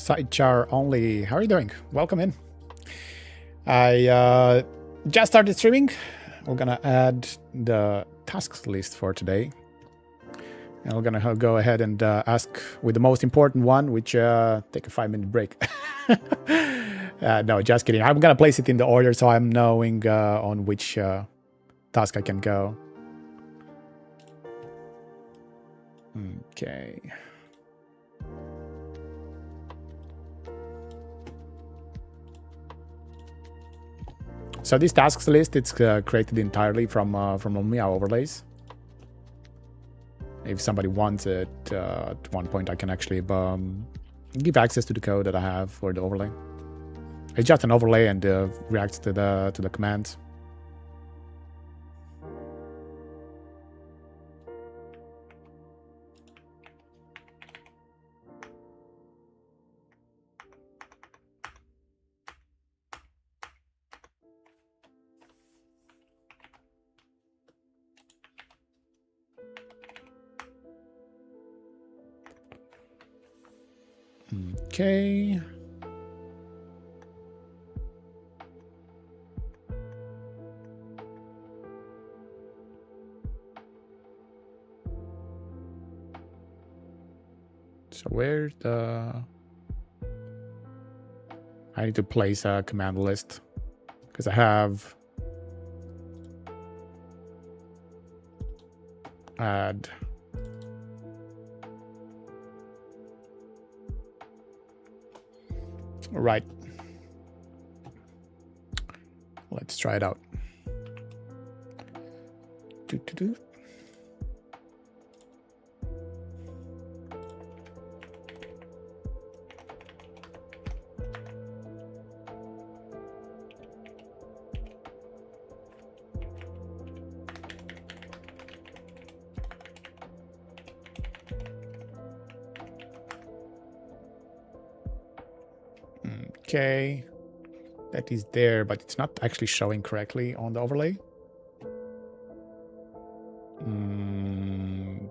Sidecar only. How are you doing? Welcome in. I just started streaming. We're gonna add the tasks list for today. And we're gonna go ahead and ask with the most important one, which take a 5-minute break. No, just kidding. I'm gonna place it in the order so I'm knowing on which task I can go. Okay. So this tasks list, it's created entirely from Lumia overlays. If somebody wants it, at one point I can actually give access to the code that I have for the overlay. It's just an overlay and reacts to the commands. Okay. So where's the... I need to place a command list because I have add. Right. Let's try it out. Do. Okay, that is there, but it's not actually showing correctly on the overlay.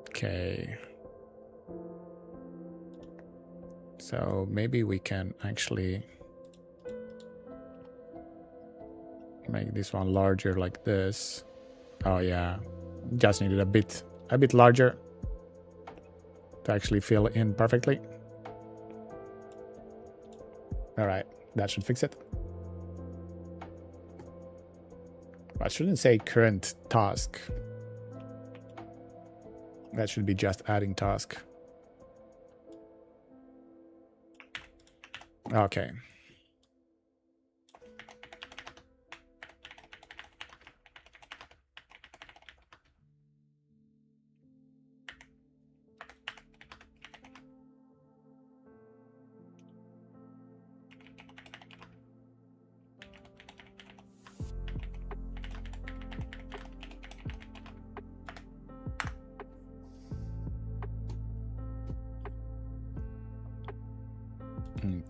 Okay. So maybe we can actually make this one larger like this. Oh yeah, just needed a bit larger to actually fill in perfectly. All right, that should fix it. I shouldn't say current task. That should be just adding task. Okay.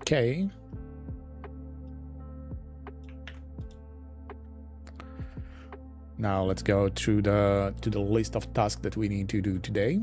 Okay. Now let's go through to the list of tasks that we need to do today.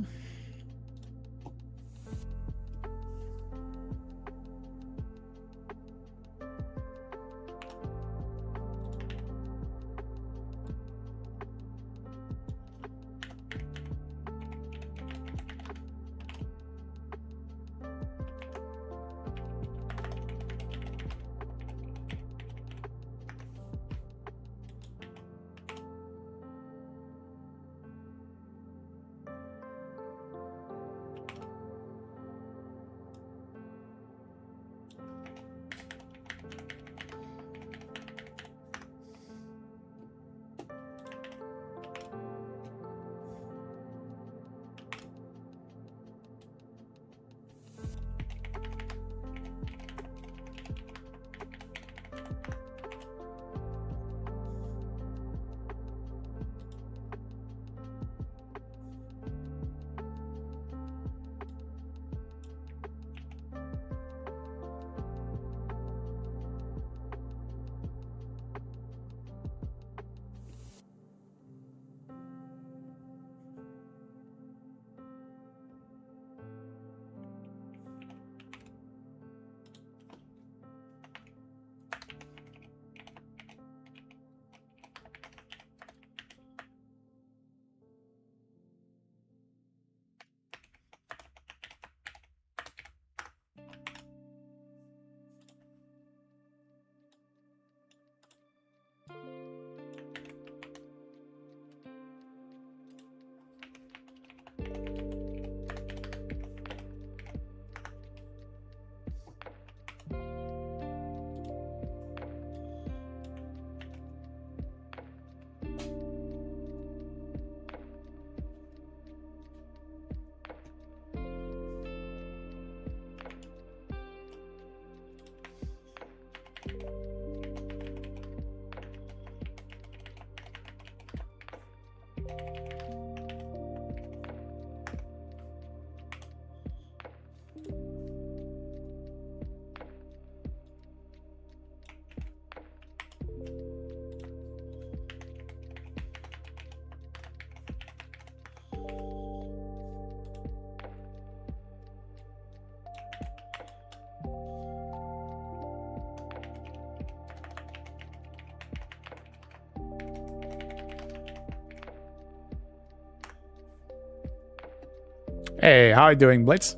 Hey, how are you doing, Blitz?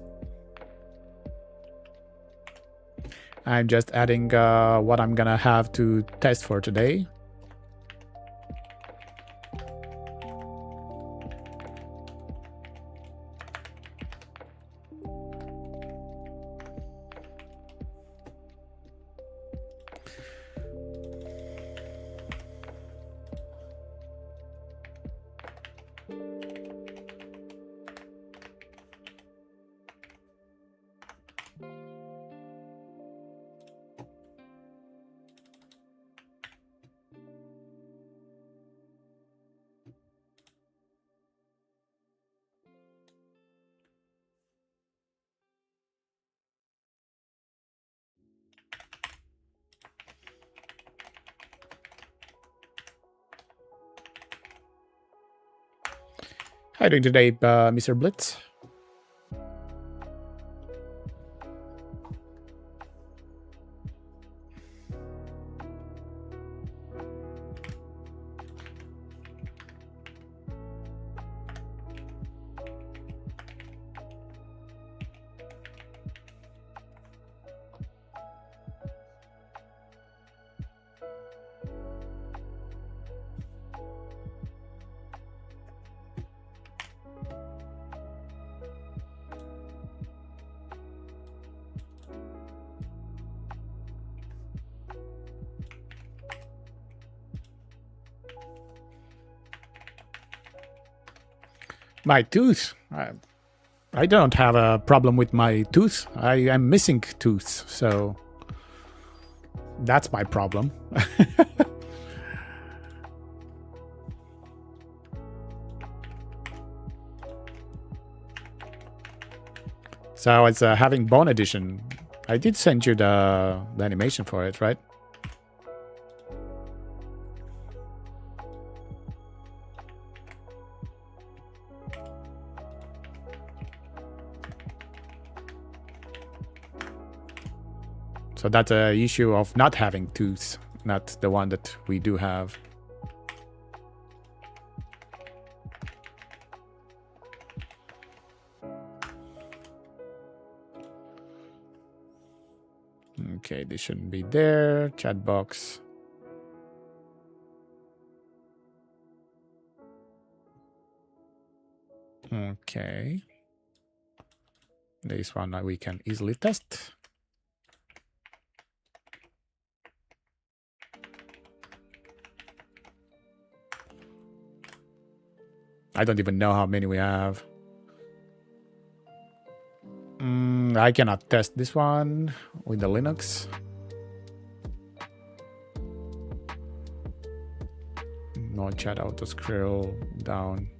I'm just adding what I'm gonna have to test for today. How are you doing today, Mr. Blitz? My tooth. I don't have a problem with my tooth. I am missing tooth, so that's my problem. So it's having Bone Edition. I did send you the animation for it, right? So that's a issue of not having tooth, not the one that we do have. Okay, this shouldn't be there. Chat box. Okay. This one we can easily test. I don't even know how many we have. I cannot test this one with the Linux. No chat auto scroll down.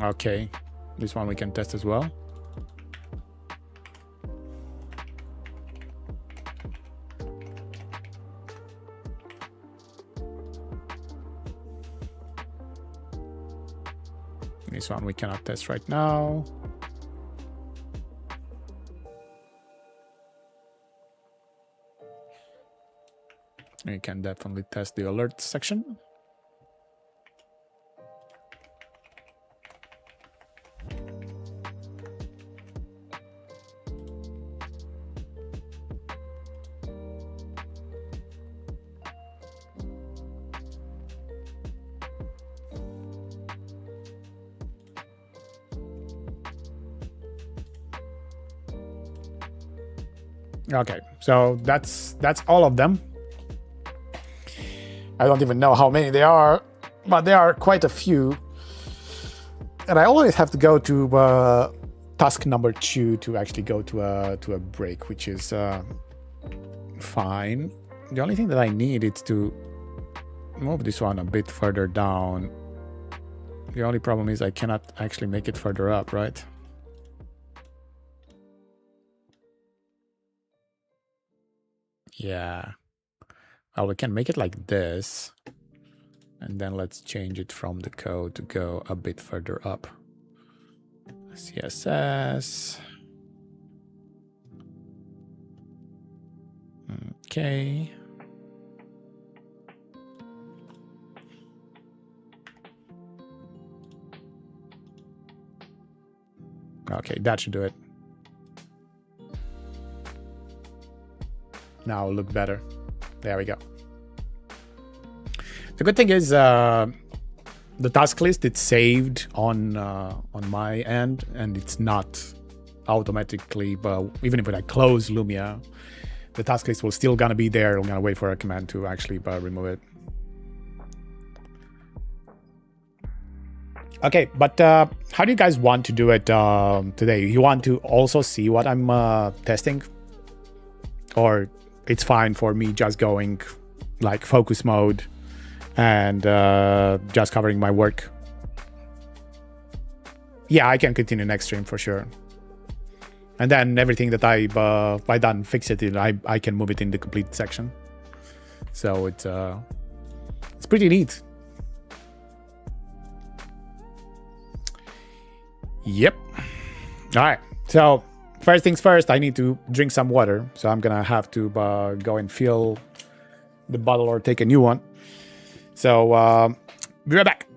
Okay, this one we can test as well. This one we cannot test right now. We can definitely test the alert section. Okay, so that's all of them. I don't even know how many they are, but there are quite a few. And I always have to go to task number 2 to actually go to a break, which is fine. The only thing that I need is to move this one a bit further down The only problem is I cannot actually make it further up, right? Yeah. Well, we can make it like this. And then let's change it from the code to go a bit further up. CSS. Okay. Okay, that should do it. Now it'll look better. There we go. The good thing is the task list, it's saved on my end, and it's not automatically, but even if I close Lumia, the task list will still gonna be there. I'm gonna wait for a command to actually remove it. Okay, but how do you guys want to do it today? You want to also see what I'm testing? Or it's fine for me just going like focus mode and just covering my work? Yeah, I can continue next stream for sure. And then everything that I done, fix it, I can move it in the complete section. So it's pretty neat. Yep. All right. So first things first, I need to drink some water. So I'm gonna have to go and fill the bottle or take a new one. So be right back.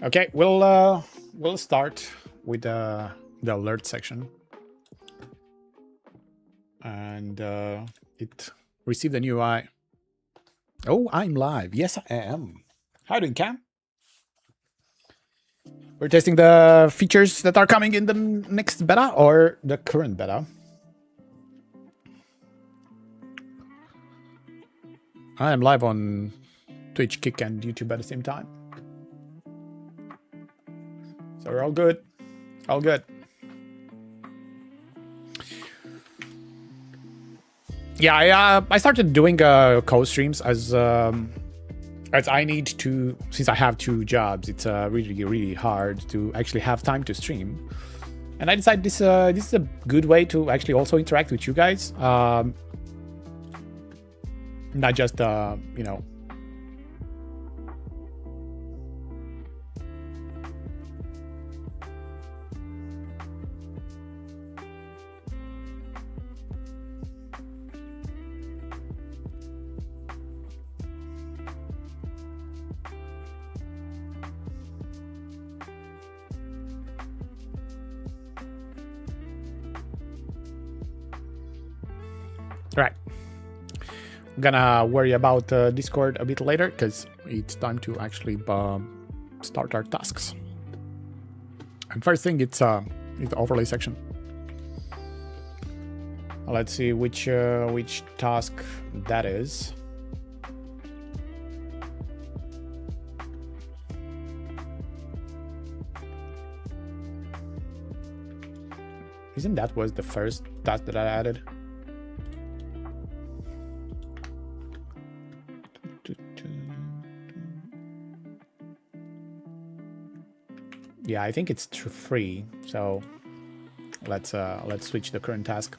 Okay, we'll start with the alert section, and it received a new UI. Oh, I'm live. Yes, I am. How are you doing, Cam? We're testing the features that are coming in the next beta or the current beta. I am live on Twitch, Kick, and YouTube at the same time. So we're all good. All good. Yeah, I started doing co-streams as I need to, since I have 2 jobs. It's really hard to actually have time to stream, and I decided this is a good way to actually also interact with you guys, not just you know. Right. I'm gonna worry about Discord a bit later because it's time to actually start our tasks. And first thing, it's the overlay section. Let's see which task that is. Isn't that was the first task that I added? Yeah, I think it's free. So let's switch the current task.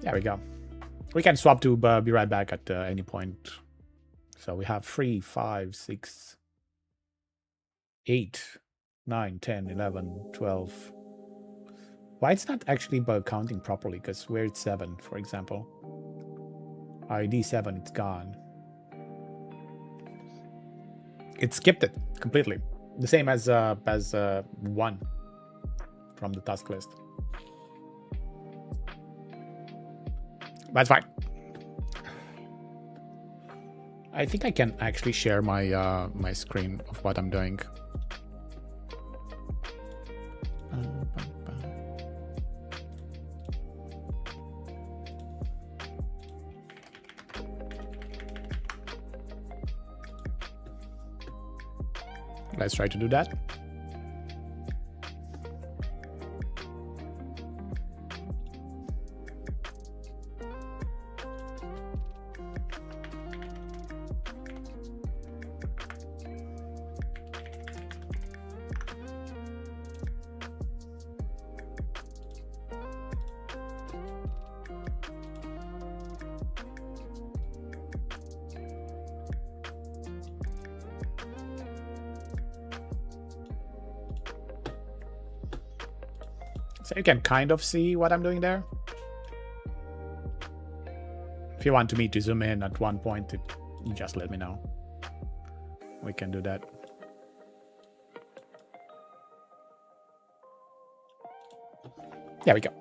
There we go. We can swap to be right back at any point. So we have 3, 5, 6, 8, 9, 10, 11, 12. Why it's not actually counting properly? Because we're at 7, for example. ID 7, it's gone. It skipped it completely. The same as 1 from the task list. That's fine. I think I can actually share my my screen of what I'm doing. Let's try to do that. So you can kind of see what I'm doing there. If you want me to zoom in at one point, just let me know. We can do that. There we go.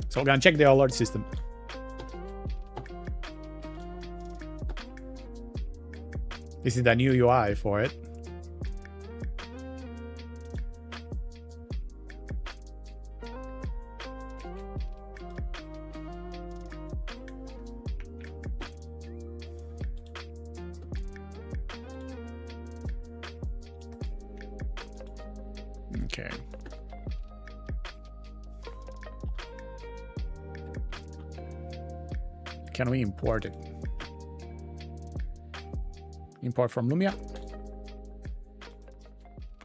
So we're gonna check the alert system. This is the new UI for it. Okay. Can we import it? Import from Lumia.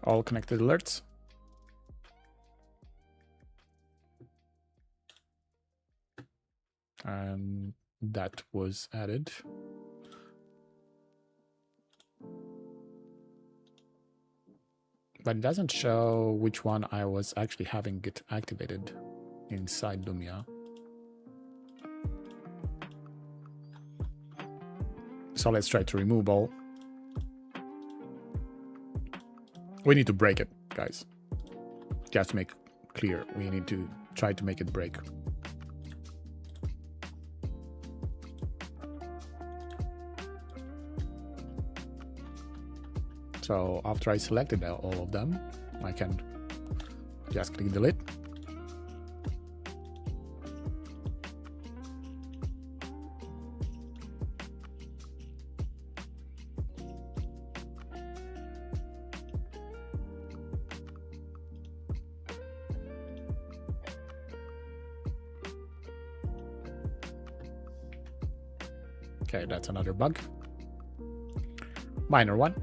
All connected alerts. And that was added. But it doesn't show which one I was actually having it activated inside Lumia. So let's try to remove all. We need to break it, guys. just to make clear, we need to try to make it break. So after I selected all of them, I can just click delete. Okay, that's another bug. Minor one.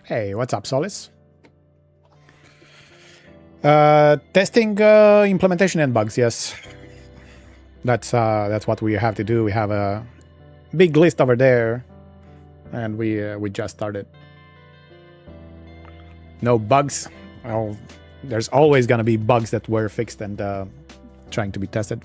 Hey, what's up, Solis? Testing implementation and bugs, yes. That's what we have to do. We have a big list over there, and we just started. No bugs. Well, there's always gonna be bugs that were fixed and trying to be tested.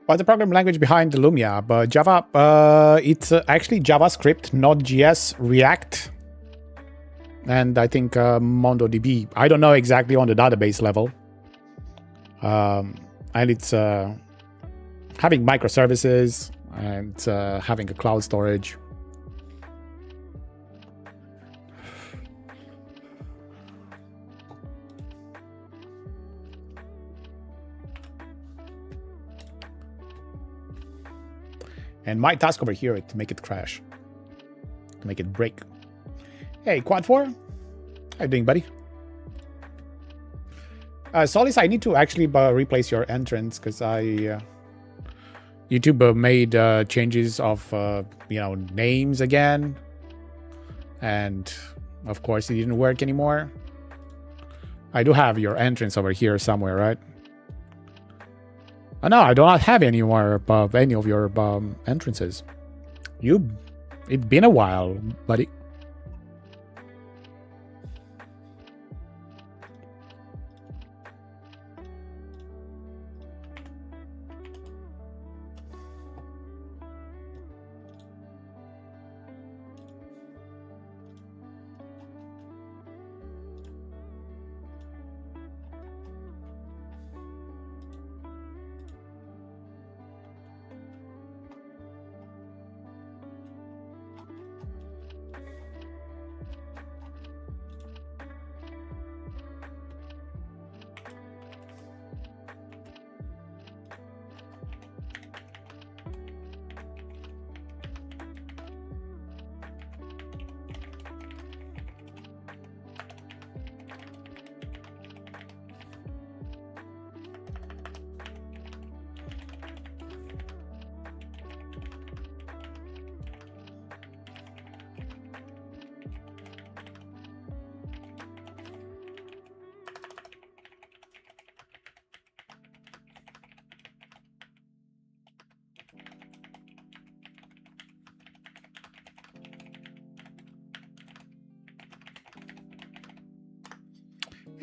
What's the programming language behind the Lumia? But Java, it's actually JavaScript, Node.js, React, and I think MongoDB. I don't know exactly on the database level. And it's having microservices and having a cloud storage. And my task over here is to make it crash, to make it break. Hey, Quad 4, how you doing, buddy? Solis, I need to actually replace your entrance because YouTube made changes of names again, and of course it didn't work anymore. I do have your entrance over here somewhere, right? Oh, no, I do not have any more any of your entrances. It's been a while, buddy.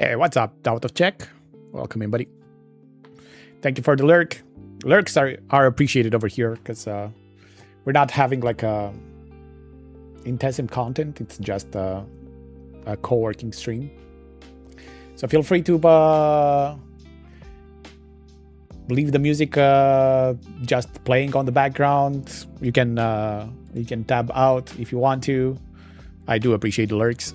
Hey, what's up, Out of Check? Welcome in, buddy. Thank you for the lurk. Lurks are appreciated over here because we're not having like a intensive content. It's just a co-working stream. So feel free to leave the music just playing on the background. You can tab out if you want to. I do appreciate the lurks.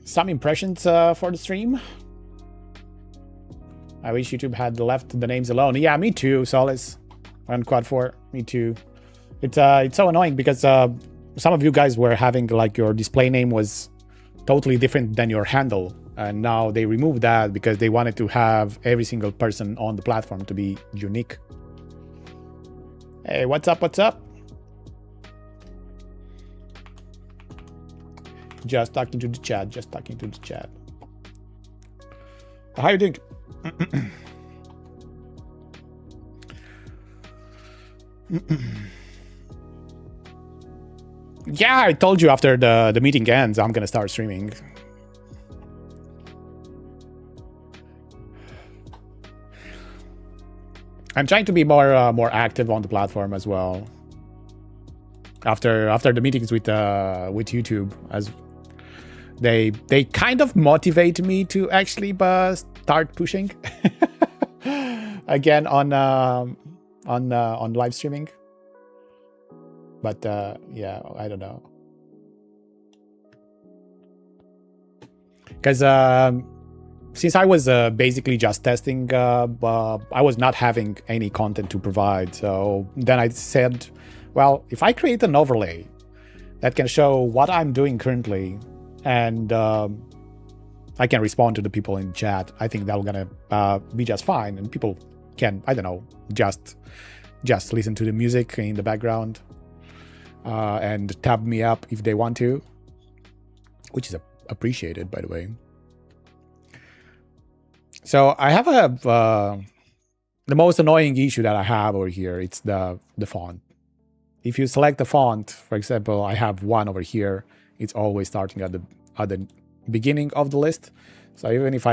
Some impressions for the stream. I wish YouTube had left the names alone. Yeah, me too, Solace. On Quad 4, me too. It's so annoying because some of you guys were having like your display name was totally different than your handle. And now they removed that because they wanted to have every single person on the platform to be unique. Hey, what's up? What's up? Just talking to the chat. Just talking to the chat. How are you doing? Yeah, I told you after the meeting ends, I'm gonna start streaming. I'm trying to be more active on the platform as well. After the meetings with YouTube, as they kind of motivate me to actually start pushing again on live streaming. But yeah, I don't know, because since I was basically just testing, I was not having any content to provide. So then I said, well, if I create an overlay that can show what I'm doing currently, and I can respond to the people in chat, I think that's gonna be just fine, and people can, I don't know, just listen to the music in the background and tab me up if they want to, which is appreciated, by the way. So I have the most annoying issue that I have over here. It's the font. If you select the font, for example, I have one over here. It's always starting at the beginning of the list. So even if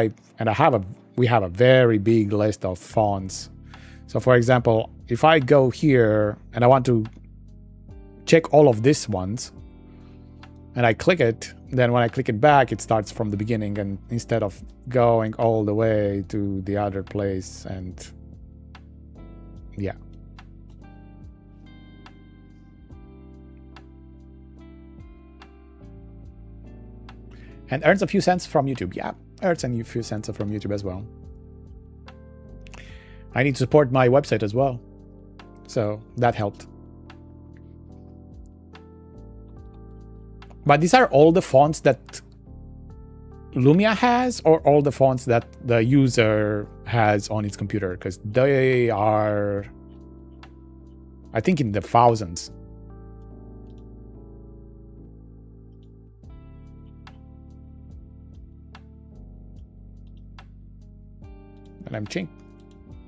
we have a very big list of fonts. So for example, if I go here and I want to check all of these ones, and I click it, then when I click it back, it starts from the beginning, and instead of going all the way to the other place, and yeah. And earns a few cents from YouTube. Yeah, earns a few cents from YouTube as well. I need to support my website as well, so that helped. But these are all the fonts that Lumia has, or all the fonts that the user has on its computer? Because they are, I think, in the thousands. And I'm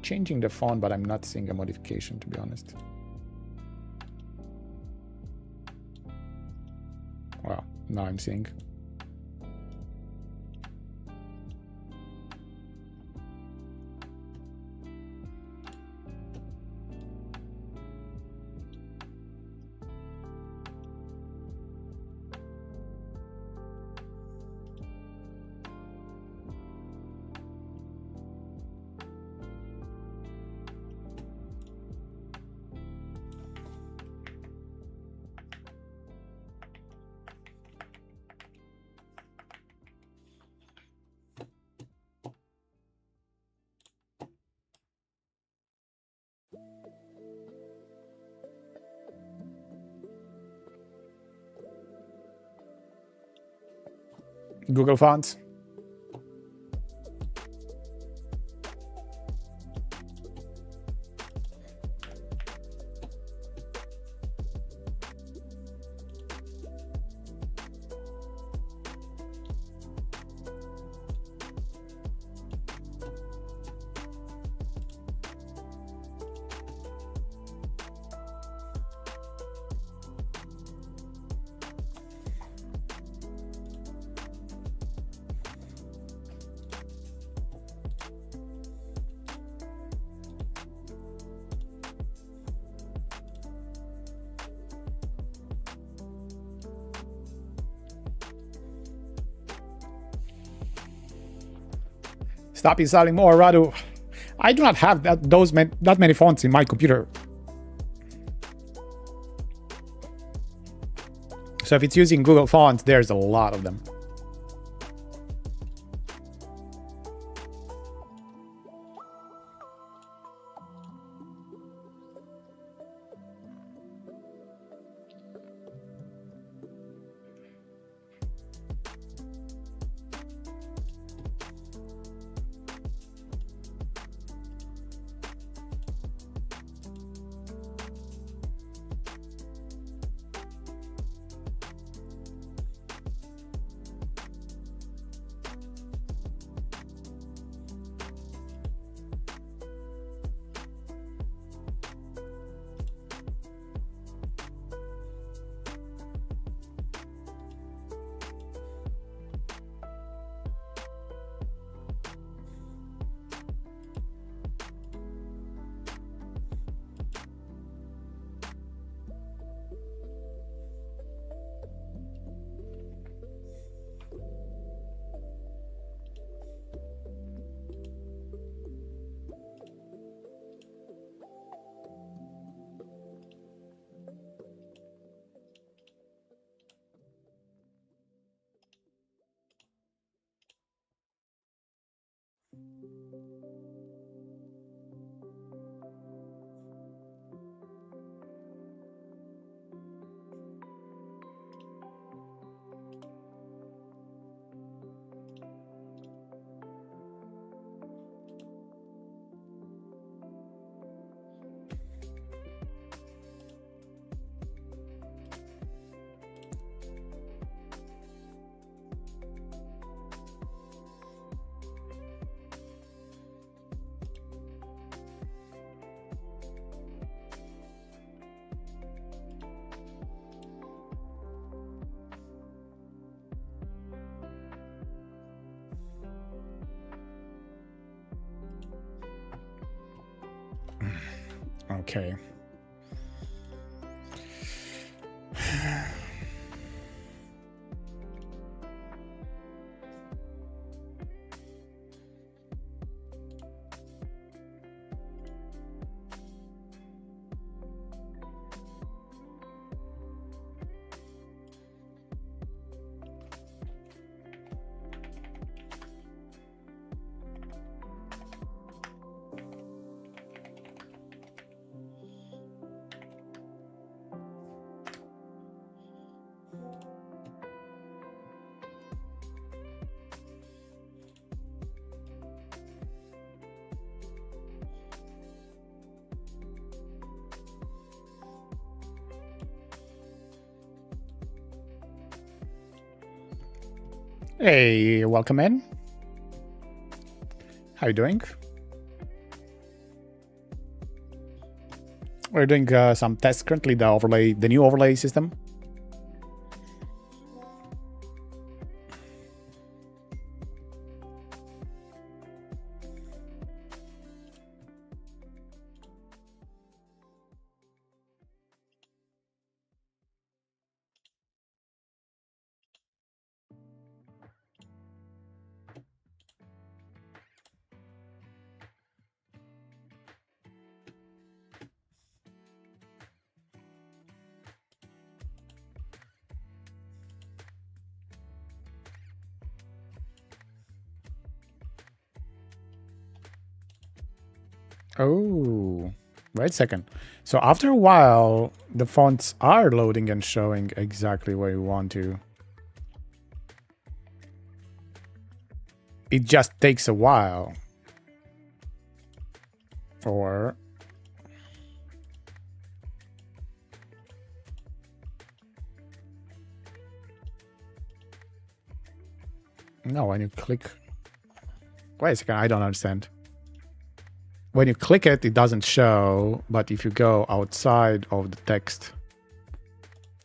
changing the font, but I'm not seeing a modification, to be honest. Well, now I'm seeing. Google Fonts. Stop installing more, Radu. I do not have that many fonts in my computer. So if it's using Google Fonts, there's a lot of them. Okay. Hey, welcome in. How you doing? We're doing some tests currently, the new overlay system. Oh, wait a second. So after a while, the fonts are loading and showing exactly where you want to. It just takes a while. Or... no, when you click... wait a second, I don't understand. When you click it, it doesn't show, but if you go outside of the text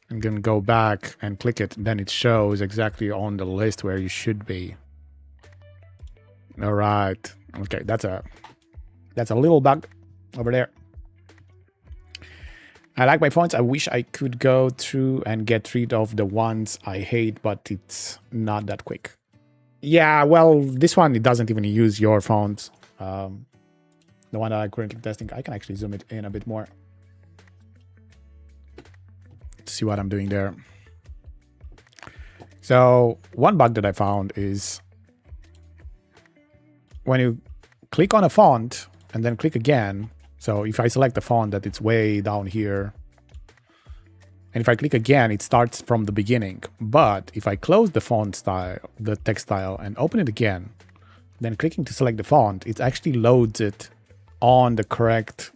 and then go back and click it, then it shows exactly on the list where you should be. All right. Okay, that's a little bug over there. I like my fonts. I wish I could go through and get rid of the ones I hate, but it's not that quick. Yeah, well, this one, it doesn't even use your fonts. the one that I'm currently testing. I can actually zoom it in a bit more to see what I'm doing there. So one bug that I found is when you click on a font and then click again. So if I select the font that it's way down here, and if I click again, it starts from the beginning. But if I close the font style, the text style, and open it again, then clicking to select the font, it actually loads it on the correct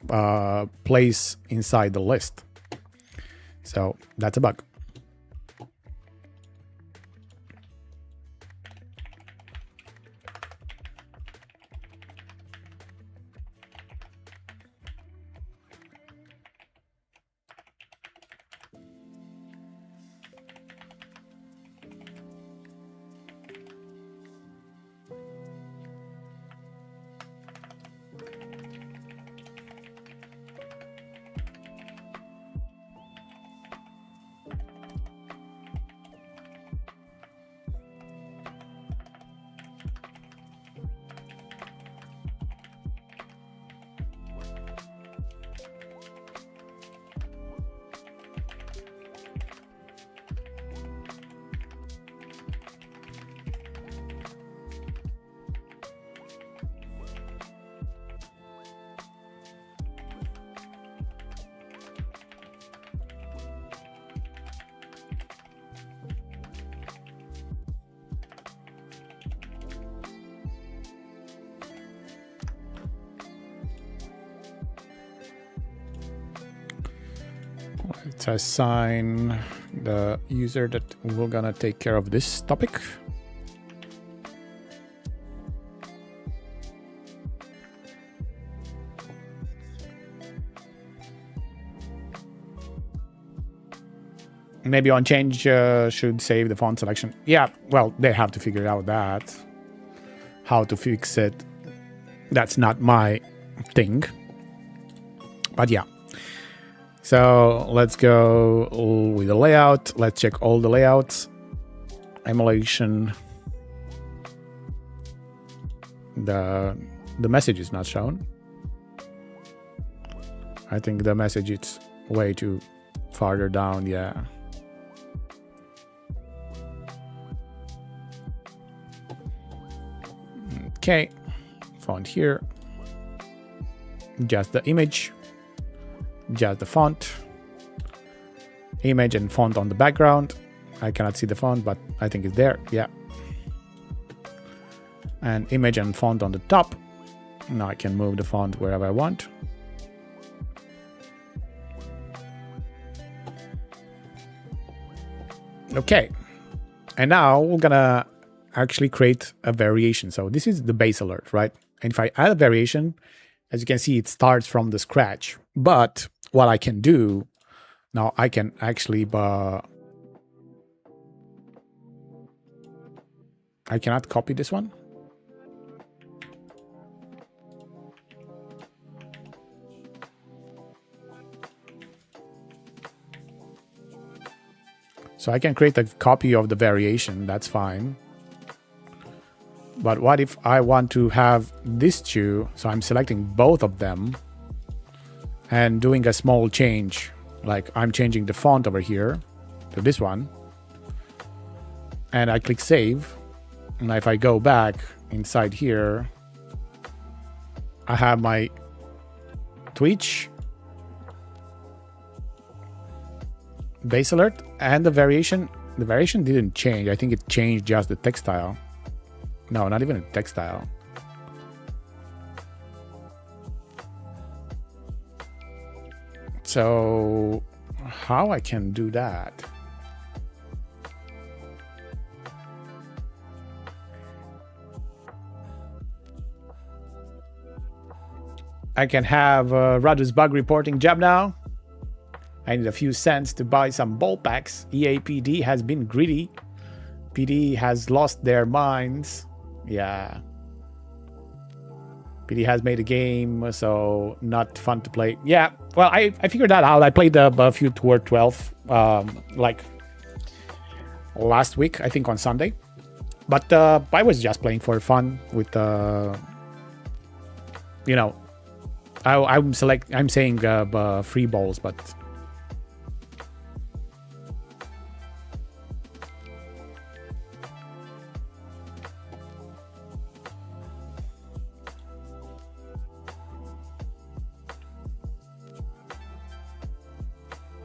place inside the list. So that's a bug. Let's assign the user that we're gonna take care of this topic. Maybe on change should save the font selection. Yeah, well, they have to figure out that. How to fix it. That's not my thing. But yeah. So let's go with the layout. Let's check all the layouts. Emulation. The message is not shown. I think the message is way too farther down, yeah. Okay, font here. Just the image. Just the font, image and font on the background. I cannot see the font, but I think it's there. Yeah. And image and font on the top. Now I can move the font wherever I want. Okay. And now we're gonna actually create a variation. So this is the base alert, right? And if I add a variation, as you can see, it starts from the scratch. But what I can do now, I can actually I cannot copy this one. So I can create a copy of the variation, that's fine. But what if I want to have these two? So I'm selecting both of them and doing a small change. Like I'm changing the font over here to this one. And I click save. And if I go back inside here, I have my Twitch base alert and the variation. The variation didn't change. I think it changed just the text style. No, not even a text style. So how I can do that? I can have Radu's bug reporting job now. I need a few cents to buy some ball packs. EAPD has been greedy. PD has lost their minds. Yeah. PD has made a game, so not fun to play. Yeah, well, I figured that out. I played a few Tour 12, like last week, I think on Sunday. But I was just playing for fun with, you know, I'm saying free balls, but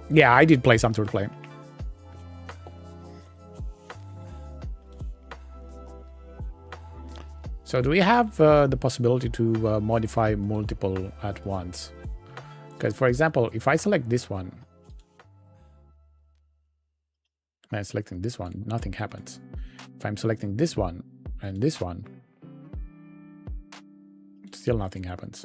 yeah, I did play some tour play. So do we have the possibility to modify multiple at once? Because, for example, if I select this one, and I'm selecting this one, nothing happens. If I'm selecting this one and this one, still nothing happens.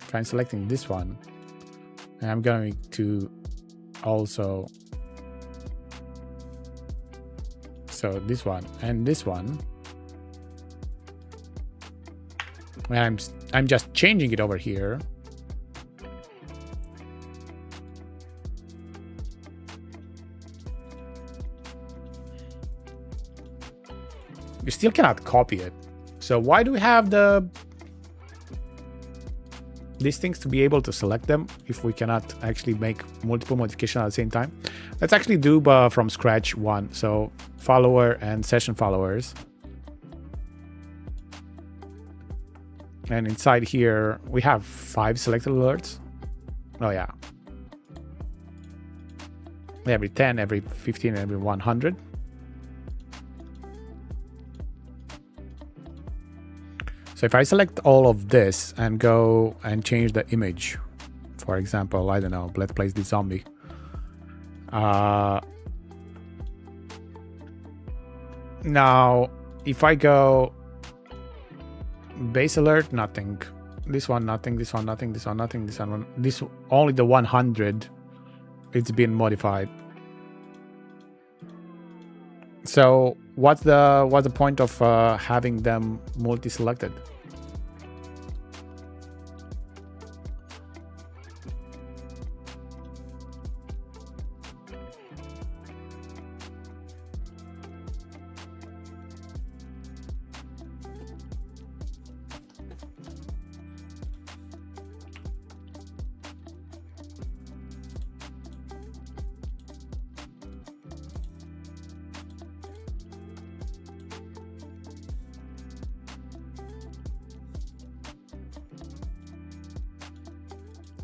If I'm selecting this one, and I'm going to also... So this one and this one, and I'm just changing it over here. You still cannot copy it. So why do we have these things to be able to select them if we cannot actually make multiple modifications at the same time? Let's actually do from scratch one. So follower and session followers. And inside here, we have 5 selected alerts. Oh yeah. Every 10, every 15, every 100. So if I select all of this and go and change the image, for example, I don't know, let's place the zombie. Now, if I go base alert, nothing. This one, nothing. This one, nothing. This one, nothing. This one, this only the 100. It's been modified. So what's the point of having them multi-selected?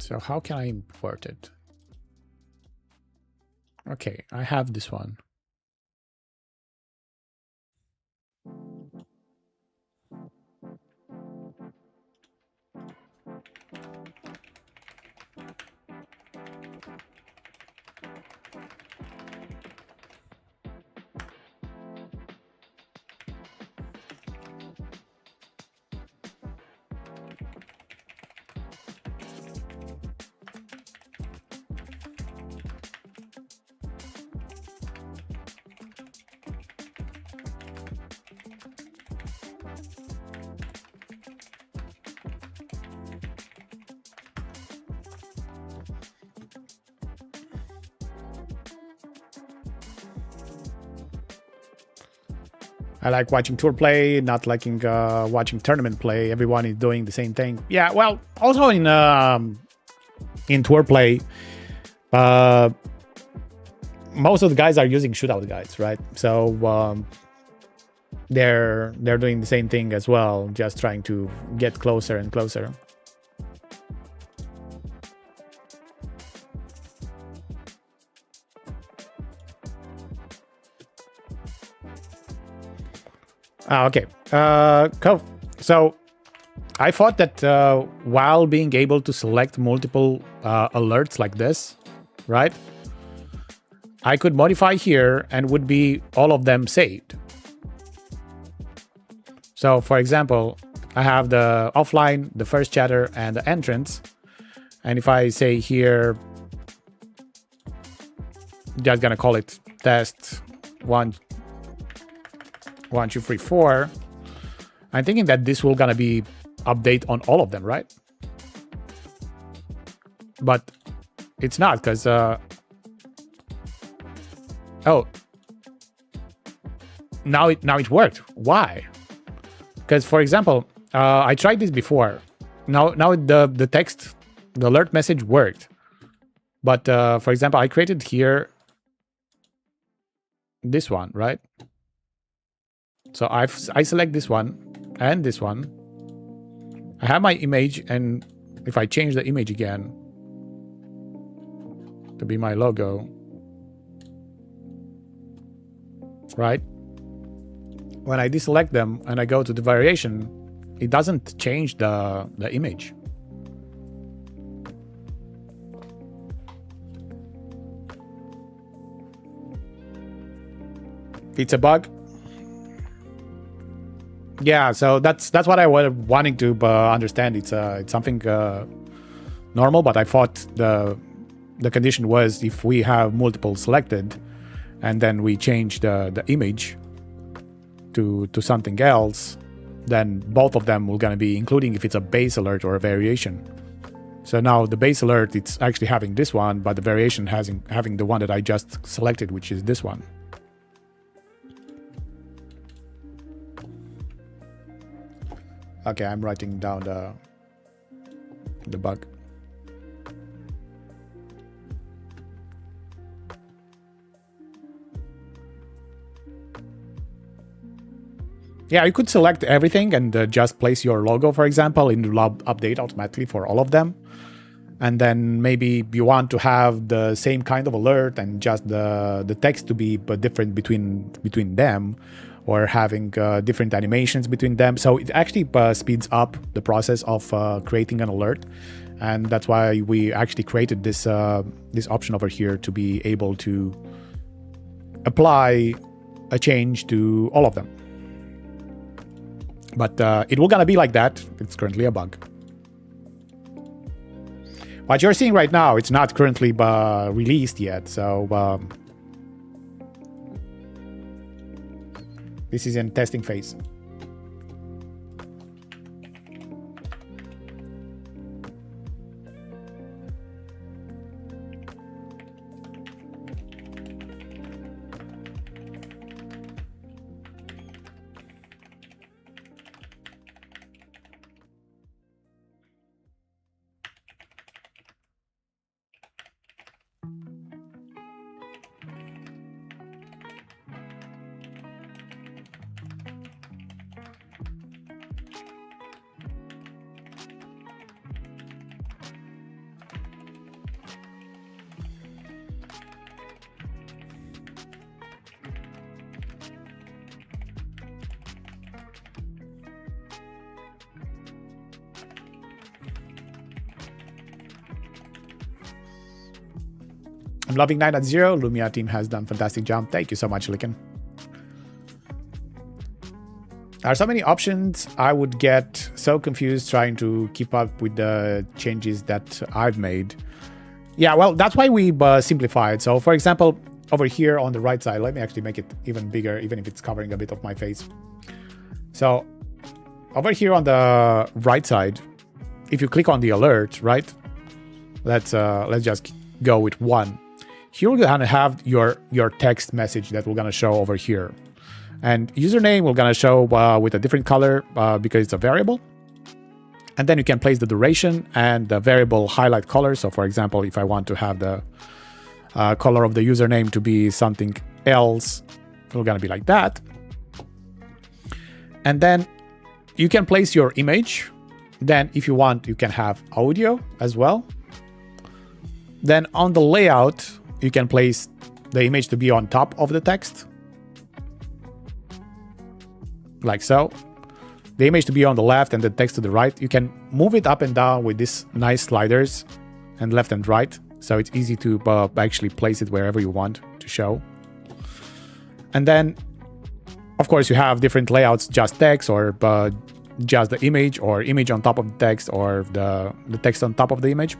So how can I import it? Okay, I have this one. I like watching tour play, not liking watching tournament play. Everyone is doing the same thing. Yeah, well, also in tour play, most of the guys are using shootout guides, right? So they're doing the same thing as well, just trying to get closer and closer. Okay, cool. So I thought that while being able to select multiple alerts like this, right, I could modify here and would be all of them saved. So for example, I have the offline, the first chatter, and the entrance. And if I say here, just gonna call it test 1, 2, 3, 4. I'm thinking that this will gonna be update on all of them, right? But it's not, because oh, now it worked. Why? Because, for example, I tried this before. Now the text, the alert message worked. But, for example, I created here this one, right? So I select this one and this one. I have my image, and if I change the image again to be my logo, right? When I deselect them and I go to the variation, it doesn't change the image. It's a bug. Yeah, so that's what I was wanting to understand. It's something normal, but I thought the condition was if we have multiple selected, and then we change the image to something else, then both of them will gonna be, including if it's a base alert or a variation. So now the base alert, it's actually having this one, but the variation having the one that I just selected, which is this one. Okay, I'm writing down the bug. Yeah, you could select everything and just place your logo, for example, in the update automatically for all of them. And then maybe you want to have the same kind of alert and just the text to be different between them, or having different animations between them. So it actually speeds up the process of creating an alert. And that's why we actually created this option over here to be able to apply a change to all of them. But it will gonna be like that. It's currently a bug. What you're seeing right now, it's not currently released yet. So this is in testing phase. I'm loving 9.0. Lumia team has done fantastic job. Thank you so much, Licken. There are so many options. I would get so confused trying to keep up with the changes that I've made. Yeah, well, that's why we simplified. So, for example, over here on the right side, let me actually make it even bigger, even if it's covering a bit of my face. So, over here on the right side, if you click on the alert, right? Let's just go with one. Here we're gonna have your text message that we're gonna show over here, and username we're gonna show with a different color because it's a variable. And then you can place the duration and the variable highlight color. So, for example, if I want to have the color of the username to be something else, it's gonna be like that. And then you can place your image. Then, if you want, you can have audio as well. Then on the layout, you can place the image to be on top of the text, like so. The image to be on the left and the text to the right. You can move it up and down with these nice sliders and left and right. So it's easy to actually place it wherever you want to show. And then, of course, you have different layouts, just text or just the image, or image on top of the text, or the text on top of the image.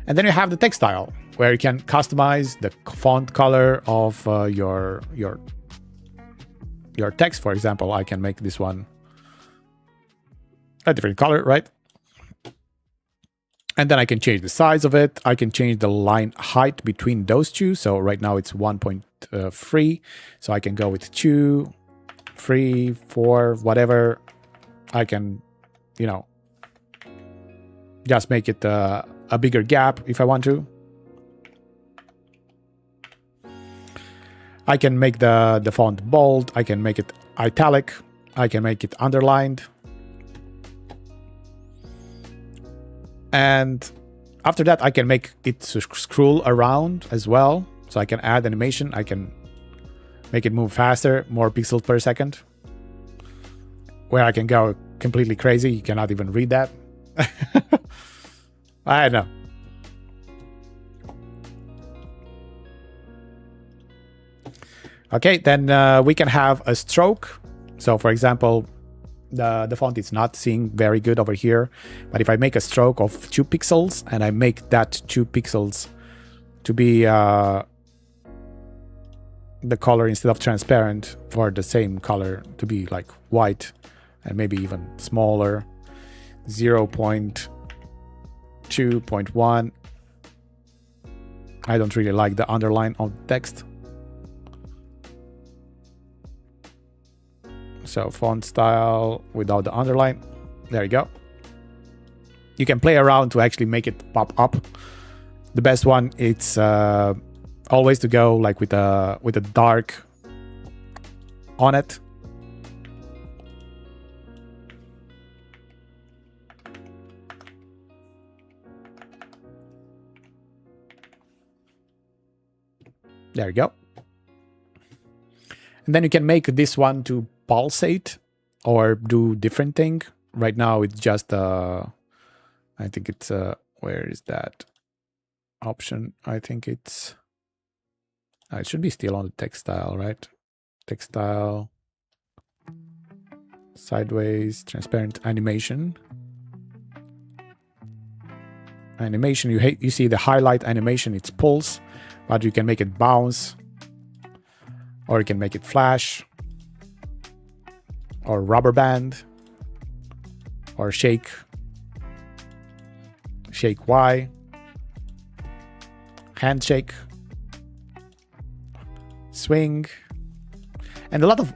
And then you have the text style, where you can customize the font color of your text. For example, I can make this one a different color, right? And then I can change the size of it. I can change the line height between those two. So right now it's 1.3. So I can go with 2, 3, 4, whatever. I can, you know, just make it a bigger gap if I want to. I can make the font bold. I can make it italic. I can make it underlined. And after that, I can make it scroll around as well. So I can add animation. I can make it move faster, more pixels per second. Where I can go completely crazy. You cannot even read that. I don't know. Okay, then we can have a stroke. So for example, the font is not seeing very good over here. But if I make a stroke of 2 pixels and I make that 2 pixels to be the color instead of transparent for the same color to be like white and maybe even smaller, 0.2, 0.1. I don't really like the underline of text. So font style without the underline. There you go. You can play around to actually make it pop up. The best one, it's always to go like with a dark on it. There you go. And then you can make this one to pulsate or do different thing. Right now it's just I think it's where is that option? I think it's it should be still on the text style, right? Text style, sideways, transparent animation. Animation, you see the highlight animation, it's pulse, but you can make it bounce, or you can make it flash, or rubber band, or shake Y, handshake, swing, and a lot of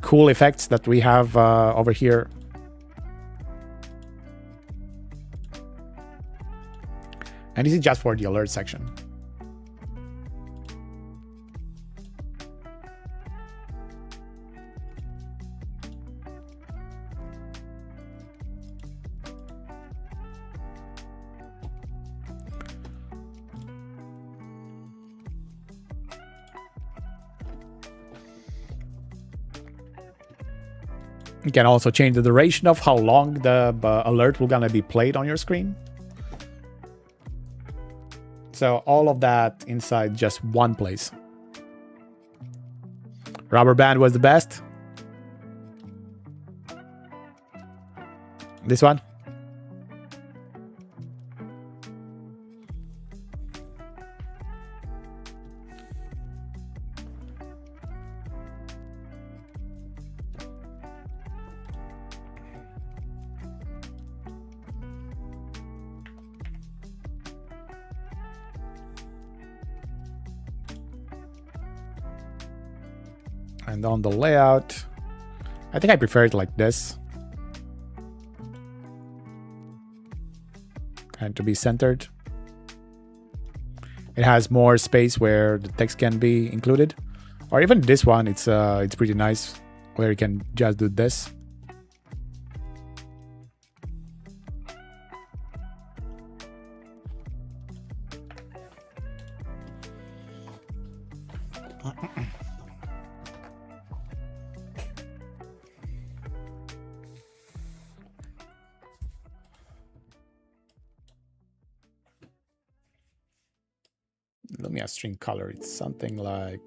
cool effects that we have over here. And this is just for the alert section. You can also change the duration of how long the alert will gonna be played on your screen. So all of that inside just one place. Rubber band was the best. This one. And on the layout, I think I prefer it like this. And to be centered. It has more space where the text can be included. Or even this one, it's pretty nice where you can just do this. Lumia string color, it's something like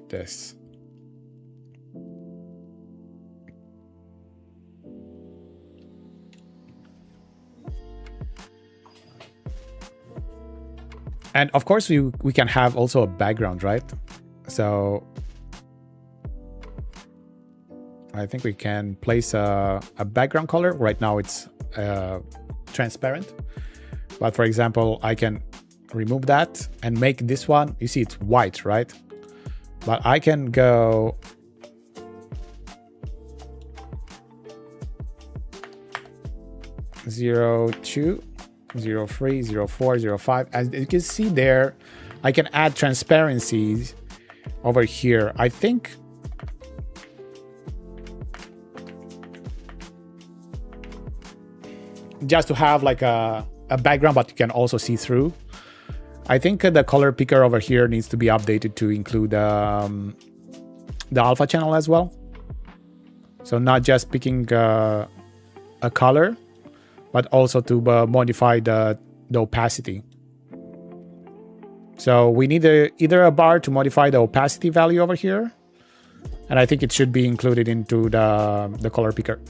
this. And of course we can have also a background, right? So I think we can place a background color. Right now it's transparent. But for example, I can remove that and make this one, you see it's white, right? But I can go zero 2, 0 3, 0 4, 0 5. As you can see there, I can add transparencies over here. I think just to have like a background, but you can also see through. I think the color picker over here needs to be updated to include the alpha channel as well. So not just picking a color, but also to modify the opacity. So we need either a bar to modify the opacity value over here, and I think it should be included into the color picker.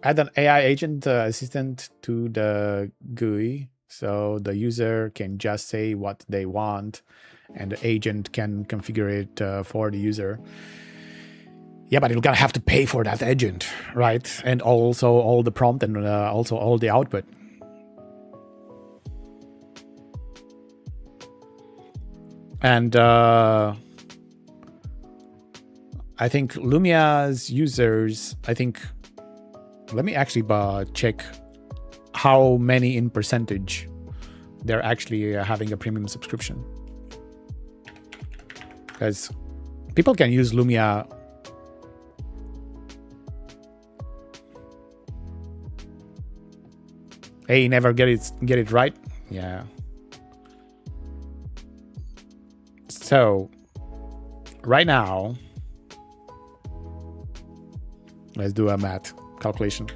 Add an AI agent assistant to the GUI, so the user can just say what they want, and the agent can configure it for the user. Yeah, but you're gonna have to pay for that agent, right? And also all the prompt and also all the output. And I think Lumia's users, let me actually check how many in percentage they're actually having a premium subscription. Because people can use Lumia. Hey, never get it right. Yeah. So right now, let's do a math calculation.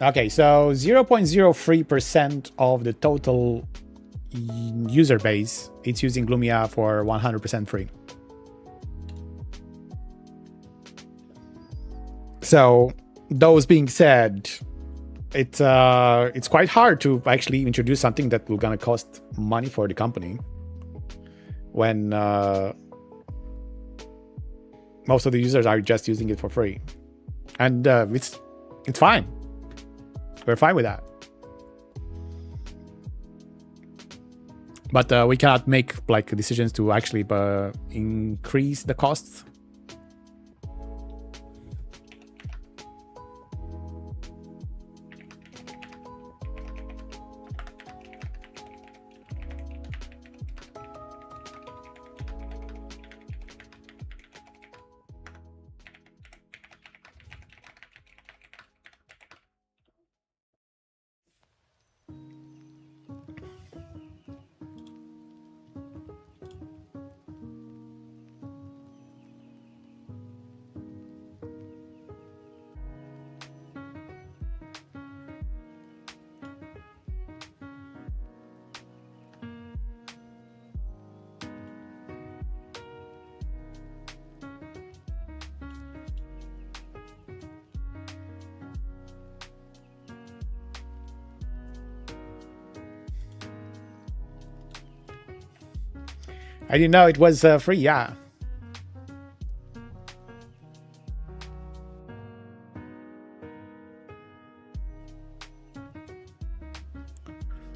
Okay, so 0.03% of the total user base, it's using Lumia for 100% free. So those being said, it's quite hard to actually introduce something that will gonna cost money for the company when most of the users are just using it for free, and it's fine. We're fine with that. But we cannot make like decisions to actually increase the costs. I didn't know it was free, yeah.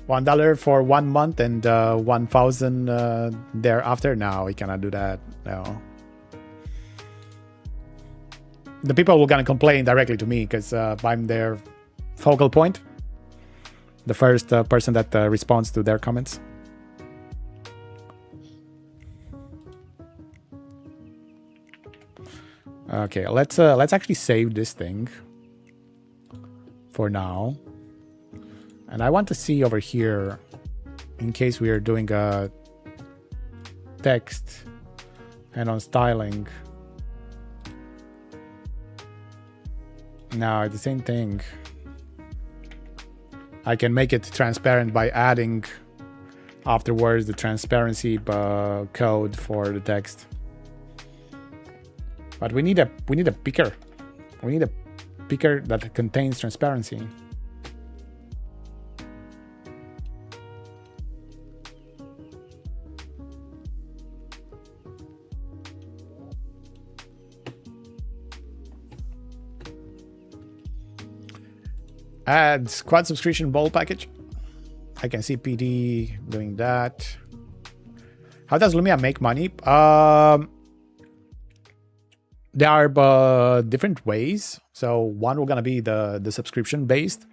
$1 for 1 month and 1,000 thereafter. No, we cannot do that. No. The people were gonna complain directly to me because I'm their focal point. The first person that responds to their comments. Okay, let's actually save this thing for now. And I want to see over here, in case we are doing a text and on styling. Now, the same thing. I can make it transparent by adding afterwards the transparency code for the text. But we need a picker. We need a picker that contains transparency. Add quad subscription bowl package. I can see PD doing that. How does Lumia make money? There are different ways. So one will gonna be the subscription based.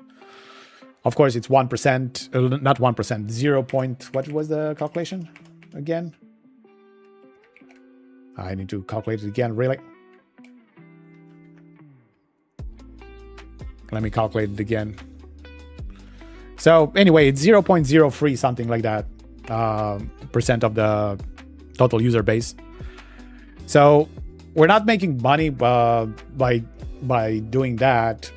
Of course, it's 1%, not 1%, 0. What was the calculation again? I need to calculate it again, really. Let me calculate it again. So anyway, it's 0.03, something like that, percent of the total user base. So we're not making money by doing that.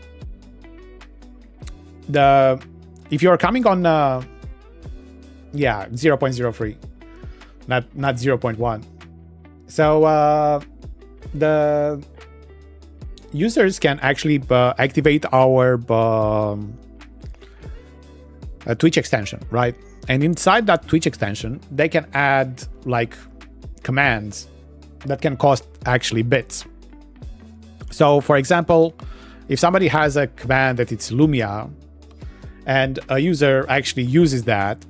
If you're coming on, 0.03, not 0.1. So the users can actually activate our Twitch extension, right? And inside that Twitch extension, they can add like commands that can cost actually bits. So for example, if somebody has a command that it's Lumia and a user actually uses that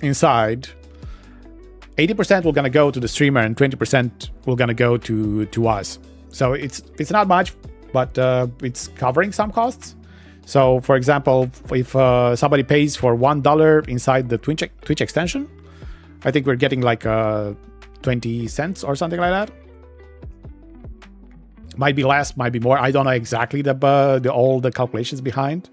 inside, 80% will gonna go to the streamer and 20% will gonna go to us. So it's not much, but it's covering some costs. So for example, if somebody pays for $1 inside the Twitch extension, I think we're getting like 20 cents or something like that. Might be less, might be more. I don't know exactly all the calculations behind.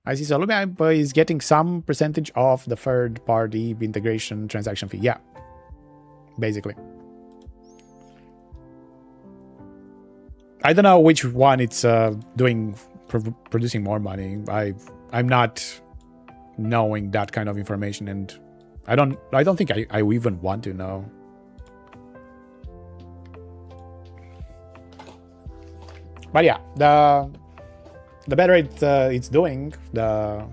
I see. So Lumia is getting some percentage of the third-party integration transaction fee. Yeah, basically. I don't know which one it's producing more money. I'm not knowing that kind of information, and I don't think I even want to know. But yeah, the better it's doing, the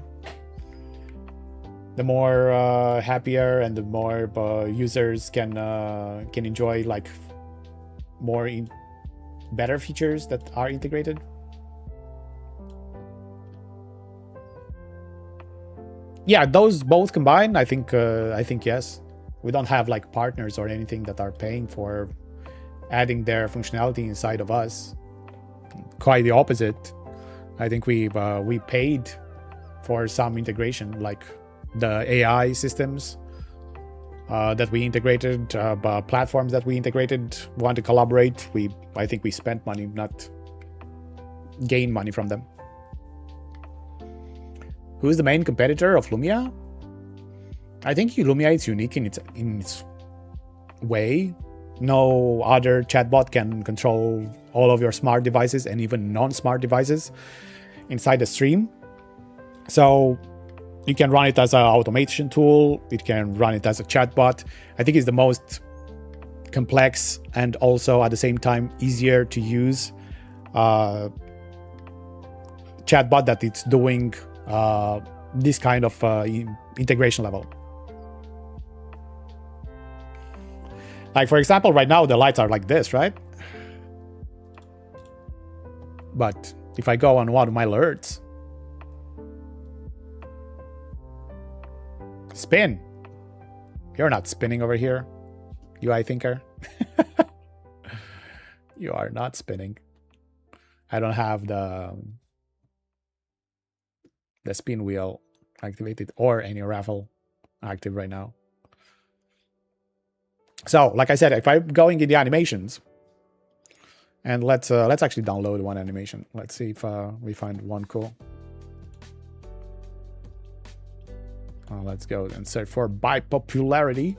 more happier and the more users can enjoy like more better features that are integrated. Yeah, those both combined, I think yes. We don't have like partners or anything that are paying for adding their functionality inside of us. Quite the opposite. I think we paid for some integration, like the AI systems that we integrated, platforms that we integrated, want to collaborate. I think we spent money, not gain money from them. Who is the main competitor of Lumia? I think Lumia is unique in its way. No other chatbot can control all of your smart devices and even non-smart devices inside the stream. So you can run it as an automation tool. It can run it as a chatbot. I think it's the most complex and also at the same time easier to use chatbot that it's doing this kind of integration level. Like, for example, right now the lights are like this, right? But if I go on one of my alerts, spin. You're not spinning over here, UI thinker. You are not spinning. I don't have the spin wheel activated or any raffle active right now. So, like I said, if I'm going in the animations, and let's actually download one animation. Let's see if we find one cool. Let's go and search for by popularity.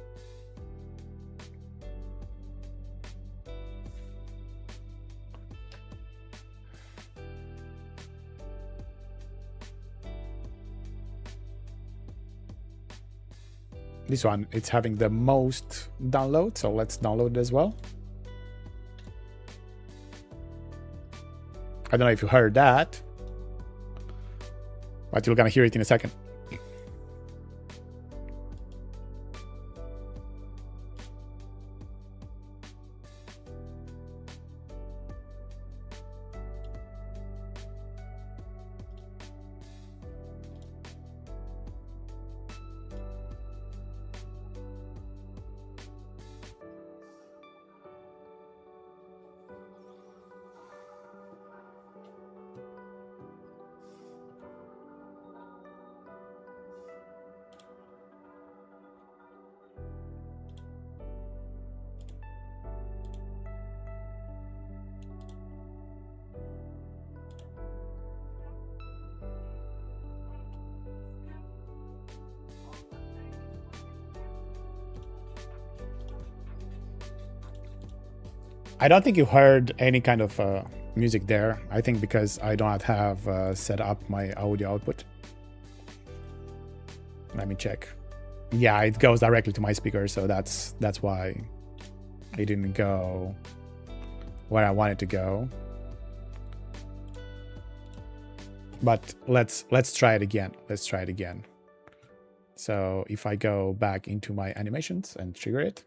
This one, it's having the most download, so let's download it as well. I don't know if you heard that, but you're gonna hear it in a second. I don't think you heard any kind of music there. I think because I don't have set up my audio output. Let me check. Yeah, it goes directly to my speaker, so that's why it didn't go where I wanted to go. But let's try it again. Let's try it again. So if I go back into my animations and trigger it.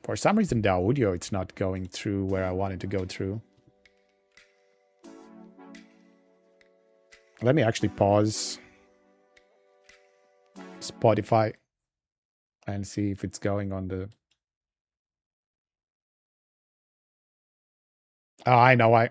For some reason, the audio, it's not going through where I wanted to go through. Let me actually pause Spotify and see if it's going on the... Oh, I know why.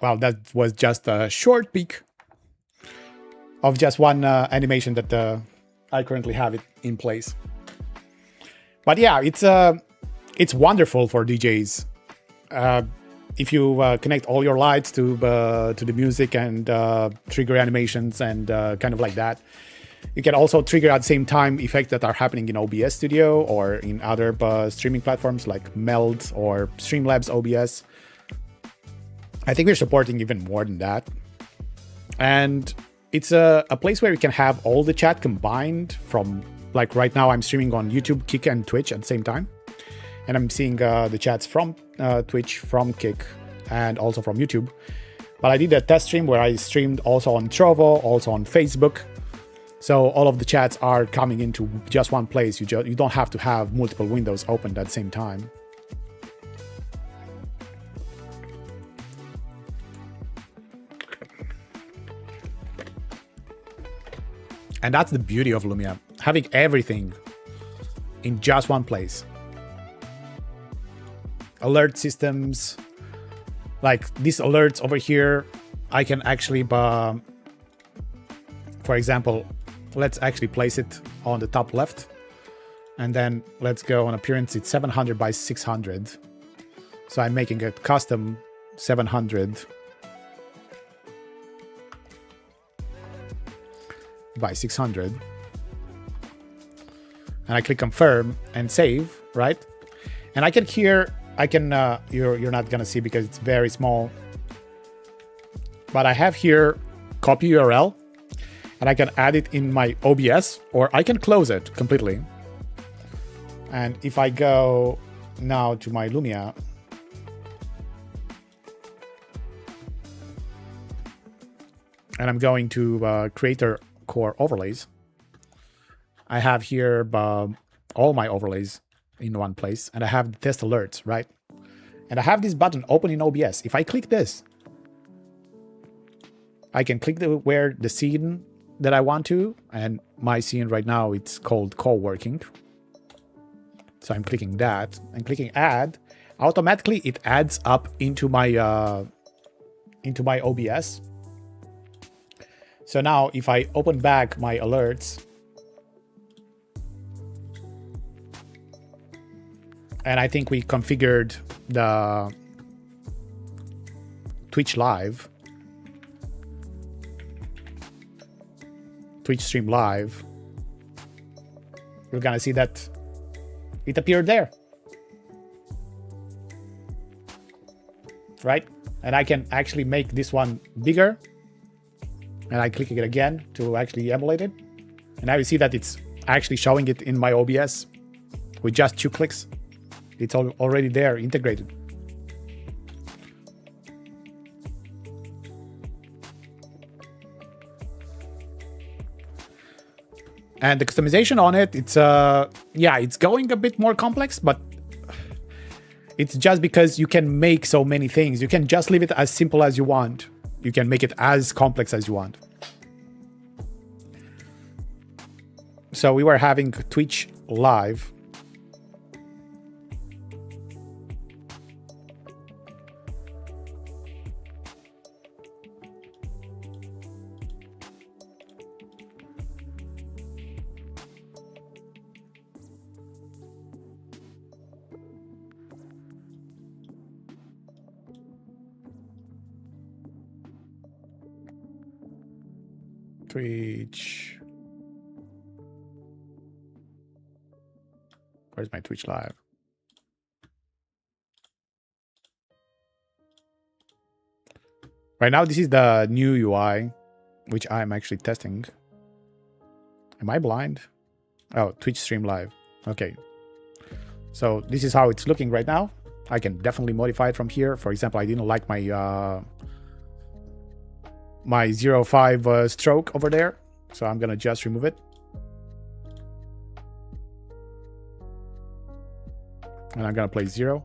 Wow, that was just a short peek of just one animation that I currently have it in place. But yeah, it's wonderful for DJs. If you connect all your lights to the music and trigger animations and kind of like that. You can also trigger at the same time effects that are happening in OBS Studio or in other streaming platforms like Meld or Streamlabs OBS. I think we're supporting even more than that. And it's a place where you can have all the chat combined from, like right now I'm streaming on YouTube, Kick and Twitch at the same time. And I'm seeing the chats from Twitch, from Kick, and also from YouTube. But I did a test stream where I streamed also on Trovo, also on Facebook. So all of the chats are coming into just one place. You don't have to have multiple windows opened at the same time. And that's the beauty of Lumia, having everything in just one place. Alert systems, like these alerts over here, I can actually, for example, let's actually place it on the top left. And then let's go on appearance, it's 700 by 600. So I'm making a custom 700 by 600. And I click confirm and save, right? And I can hear, you're not gonna see because it's very small. But I have here copy URL, and I can add it in my OBS, or I can close it completely. And if I go now to my Lumia, and I'm going to Creator Core Overlays, I have here all my overlays in one place, and I have the test alerts, right? And I have this button open in OBS. If I click this, I can click where the scene that I want to, and my scene right now, it's called co-working. So I'm clicking that and clicking add. Automatically, it adds up into my OBS. So now if I open back my alerts, and I think we configured the Twitch Live, Twitch Stream Live, you're gonna see that it appeared there, right? And I can actually make this one bigger, and I click it again to actually emulate it. And now you see that it's actually showing it in my OBS with just 2 clicks. It's already there, integrated. And the customization on it, it's yeah, it's going a bit more complex, but it's just because you can make so many things. You can just leave it as simple as you want. You can make it as complex as you want. So we were having Twitch Live. Twitch. Where's my Twitch Live? Right now, this is the new UI, which I'm actually testing. Am I blind? Oh, Twitch Stream Live. Okay. So this is how it's looking right now. I can definitely modify it from here. For example, I didn't like my my 0.5 stroke over there, so I'm gonna just remove it. And I'm gonna place 0.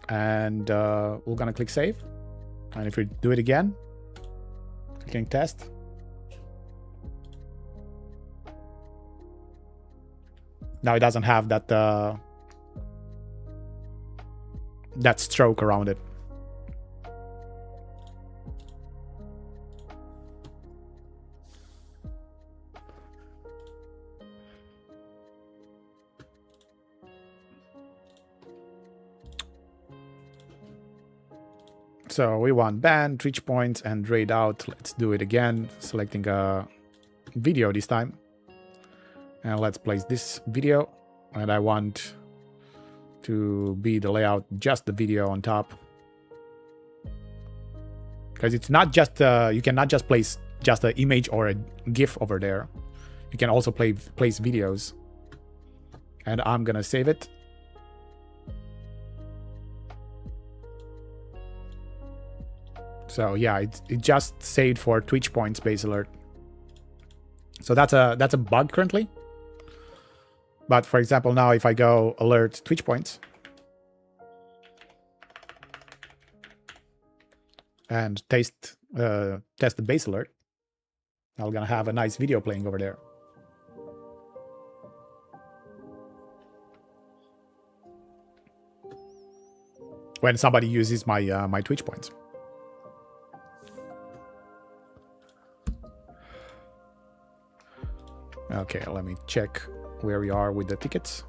And we're gonna click save. And if we do it again, clicking test. Now it doesn't have that that stroke around it. So we want ban, Twitch points, and raid out. Let's do it again, selecting a video this time. And let's place this video. And I want to be the layout, just the video on top. Because it's not just, you cannot just place just an image or a GIF over there. You can also place videos. And I'm gonna save it. So yeah, it just saved for Twitch points base alert. So that's a bug currently. But for example, now if I go alert Twitch points and test the base alert, I'm gonna have a nice video playing over there. When somebody uses my my Twitch points. Okay, let me check where we are with the tickets.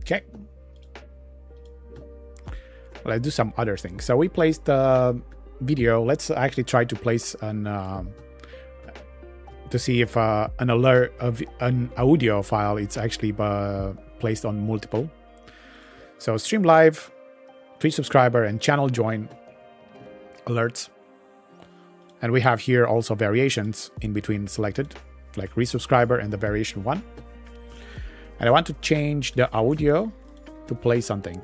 Okay. Let's do some other things. So we placed the video. Let's actually try to place an to see if an alert of an audio file it's actually placed on multiple. So stream live, Twitch subscriber, and channel join alerts. And we have here also variations in between selected, like resubscriber and the variation 1. And I want to change the audio to play something.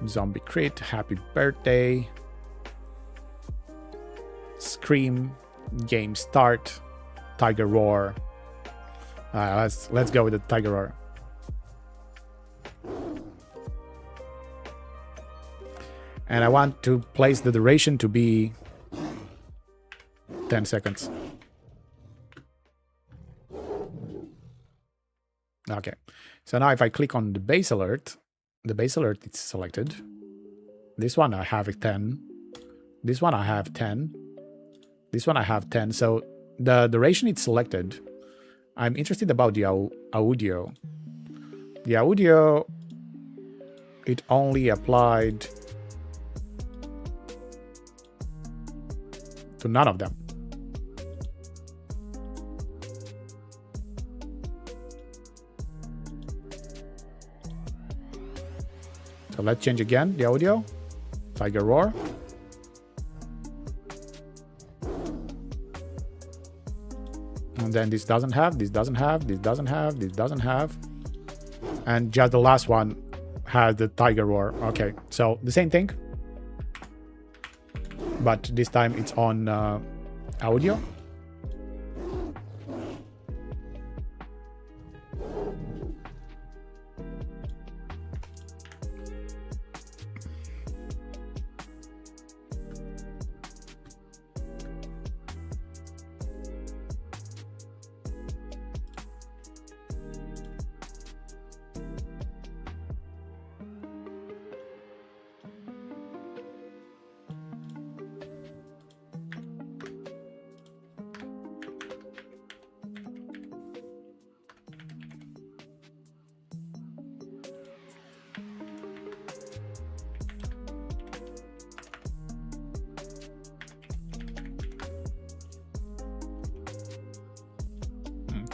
Zombie crit, happy birthday, scream, game start, tiger roar. Let's go with the tiger roar. And I want to place the duration to be 10 seconds. Okay, so now if I click on the base alert is selected. This one I have a 10. This one I have 10. This one I have 10. So the duration is selected. I'm interested about the audio. The audio, it only applied to none of them. So let's change again the audio. Tiger roar. And then this doesn't have, this doesn't have, this doesn't have, this doesn't have. And just the last one has the tiger roar. Okay, so the same thing. But this time it's on audio.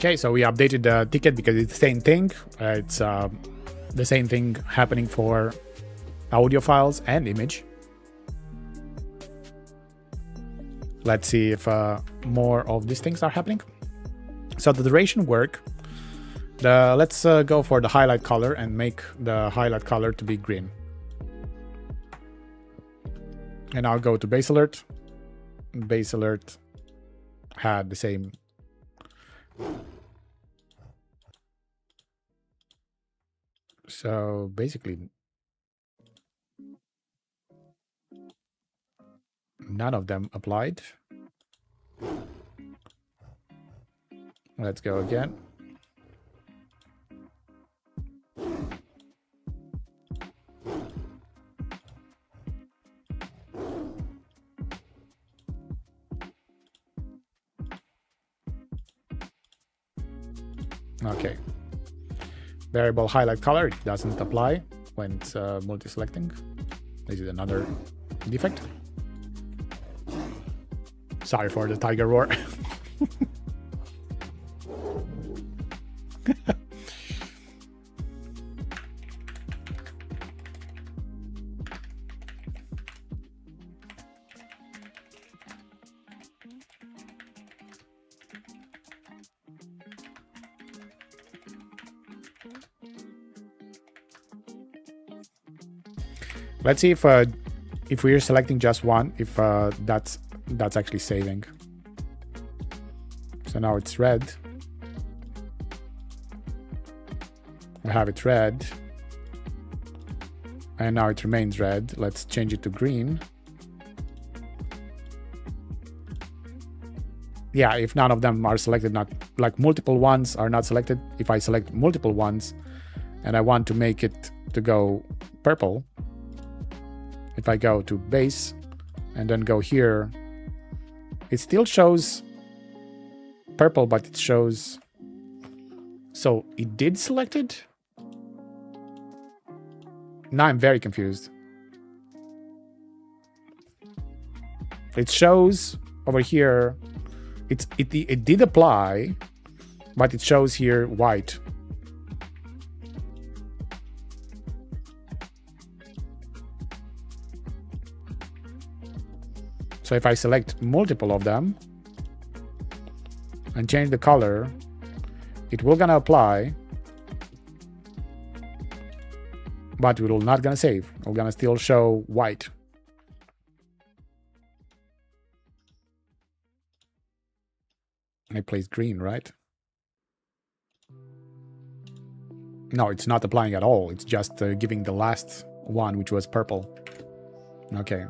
Okay, so we updated the ticket because it's the same thing. It's the same thing happening for audio files and image. Let's see if more of these things are happening. So the duration work. Let's go for the highlight color and make the highlight color to be green. And I'll go to base alert. Base alert had the same. So basically, none of them applied. Let's go again. Okay. Variable highlight color, it doesn't apply when it's multi-selecting. This is another defect. Sorry for the tiger roar. Let's see if we're selecting just one, if that's actually saving. So now it's red. I have it red. And now it remains red. Let's change it to green. Yeah, if none of them are selected, not like multiple ones are not selected. If I select multiple ones and I want to make it to go purple, if I go to base and then go here, it still shows purple, but it shows... So it did select it? Now I'm very confused. It shows over here, it did apply, but it shows here white. So if I select multiple of them and change the color, it will gonna apply, but it will not gonna save. It will gonna still show white. I placed green, right? No, it's not applying at all. It's just giving the last one, which was purple. Okay.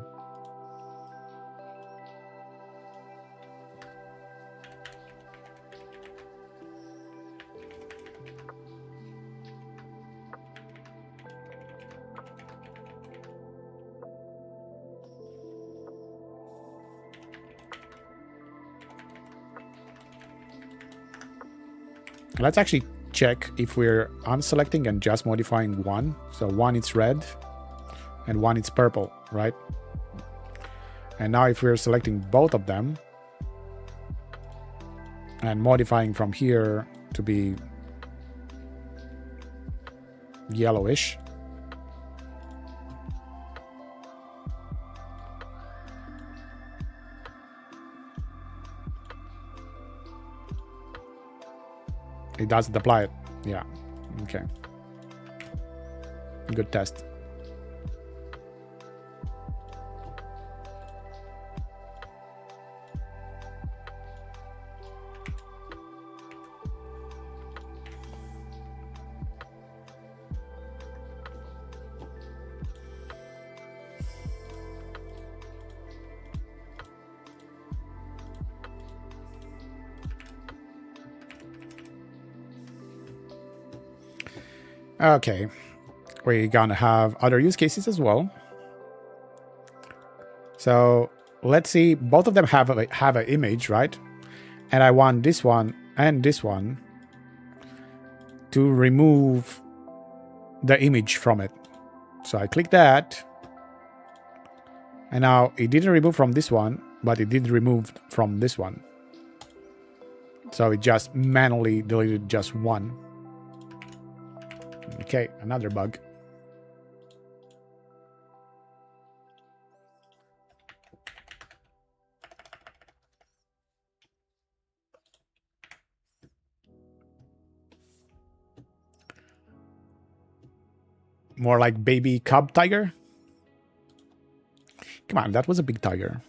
Let's actually check if we're unselecting and just modifying one. So one it's red and one it's purple, right? And now if we're selecting both of them and modifying from here to be yellowish, it doesn't apply it. Yeah. Okay. Good test. Okay, we're gonna have other use cases as well. So let's see, both of them have an image, right? And I want this one and this one to remove the image from it. So I click that, and now it didn't remove from this one, but it did remove from this one. So it just manually deleted just one. Okay, another bug. More like baby cub tiger? Come on, that was a big tiger.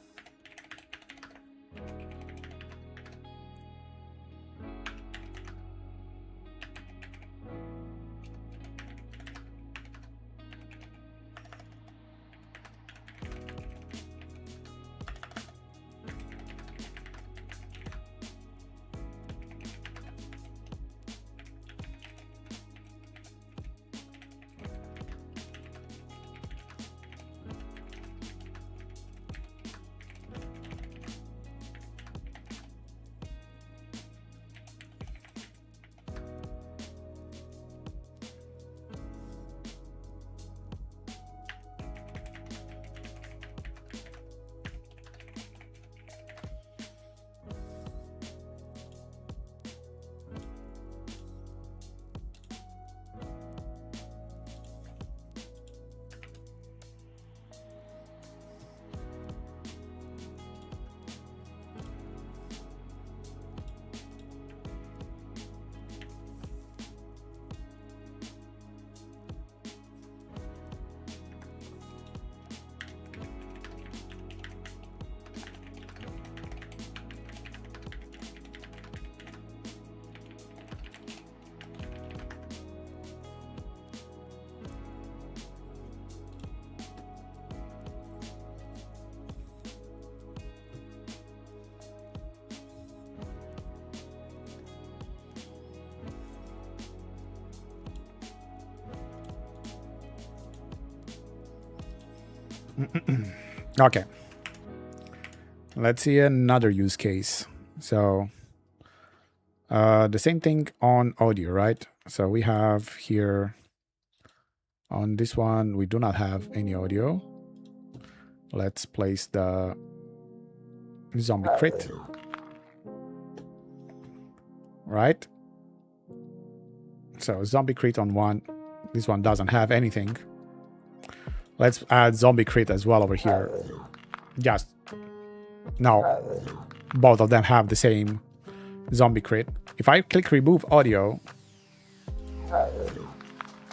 Okay. Let's see another use case. So the same thing on audio, right? So we have here on this one, we do not have any audio. Let's place the zombie crit. Right? So zombie crit on one. This one doesn't have anything. Let's add zombie crit as well over here. Just now, both of them have the same zombie crit. If I click remove audio,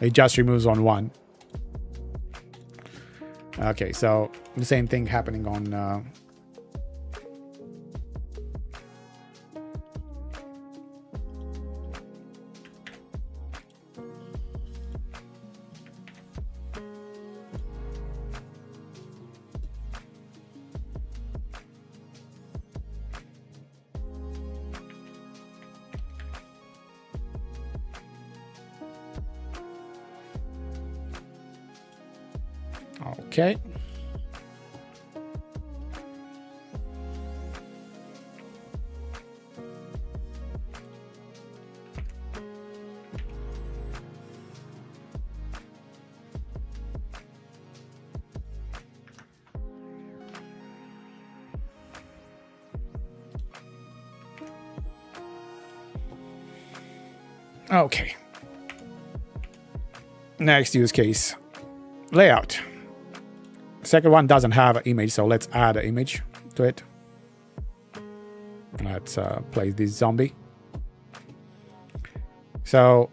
it just removes on one. Okay, so the same thing happening on okay. Okay. Next use case, layout. Second one doesn't have an image, so let's add an image to it. Let's place this zombie. So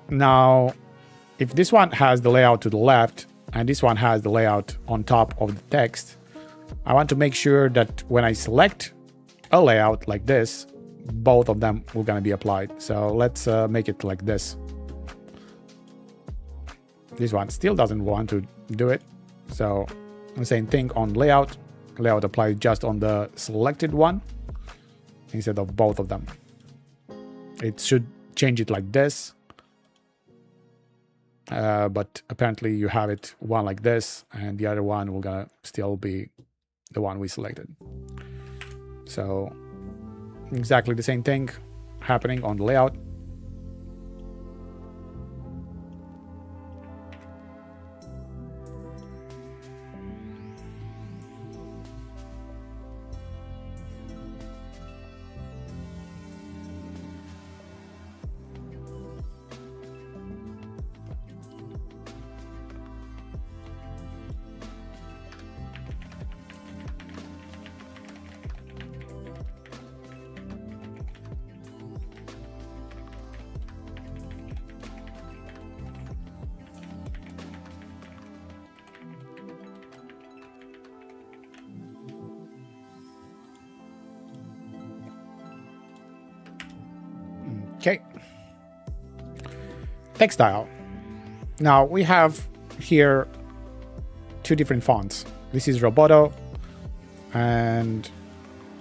now, if this one has the layout to the left and this one has the layout on top of the text, I want to make sure that when I select a layout like this, both of them will gonna be applied. So let's make it like this. This one still doesn't want to do it. So the same thing on layout. Layout applied just on the selected one instead of both of them. It should change it like this. But apparently you have it one like this and the other one will gonna still be the one we selected. So exactly the same thing happening on the layout. Okay. Text style. Now we have here two different fonts. This is Roboto and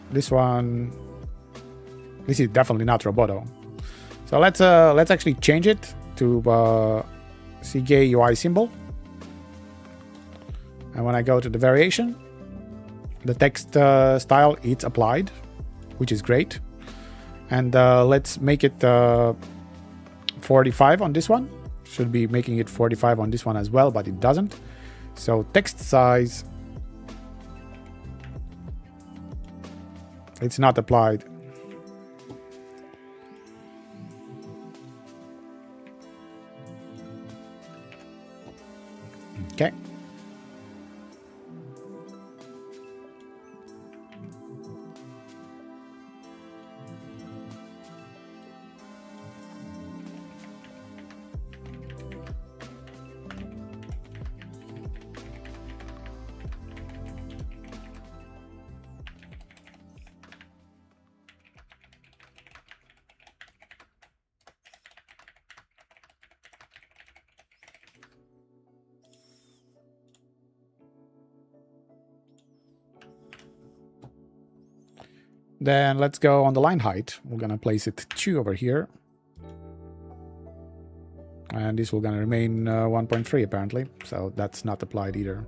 this one, this is definitely not Roboto. So let's actually change it to CGA UI symbol. And when I go to the variation, the text style it's applied, which is great. And let's make it 45 on this one. Should be making it 45 on this one as well, but it doesn't. So text size, it's not applied. Okay. Then let's go on the line height. We're gonna place it 2 over here. And this will gonna remain 1.3 apparently. So that's not applied either.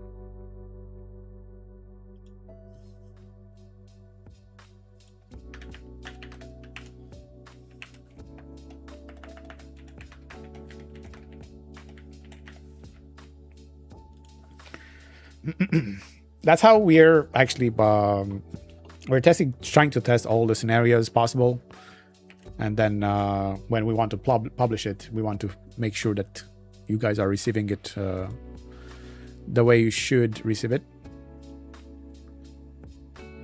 That's how we're actually we're trying to test all the scenarios possible, and then when we want to publish it, we want to make sure that you guys are receiving it the way you should receive it.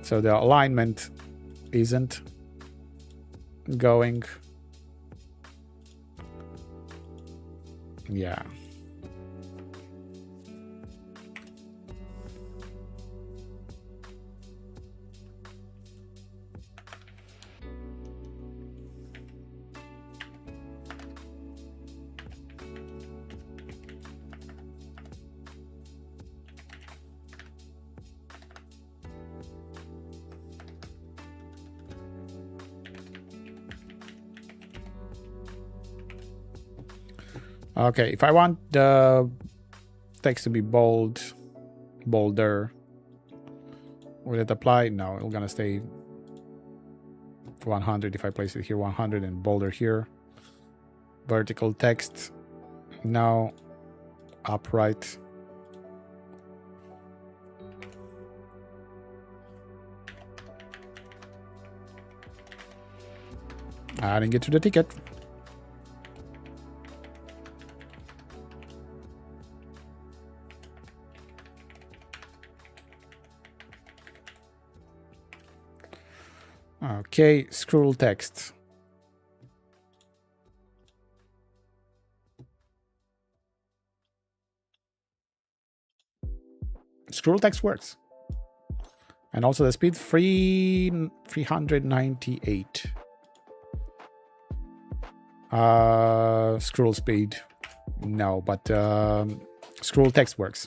So the alignment isn't going. Yeah. Okay, if I want the text to be bolder, will it apply? No, it's gonna stay 100 if I place it here, 100, and bolder here. Vertical text, no. Upright. Adding it to the ticket. Okay, scroll text. Scroll text works. And also the speed 398. Scroll speed, no, but scroll text works.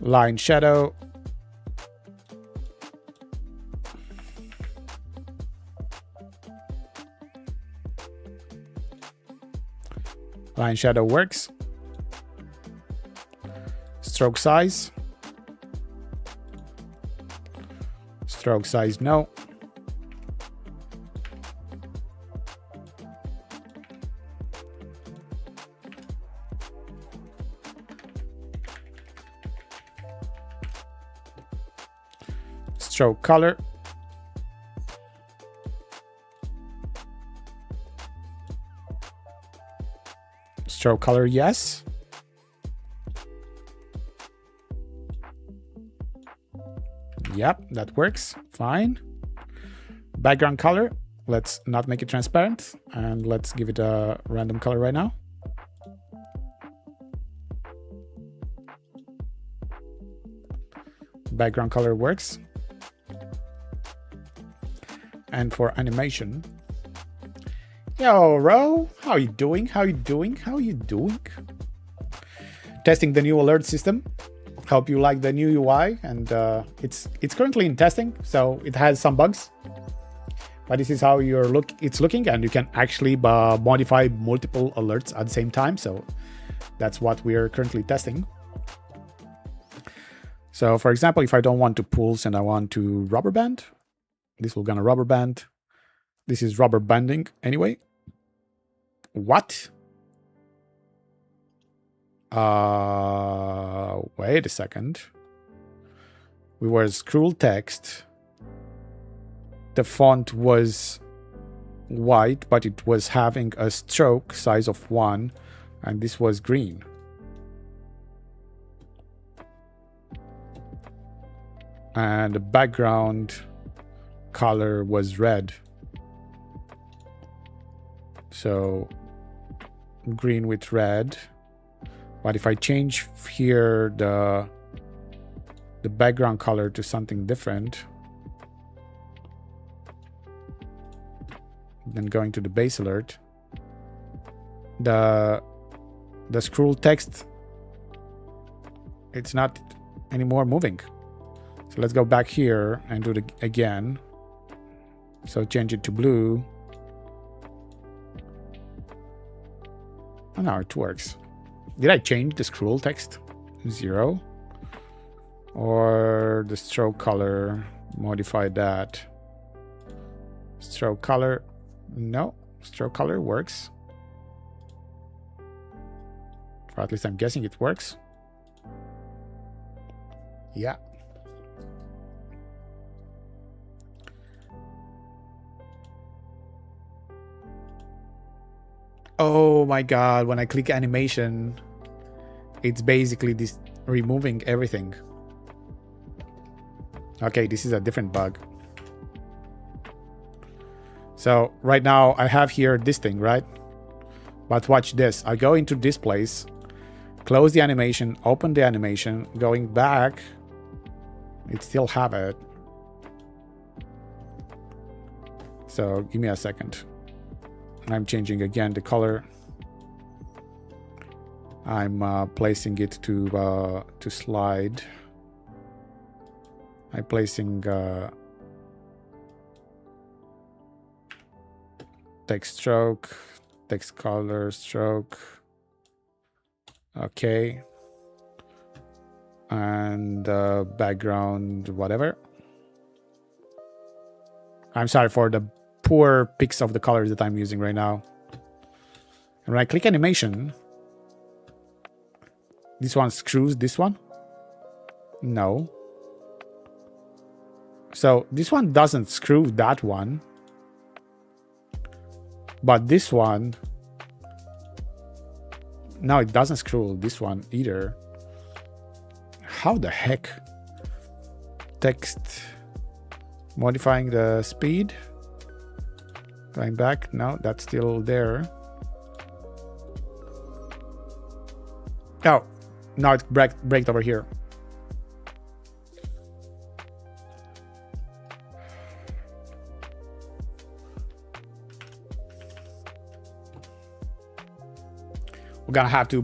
Line shadow. Line shadow works. Stroke size. Stroke size, no. Stroke color. Stroke color, yes. Yep, that works fine. Background color, let's not make it transparent, and let's give it a random color right now. Background color works. And for animation, yo, Ro, how you doing? How you doing? How you doing? Testing the new alert system. Hope you like the new UI, and it's currently in testing, so it has some bugs. But this is how it's looking, and you can actually modify multiple alerts at the same time. So that's what we are currently testing. So for example, if I don't want to pulse and I want to rubber band, this will gonna rubber band. This is rubber banding anyway. What? Wait a second. We were scroll text. The font was white, but it was having a stroke size of 1, and this was green. And the background color was red. So green with red. But if I change here the background color to something different, then going to the base alert, the scroll text, it's not anymore moving. So let's go back here and do it again. So change it to blue. Oh, no, it works. Did I change the scroll text? 0. Or the stroke color, modify that. Stroke color, no. Stroke color works. or at least I'm guessing it works. Yeah. Oh my god, when I click animation, it's basically this removing everything. Okay, this is a different bug. So right now I have here this thing, right? But watch this. I go into this place, close the animation, open the animation, going back, it still have it. So give me a second. I'm changing again the color. I'm placing it to slide. I'm placing text stroke, text color stroke. Okay. And background, whatever. I'm sorry for the poor picks of the colors that I'm using right now. And when I click animation, this one screws this one? No. So this one doesn't screw that one. But this one, no, it doesn't screw this one either. How the heck? Text, modifying the speed. Going back, no, that's still there. Oh, now it braked over here. We're gonna have to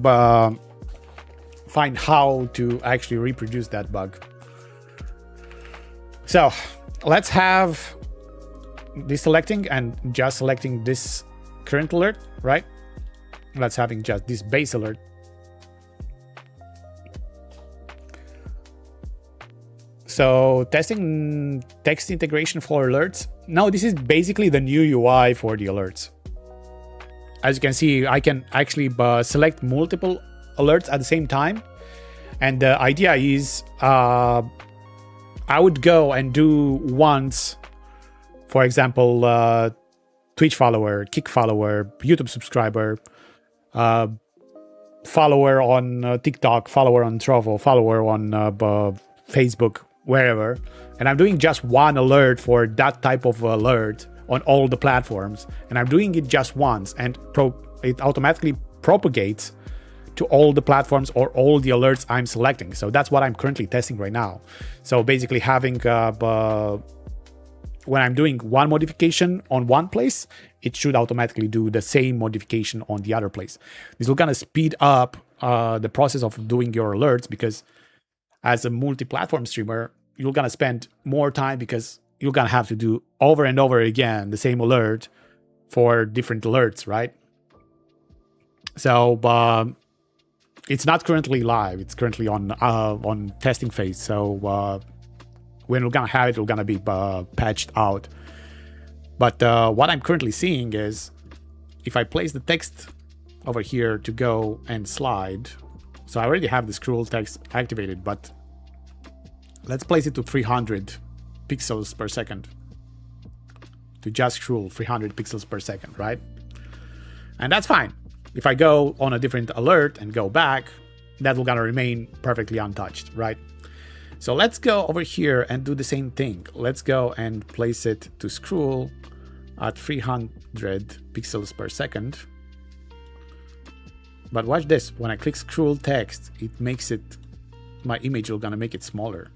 find how to actually reproduce that bug. So let's have deselecting and just selecting this current alert, right? Let's having just this base alert. So testing text integration for alerts. Now this is basically the new UI for the alerts. As you can see, I can actually select multiple alerts at the same time. And the idea is I would go and do once, for example, Twitch follower, Kick follower, YouTube subscriber, follower on TikTok, follower on Trovo, follower on Facebook, wherever. And I'm doing just one alert for that type of alert on all the platforms. And I'm doing it just once, and it automatically propagates to all the platforms or all the alerts I'm selecting. So that's what I'm currently testing right now. So basically having, when I'm doing one modification on one place, it should automatically do the same modification on the other place. This will gonna speed up the process of doing your alerts, because as a multi-platform streamer, you're gonna spend more time because you're gonna have to do over and over again the same alert for different alerts, right? So it's not currently live. It's currently on testing phase. So when we're gonna have it, we're gonna be patched out. But what I'm currently seeing is, if I place the text over here to go and slide, so I already have the scroll text activated, but let's place it to 300 pixels per second. To just scroll 300 pixels per second, right? And that's fine. If I go on a different alert and go back, that will gonna remain perfectly untouched, right? So let's go over here and do the same thing. Let's go and place it to scroll at 300 pixels per second. But watch this, when I click scroll text, it makes it, my image will gonna make it smaller.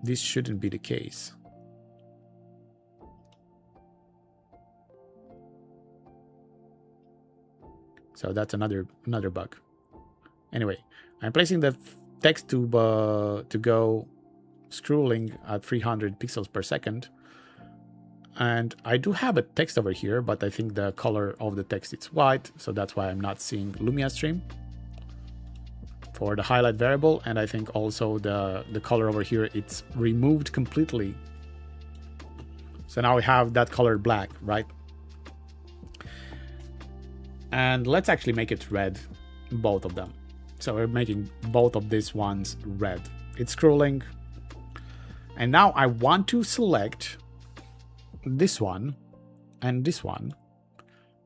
This shouldn't be the case. So that's another bug. Anyway, I'm placing the text to go scrolling at 300 pixels per second. And I do have a text over here, but I think the color of the text is white, so that's why I'm not seeing Lumia stream for the highlight variable. And I think also the color over here, it's removed completely. So now we have that color black, right? And let's actually make it red, both of them. So we're making both of these ones red. It's scrolling. And now I want to select this one and this one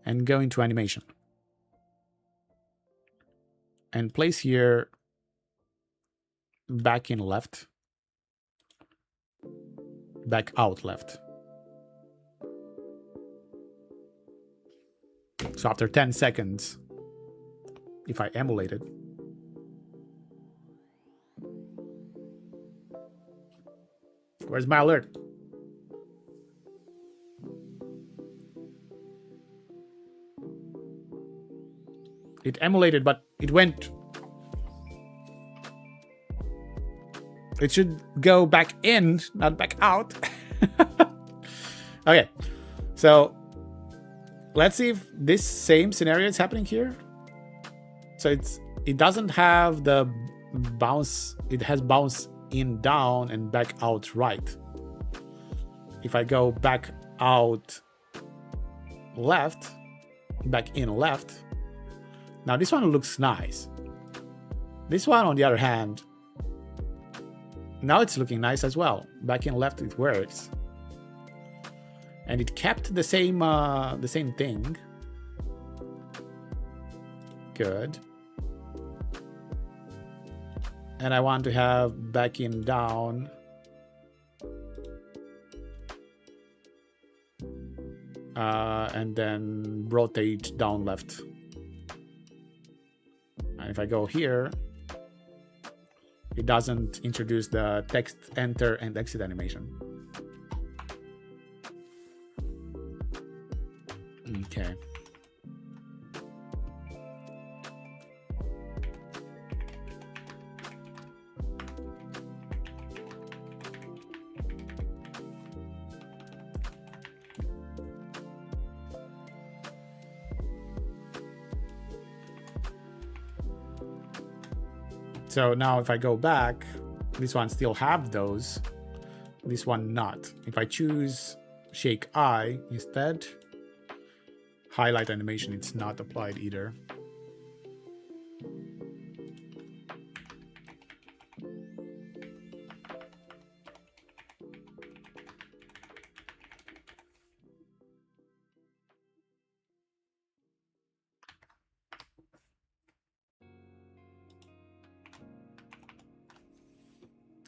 and go into animation. And place here back in left, back out left. So after 10 seconds, if I emulate it, where's my alert? It emulated, but it went. It should go back in, not back out. Okay, so let's see if this same scenario is happening here. So it doesn't have the bounce. It has bounce in down and back out right. If I go back out left, back in left. Now this one looks nice. This one, on the other hand, now it's looking nice as well. Back in left, it works, and it kept the same thing. Good. And I want to have back in down. And then rotate down left. And if I go here, it doesn't introduce the text enter and exit animation. Okay. So now if I go back, this one still have those, this one not. If I choose shake eye instead, highlight animation, it's not applied either.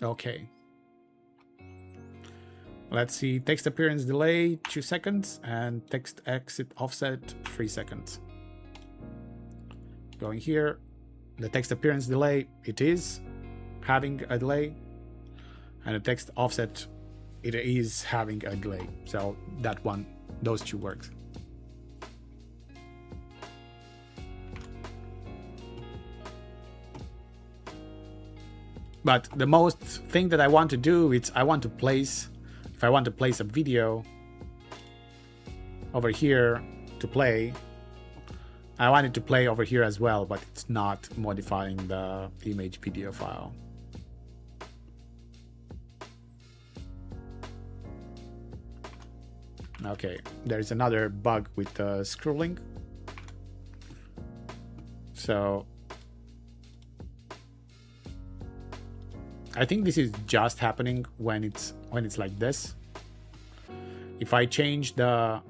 Okay. Let's see, text appearance delay 2 seconds and text exit offset 3 seconds. Going here, the text appearance delay, it is having a delay, and the text offset, it is having a delay. So that one, those two works. But the most thing that I want to do is I want to place, if I want to place a video over here to play, I want it to play over here as well, but it's not modifying the image video file. Okay, there's another bug with scrolling. So I think this is just happening when it's like this. If I change the,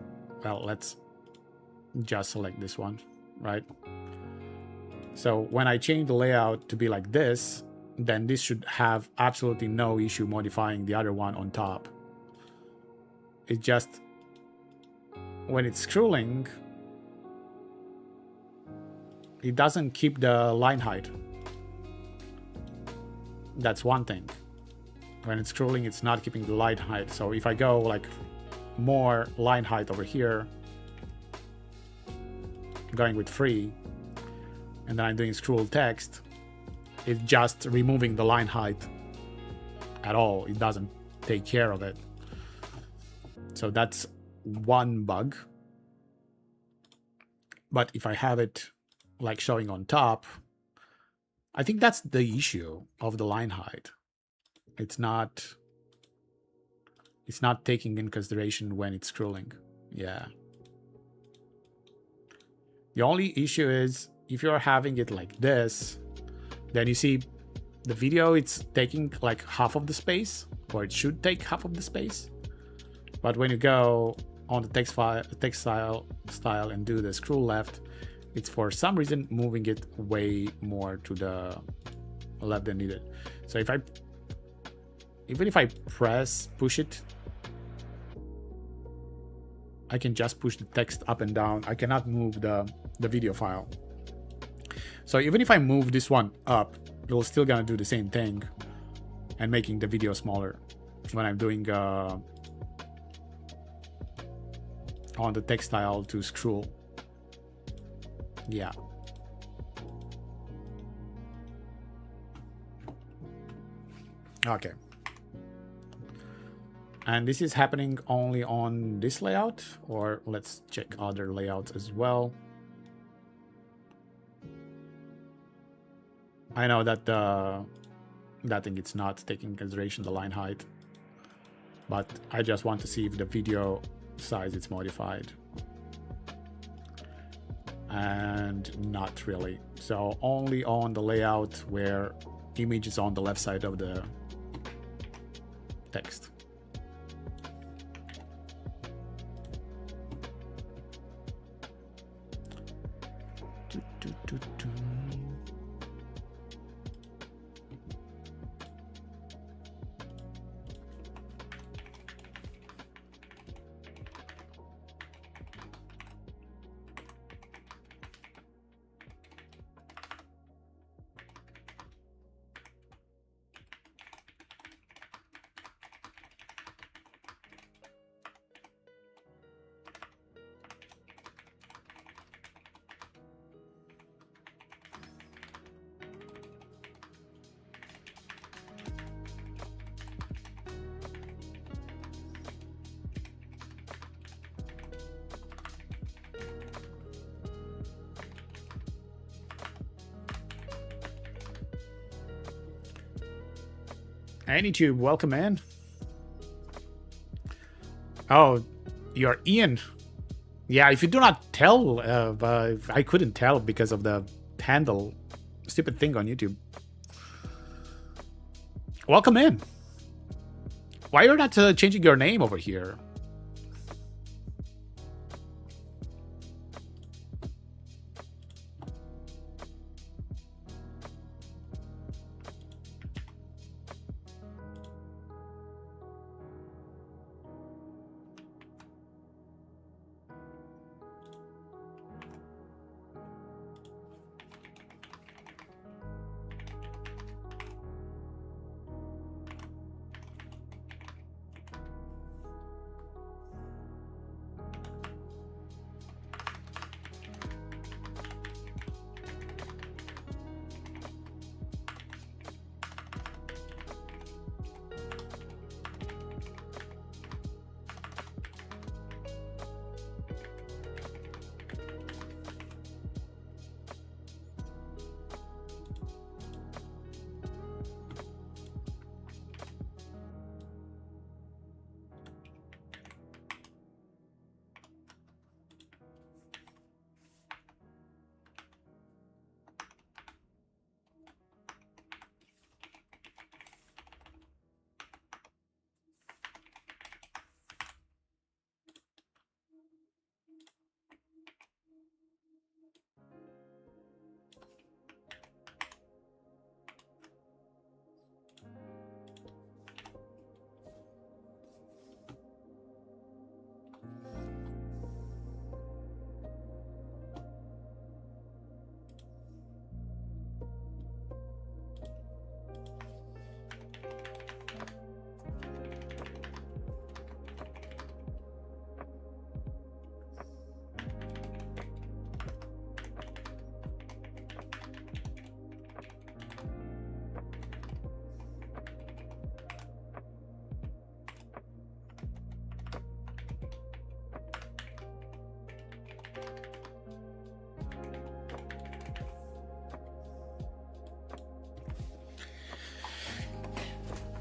well, let's just select this one, right? So when I change the layout to be like this, then this should have absolutely no issue modifying the other one on top. It just, when it's scrolling, it doesn't keep the line height. That's one thing. When it's scrolling, it's not keeping the line height. So if I go like more line height over here, going with 3, and then I'm doing scroll text, it's just removing the line height at all. It doesn't take care of it. So that's one bug. But if I have it like showing on top, I think that's the issue of the line height. It's not taking in consideration when it's scrolling. Yeah. The only issue is if you're having it like this, then you see the video, it's taking like half of the space, or it should take half of the space. But when you go on the text style and do the scroll left, it's for some reason moving it way more to the left than needed. So even if I push it, I can just push the text up and down. I cannot move the video file. So even if I move this one up, it'll still gonna do the same thing and making the video smaller when I'm doing on the text style to scroll. Yeah. Okay. And this is happening only on this layout, or let's check other layouts as well. I know that that thing it's not taking into consideration the line height, but I just want to see if the video size is modified. And not really. So only on the layout where image is on the left side of the text. AnyTube, welcome in. Oh, you're Ian. Yeah, if you do not tell, I couldn't tell because of the handle, stupid thing on YouTube. Welcome in. Why you're not changing your name over here?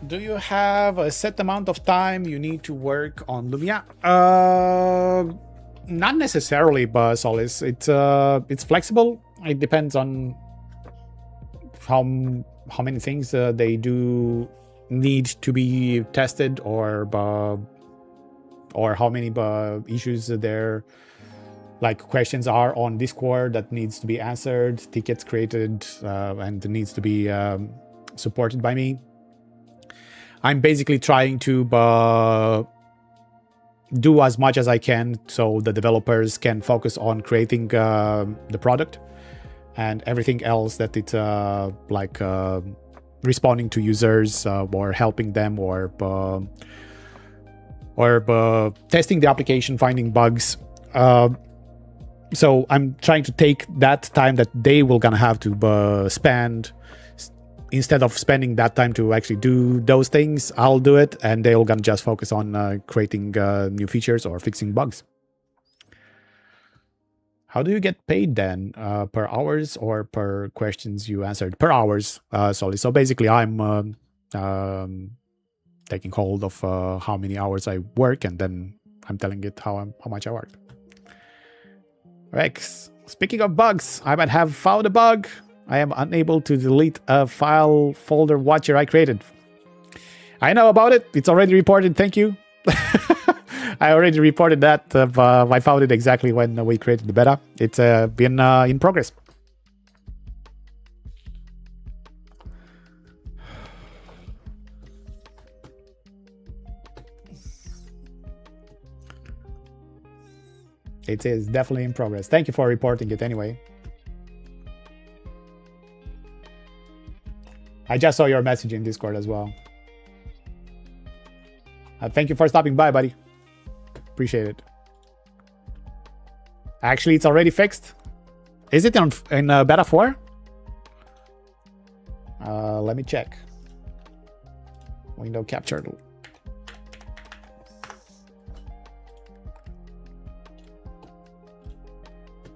Do you have a set amount of time you need to work on Lumia? Not necessarily, but Solis. It's flexible. It depends on how many things they do need to be tested, or how many issues there, like questions are on Discord that needs to be answered, tickets created, and needs to be supported by me. I'm basically trying to do as much as I can so the developers can focus on creating the product, and everything else that it's like responding to users or helping them or testing the application, finding bugs. So I'm trying to take that time that they will gonna have to spend, instead of spending that time to actually do those things, I'll do it, and they'll gonna just focus on creating new features or fixing bugs. How do you get paid then? Per hours or per questions you answered? Per hours, solely. So basically, I'm taking hold of how many hours I work, and then I'm telling it how much I worked. Rex, speaking of bugs, I might have found a bug. I am unable to delete a file folder watcher I created. I know about it. It's already reported. Thank you. I already reported that. I found it exactly when we created the beta. It's been in progress. It is definitely in progress. Thank you for reporting it anyway. I just saw your message in Discord as well. Thank you for stopping by, buddy. Appreciate it. Actually, it's already fixed. Is it in beta 4? Let me check. Window capture.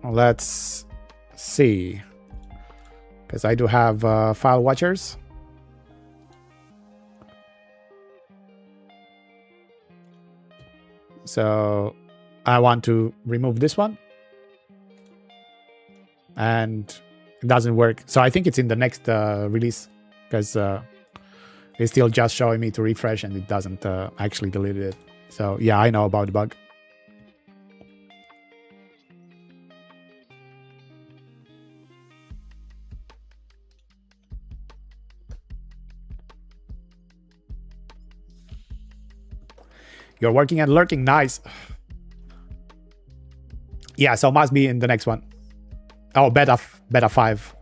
Let's see. Because I do have file watchers. So I want to remove this one. And it doesn't work. So I think it's in the next release, because it's still just showing me to refresh and it doesn't actually delete it. So yeah, I know about the bug. You're working and lurking. Nice. Yeah, so must be in the next one. Oh, beta 5.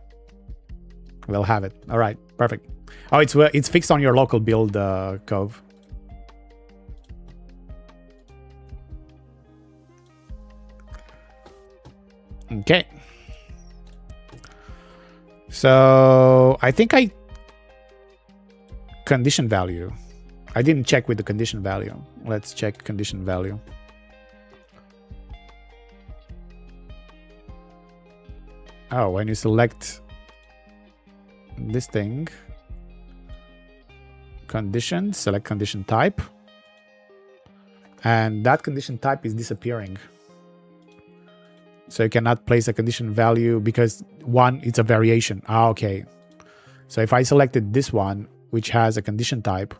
We'll have it. All right, perfect. Oh, it's fixed on your local build, Cove. Okay. So I think condition value. I didn't check with the condition value. Let's check condition value. Oh, when you select this thing, condition, select condition type, and that condition type is disappearing. So you cannot place a condition value because one, it's a variation. Okay. So if I selected this one, which has a condition type,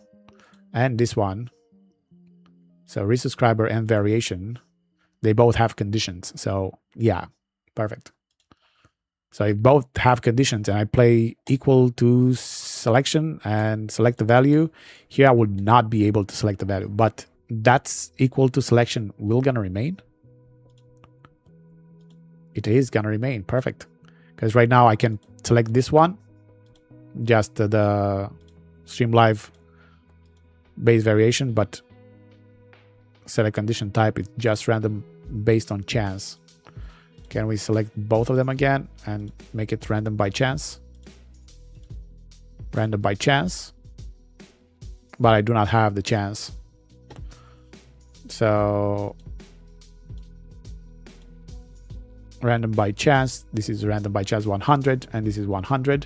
and this one, so resubscriber and variation, they both have conditions. So yeah, perfect. So if both have conditions and I play equal to selection and select the value, here I would not be able to select the value, but that's equal to selection will gonna remain. It is gonna remain, perfect. Because right now I can select this one, just the stream live base variation, but select condition type is just random based on chance. Can we select both of them again and make it random by chance? Random by chance. But I do not have the chance. So random by chance. This is random by chance 100 and this is 100.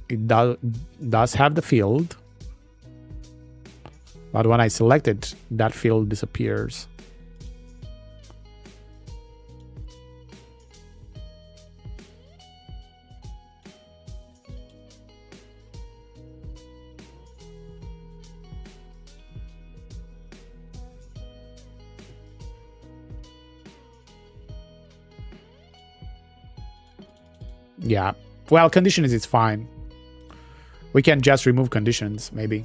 It does have the field. But when I select it, that field disappears. Yeah. Well, conditions is fine. We can just remove conditions, maybe.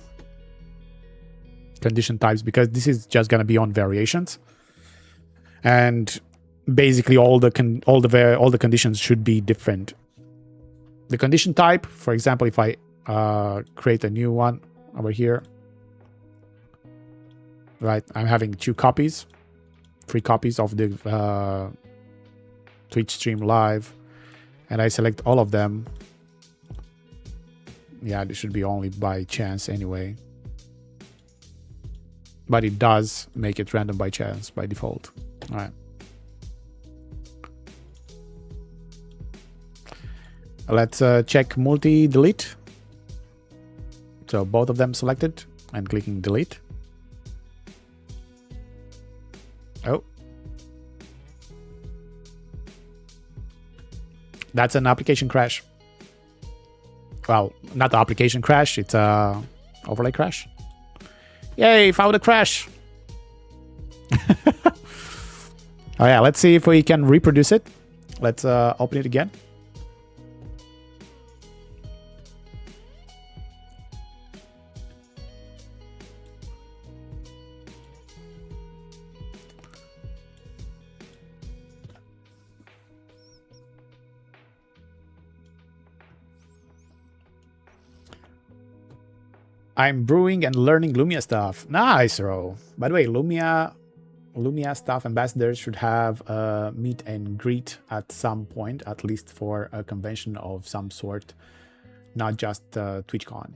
Condition types, because this is just gonna be on variations. And basically all the conditions should be different. The condition type, for example, if I create a new one over here, right? I'm having 2 copies, 3 copies of the Twitch stream live, and I select all of them. Yeah, this should be only by chance anyway. But it does make it random by chance by default. All right. Let's check multi-delete. So both of them selected and clicking delete. Oh. That's an application crash. Well, not the application crash, it's a overlay crash. Yay, found a crash. Oh yeah, let's see if we can reproduce it. Let's open it again. I'm brewing and learning Lumia stuff. Nice, Ro. By the way, Lumia staff ambassadors should have a meet and greet at some point, at least for a convention of some sort, not just TwitchCon.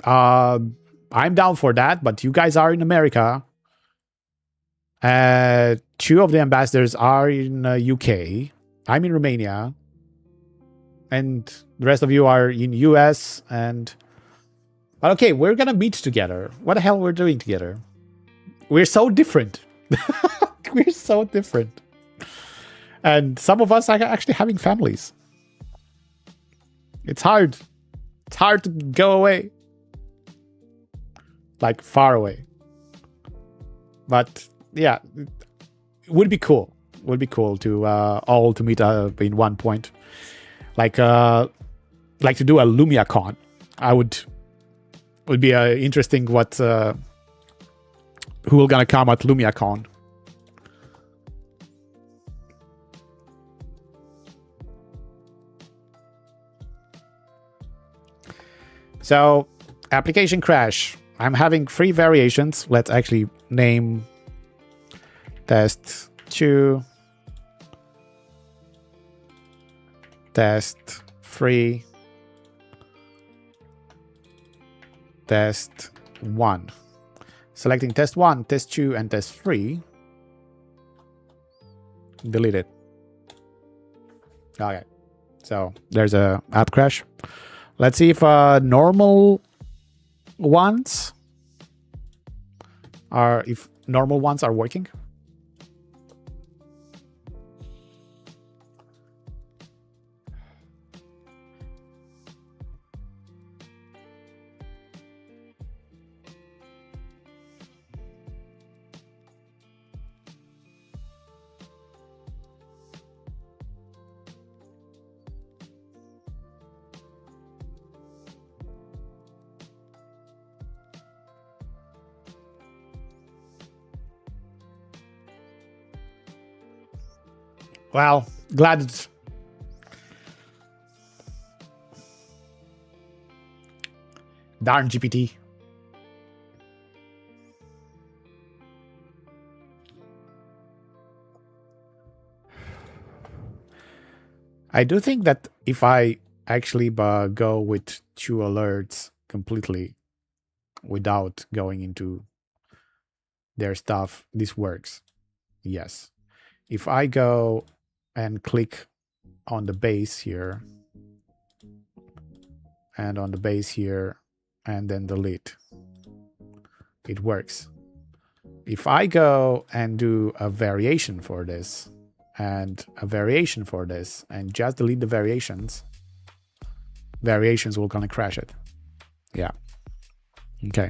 I'm down for that, but you guys are in America. 2 of the ambassadors are in UK. I'm in Romania. And the rest of you are in US and... But okay, we're gonna meet together. What the hell we're doing together? We're so different. We're so different. And some of us are actually having families. It's hard. It's hard to go away. Like far away. But yeah, it would be cool. It would be cool to all to meet up in one point. Like to do a Lumia con. Would be interesting what who will gonna come at LumiaCon. So application crash. I'm having 3 variations. Let's actually name test 2, test 3, test 1. Selecting test 1, test 2, and test 3. Delete it. Okay. So there's a app crash. Let's see if normal ones are working. Well, glad it's... Darn GPT. I do think that if I actually go with 2 alerts completely without going into their stuff, this works. Yes. If I go and click on the base here and on the base here and then delete, it works. If I go and do a variation for this and a variation for this and just delete the variations will gonna crash it. Yeah. Okay.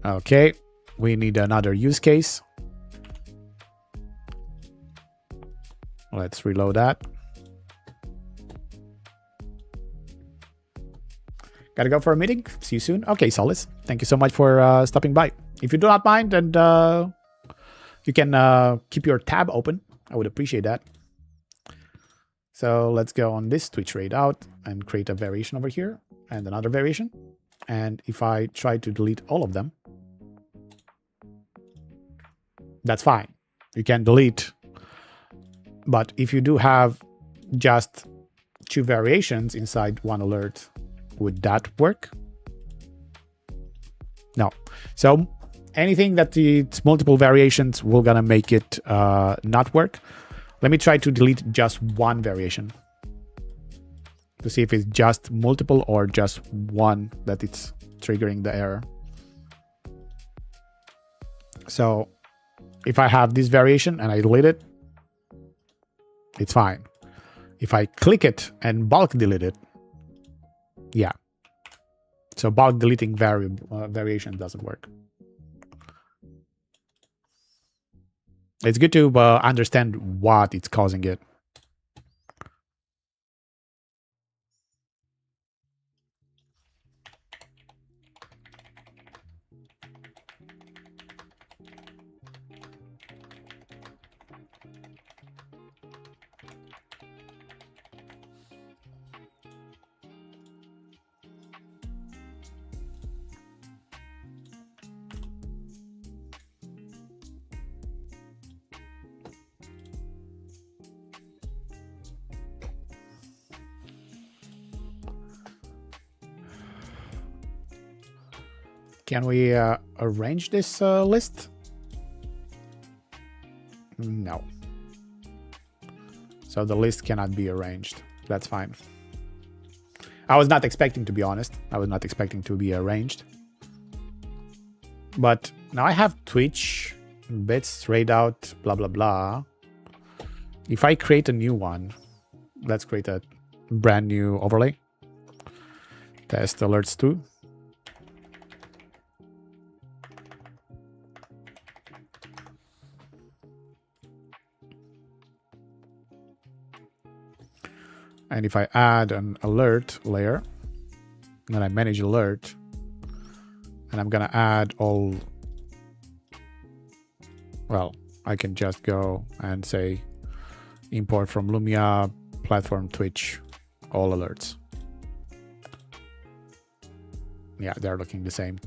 Okay, we need another use case. Let's reload that. Gotta go for a meeting. See you soon. Okay, Solis. Thank you so much for stopping by. If you do not mind, and you can keep your tab open. I would appreciate that. So let's go on this Twitch rate out and create a variation over here and another variation. And if I try to delete all of them, that's fine. You can delete. But if you do have just 2 variations inside one alert, would that work? No. So anything that it's multiple variations, we're gonna make it not work. Let me try to delete just one variation to see if it's just multiple or just one that it's triggering the error. So if I have this variation and I delete it, it's fine. If I click it and bulk delete it, yeah. So bulk deleting variation doesn't work. It's good to understand what it's causing it. Can we arrange this list? No. So the list cannot be arranged. That's fine. I was not expecting, to be honest. I was not expecting to be arranged. But now I have Twitch, bits straight out, blah, blah, blah. If I create a new one, let's create a brand new overlay. Test alerts 2. And if I add an alert layer, then I manage alert, and I'm gonna add all, well, I can just go and say import from Lumia, platform, Twitch, all alerts. Yeah, they're looking the same.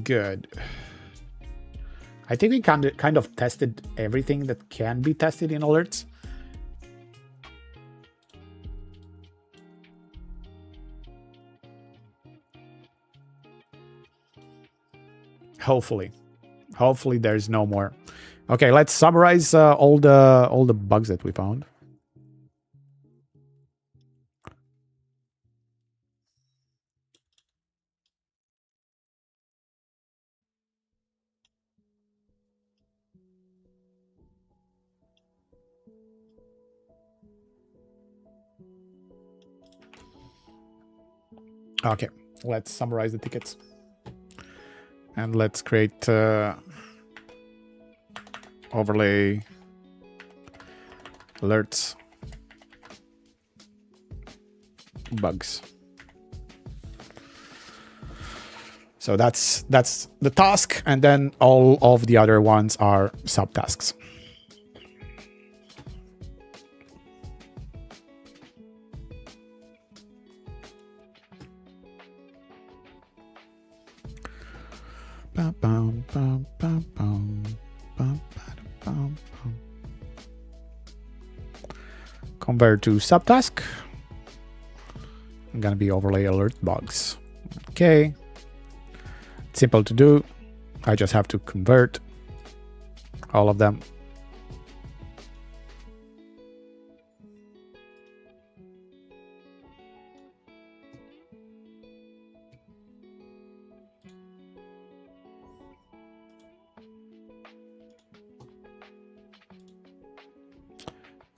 Good. I think we kind of tested everything that can be tested in alerts. Hopefully there's no more. Okay, let's summarize all the bugs that we found. Okay, let's summarize the tickets. And let's create overlay alerts bugs. So that's the task, and then all of the other ones are subtasks. Convert to subtask. I'm gonna be overlay alert bugs. Okay. Simple to do. I just have to convert all of them.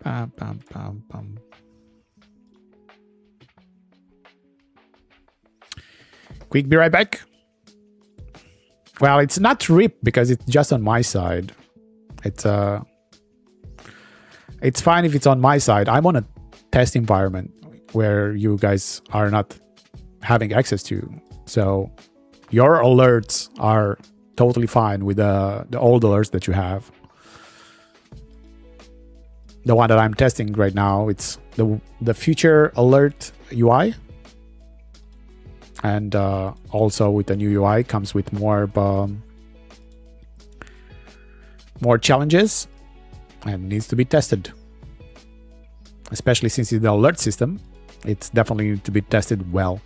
Bum, bum, bum, bum. Quick, be right back. Well, it's not RIP because it's just on my side. It's fine if it's on my side. I'm on a test environment where you guys are not having access to. So your alerts are totally fine with the old alerts that you have. The one that I'm testing right now, it's the future alert UI. And also with the new UI comes with more challenges and needs to be tested. Especially since it's the alert system, it's definitely need to be tested well.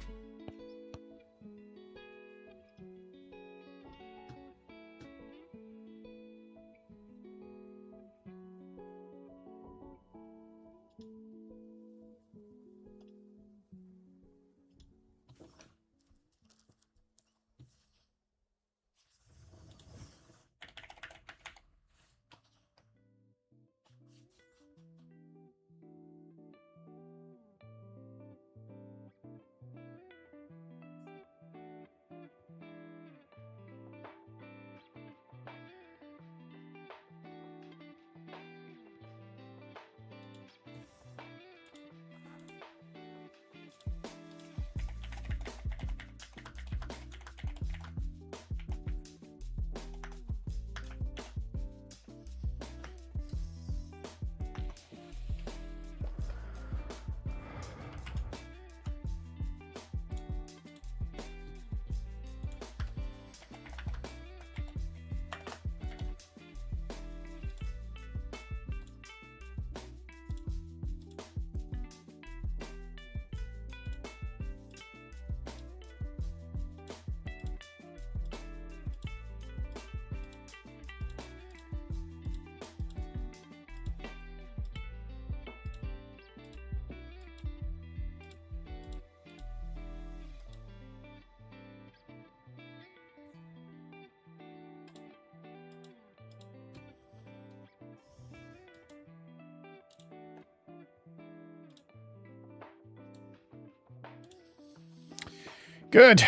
Good.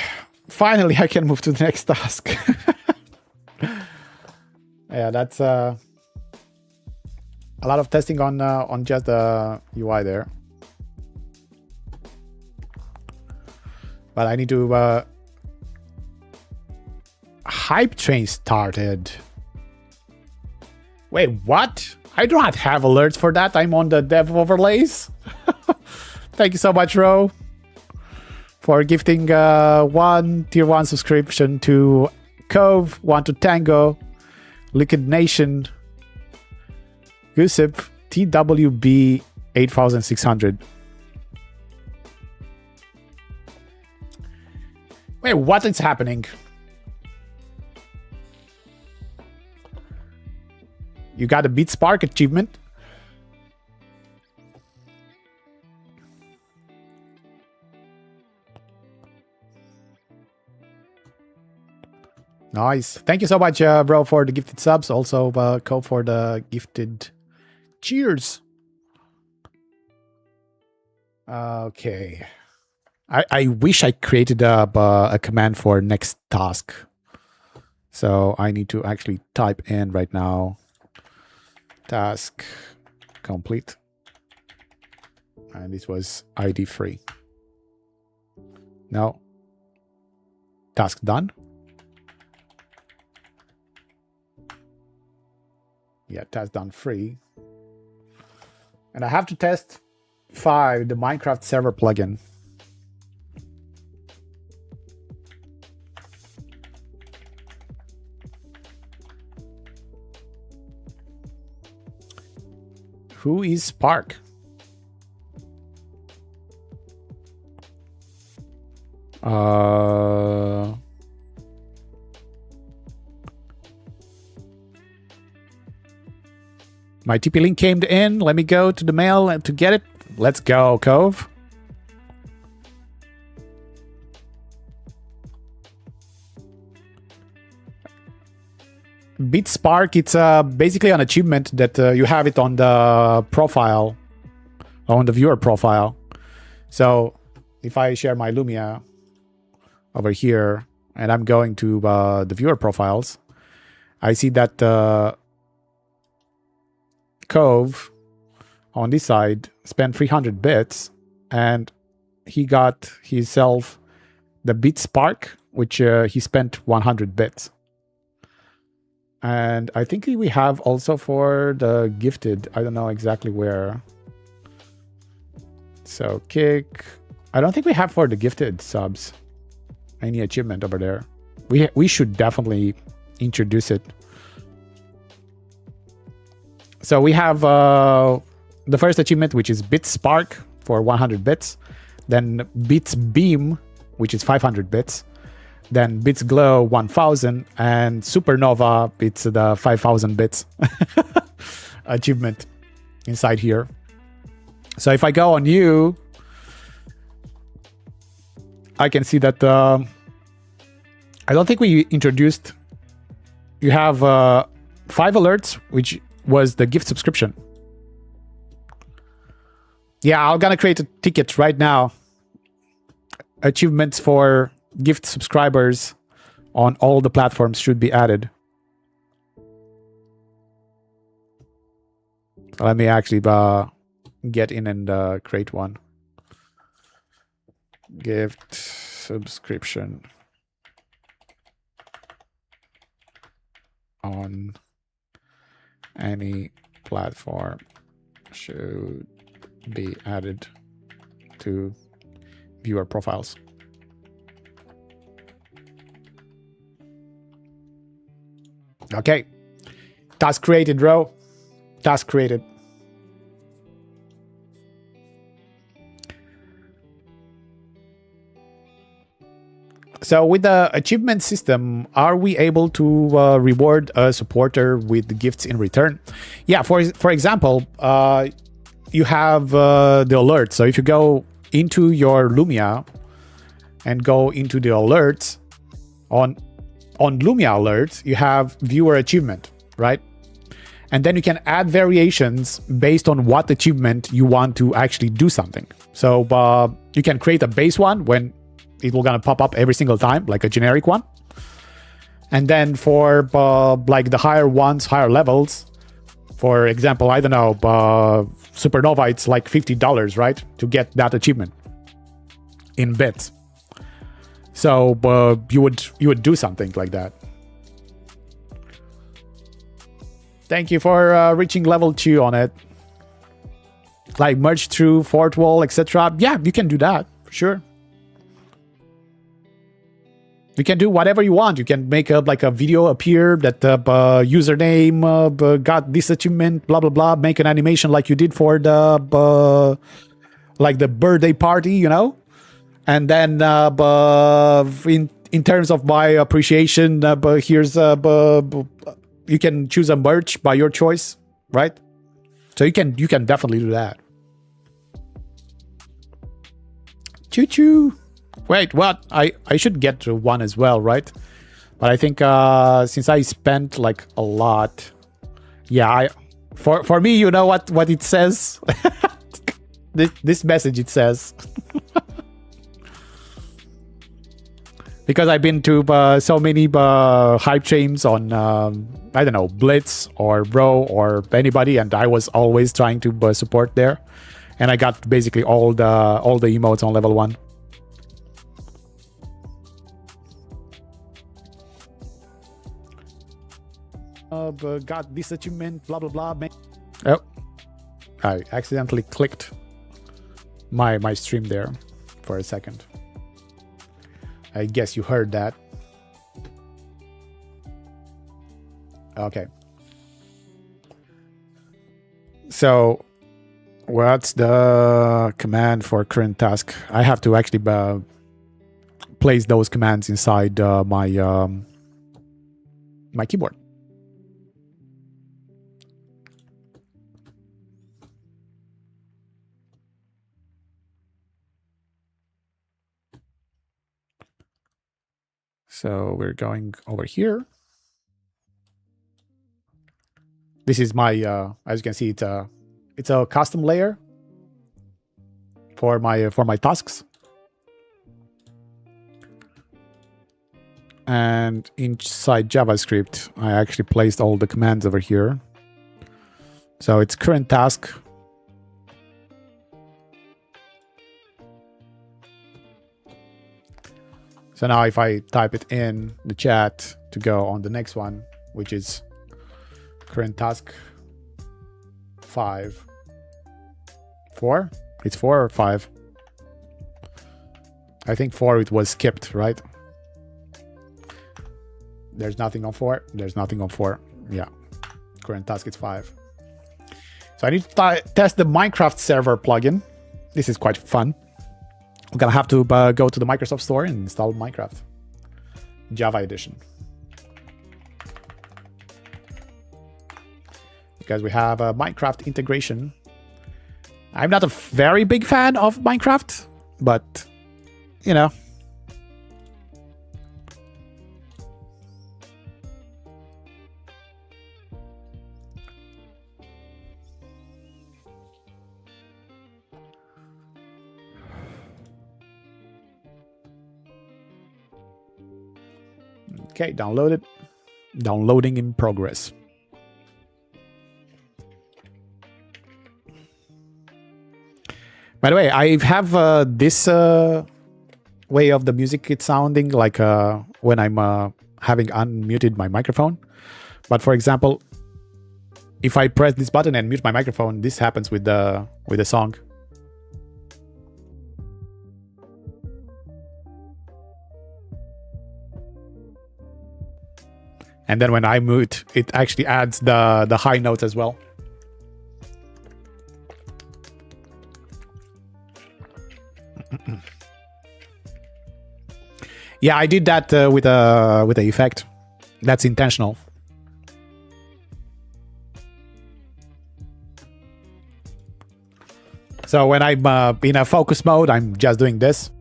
Finally, I can move to the next task. Yeah, that's a lot of testing on just the UI there. But I need to hype train started. Wait, what? I do not have alerts for that. I'm on the dev overlays. Thank you so much, Ro, for gifting one tier 1 subscription to Cove, one to Tango, Liquid Nation, Goosip, TWB 8600. Wait, what is happening? You got a Beat Spark achievement? Nice. Thank you so much, bro, for the gifted subs. Also, Cove for the gifted cheers. Okay. I wish I created a command for next task. So I need to actually type in right now. Task complete. And this was ID free. No. Task done. Yeah, task done free. And I have to test 5, the Minecraft server plugin. Who is Spark? My TP link came in. Let me go to the mail to get it. Let's go, Cove. Bit Spark, it's basically an achievement that you have it on the profile, on the viewer profile. So if I share my Lumia over here and I'm going to the viewer profiles, I see that Cove on this side spent 300 bits and he got himself the Bit Spark, which he spent 100 bits. And I think we have also for the gifted, I don't know exactly where. So kick, I don't think we have for the gifted subs any achievement over there. We should definitely introduce it. So we have the first achievement, which is Bit Spark for 100 bits. Then Bits Beam, which is 500 bits. Then Bits Glow 1000, and Supernova, it's the 5000 bits achievement inside here. So if I go on you, I can see that I don't think we introduced, you have 5 alerts, which was the gift subscription. Yeah, I'm gonna create a ticket right now. Achievements for gift subscribers on all the platforms should be added. So let me actually get in and create one. Gift subscription on any platform should be added to viewer profiles. Okay, task created, bro. Task created. So with the achievement system, are we able to reward a supporter with gifts in return? Yeah, for example, you have the alerts. So if you go into your Lumia and go into the alerts, on Lumia alerts, you have viewer achievement, right? And then you can add variations based on what achievement you want to actually do something. So you can create a base one when it will gonna pop up every single time, like a generic one. And then for like the higher ones, higher levels, for example, I don't know, Supernova, it's like $50, right? To get that achievement in bits. So you would do something like that. Thank you for reaching level 2 on it. Like merge through fourth wall, etc. Yeah, you can do that for sure. You can do whatever you want. You can make like a video appear that username got this achievement, blah blah blah. Make an animation like you did for the like the birthday party, you know. And then in terms of my appreciation, here's you can choose a merch by your choice, right? So you can definitely do that. Choo choo. Wait, what? I should get to one as well, right? But I think since I spent like a lot, yeah, for me, you know what it says? this message it says. Because I've been to so many hype streams on I don't know, Blitz or Bro or anybody, and I was always trying to support there, and I got basically all the emotes on level 1. Got this achievement, blah blah blah. Oh, I accidentally clicked my stream there for a second. I guess you heard that. Okay. So what's the command for current task? I have to actually place those commands inside my my keyboard. So we're going over here. This is my, as you can see, it's a custom layer for my tasks. And inside JavaScript, I actually placed all the commands over here. So it's current task. So now if I type it in the chat to go on the next one, which is current task 5. 4? It's 4 or 5? I think 4 it was skipped, right? There's nothing on 4. There's nothing on 4. Yeah. Current task is 5. So I need to test the Minecraft server plugin. This is quite fun. I'm gonna have to go to the Microsoft Store and install Minecraft Java Edition. Because we have a Minecraft integration. I'm not a very big fan of Minecraft, but, you know. Okay, downloaded. Downloading in progress. By the way, I have this way of the music it's sounding like when I'm having unmuted my microphone. But for example, if I press this button and mute my microphone, this happens with the song. And then when I mute, it actually adds the high notes as well. Yeah, I did that with a effect. That's intentional. So when I'm in a focus mode, I'm just doing this.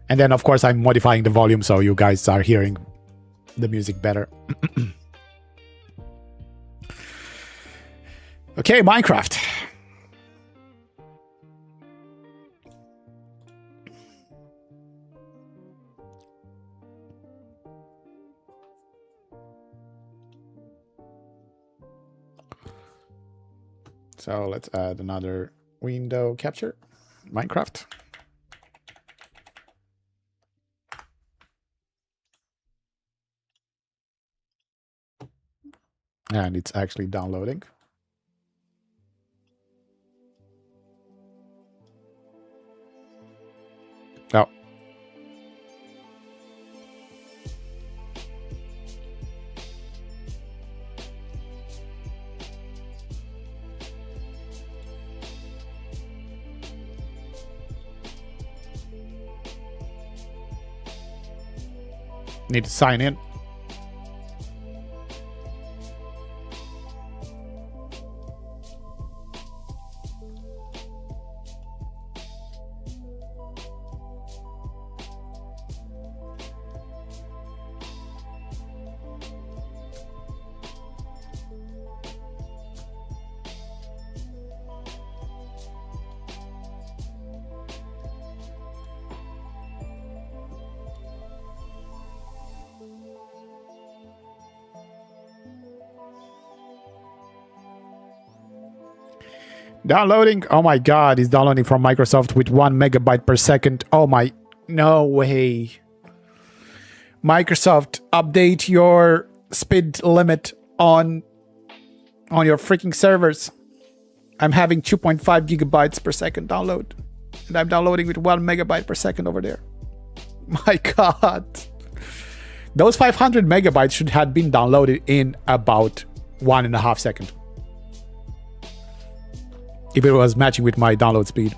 And then, of course, I'm modifying the volume so you guys are hearing the music better. Okay, Minecraft. So let's add another window capture, Minecraft. And it's actually downloading. Oh. Need to sign in. Downloading. Oh my God, it's downloading from Microsoft with 1 megabyte per second. Oh my, no way. Microsoft, update your speed limit on your freaking servers. I'm having 2.5 gigabytes per second download. And I'm downloading with 1 megabyte per second over there. My God. Those 500 megabytes should have been downloaded in about 1.5 seconds. If it was matching with my download speed.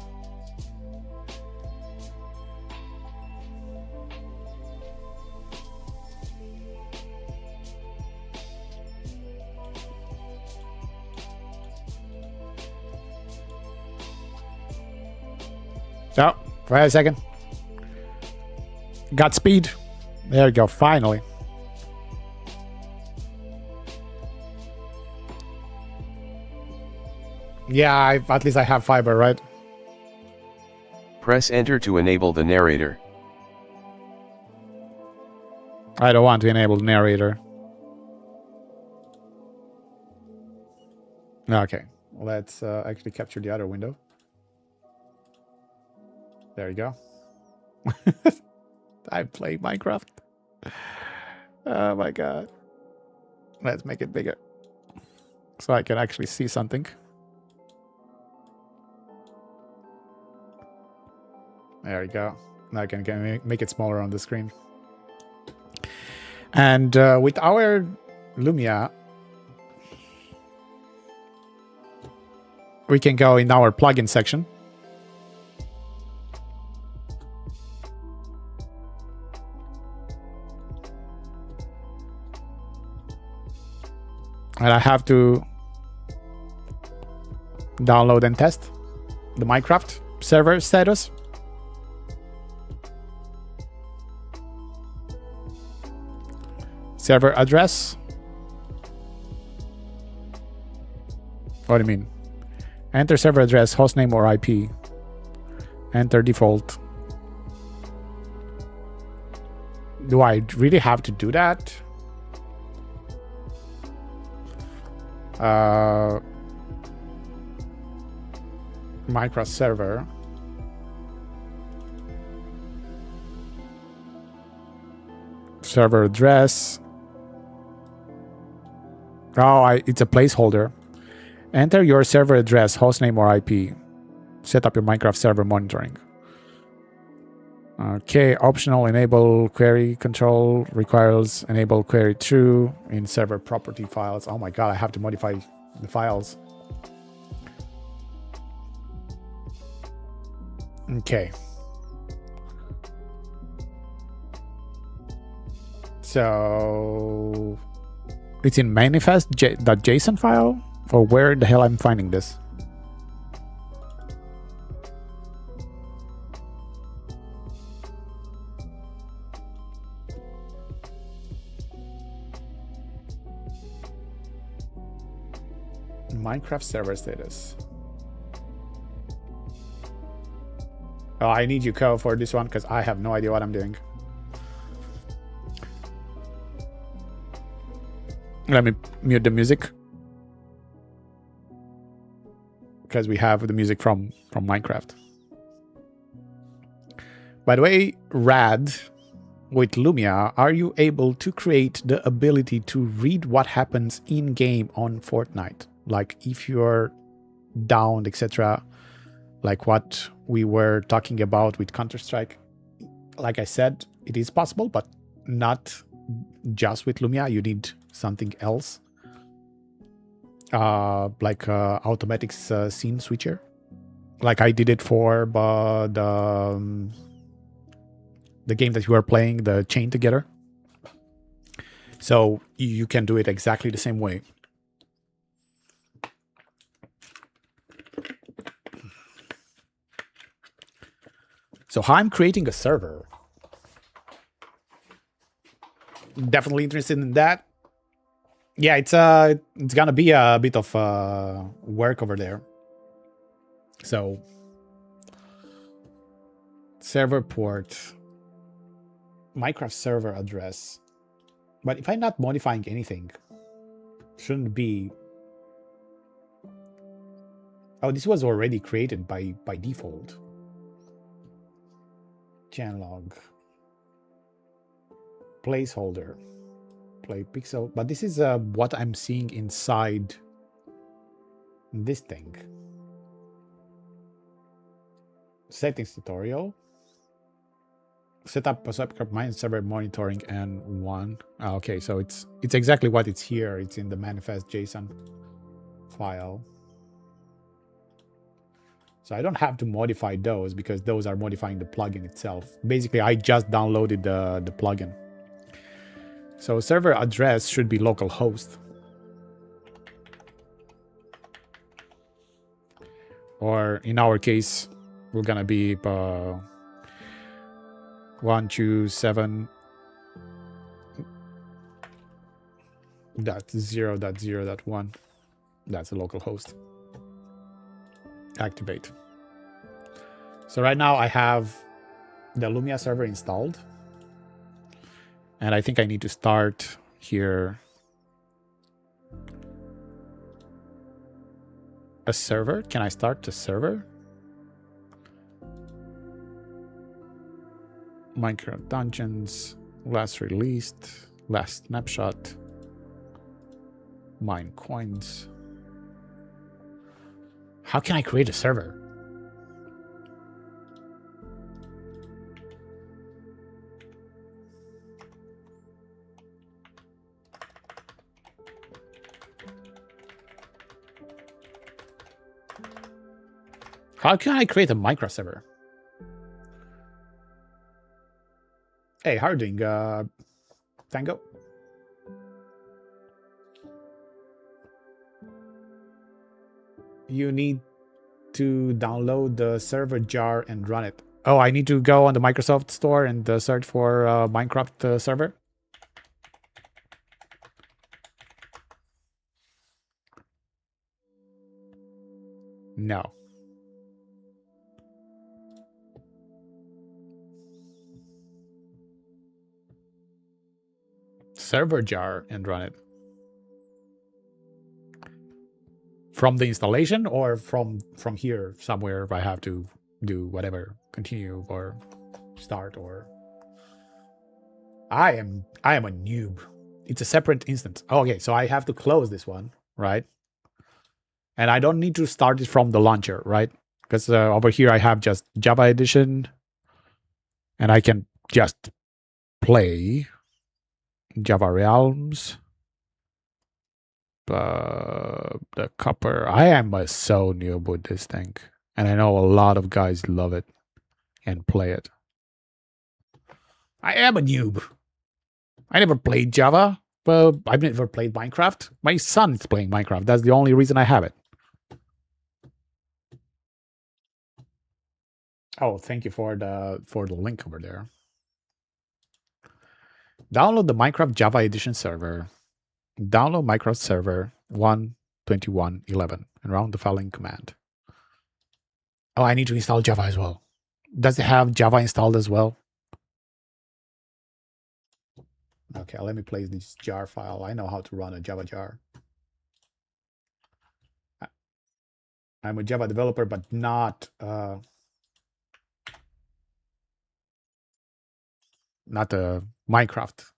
Oh, wait a second. Got speed. There you go, finally. Yeah, at least I have fiber, right? Press enter to enable the narrator. I don't want to enable narrator. Okay, let's actually capture the other window. There you go. I play Minecraft. Oh my god. Let's make it bigger so I can actually see something. There we go. Now I can make it smaller on the screen. And with our Lumia, we can go in our plugin section. And I have to download and test the Minecraft server status. Server address. What do you mean? Enter server address, hostname or IP. Enter default. Do I really have to do that? Minecraft server. Server address. Oh, it's a placeholder. Enter your server address, hostname or IP. Set up your Minecraft server monitoring. Okay, optional enable query control requires enable query true in server property files. Oh my god, I have to modify the files. Okay. So it's in manifest.json file? Or where the hell I'm finding this? Minecraft server status. Oh, I need you code for this one because I have no idea what I'm doing. Let me mute the music. Because we have the music from Minecraft. By the way, Rad, with Lumia, are you able to create the ability to read what happens in-game on Fortnite? Like if you're downed, etc. Like what we were talking about with Counter-Strike. Like I said, it is possible, but not just with Lumia. You need something else. Like automatic scene switcher, like I did it for the game that you are playing, the Chain Together. So you can do it exactly the same way. So how I'm creating a server. Definitely interested in that. Yeah, it's gonna be a bit of work over there. So server port, Minecraft server address. But if I'm not modifying anything, shouldn't be. Oh, this was already created by default. Chanlog. Placeholder. Play pixel, but this is what I'm seeing inside this thing. Settings tutorial. Set up a subscribe server monitoring and one. Oh, okay, so it's exactly what it's here. It's in the manifest JSON file. So I don't have to modify those because those are modifying the plugin itself. Basically, I just downloaded the plugin. So server address should be localhost. Or in our case, we're gonna be 127 .0.0.1. That's the local host. Activate. So right now I have the Lumia server installed. And I think I need to start here a server. Can I start the server? Minecraft Dungeons, last released, last snapshot, mine coins. How can I create a server? How can I create a Minecraft server? Hey, how are you doing, Tango? You need to download the server jar and run it. Oh, I need to go on the Microsoft Store and search for Minecraft server? No. Server jar and run it. From the installation or from here somewhere if I have to do whatever, continue or start or... I am a noob. It's a separate instance. Oh, okay, so I have to close this one, right? And I don't need to start it from the launcher, right? Because over here I have just Java Edition and I can just play Java Realms. The copper. I am so new with this thing. And I know a lot of guys love it and play it. I am a noob. I never played Java. Well, I've never played Minecraft. My son is playing Minecraft. That's the only reason I have it. Oh, thank you for the link over there. Download the Minecraft Java Edition server. Download Minecraft server 1.21.11 and run the following command. Oh, I need to install Java as well. Does it have Java installed as well? Okay, let me place this jar file. I know how to run a Java jar. I'm a Java developer, but not a Minecraft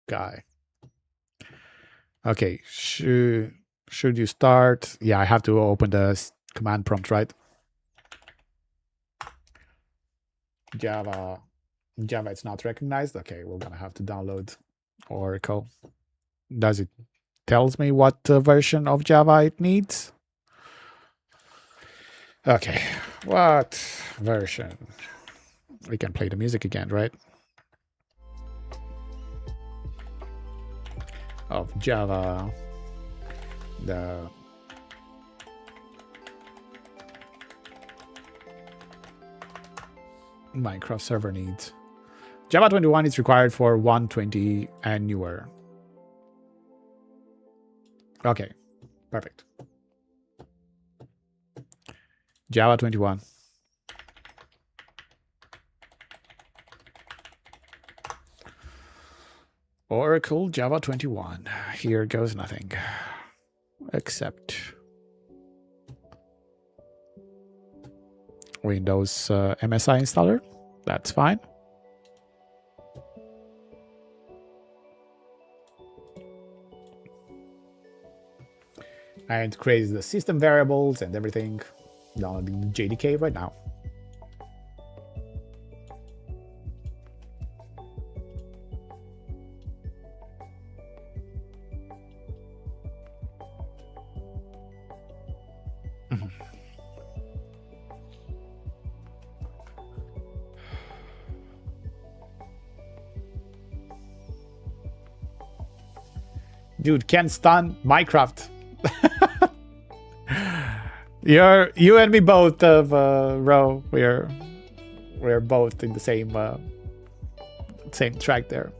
guy. Okay, should you start? Yeah, I have to open the command prompt, right? Java, it's not recognized. Okay, we're gonna have to download Oracle. Does it tells me what version of Java it needs? Okay, what version? We can play the music again, right? Of Java, the Minecraft server needs. Java 21 is required for 120 and newer. Okay, perfect. Java 21. Oracle Java 21. Here goes nothing. Except Windows MSI installer. That's fine. And creates the system variables and everything. Downloading JDK right now. Dude, can't stand Minecraft. You and me both, Ro. We're both in the same track there.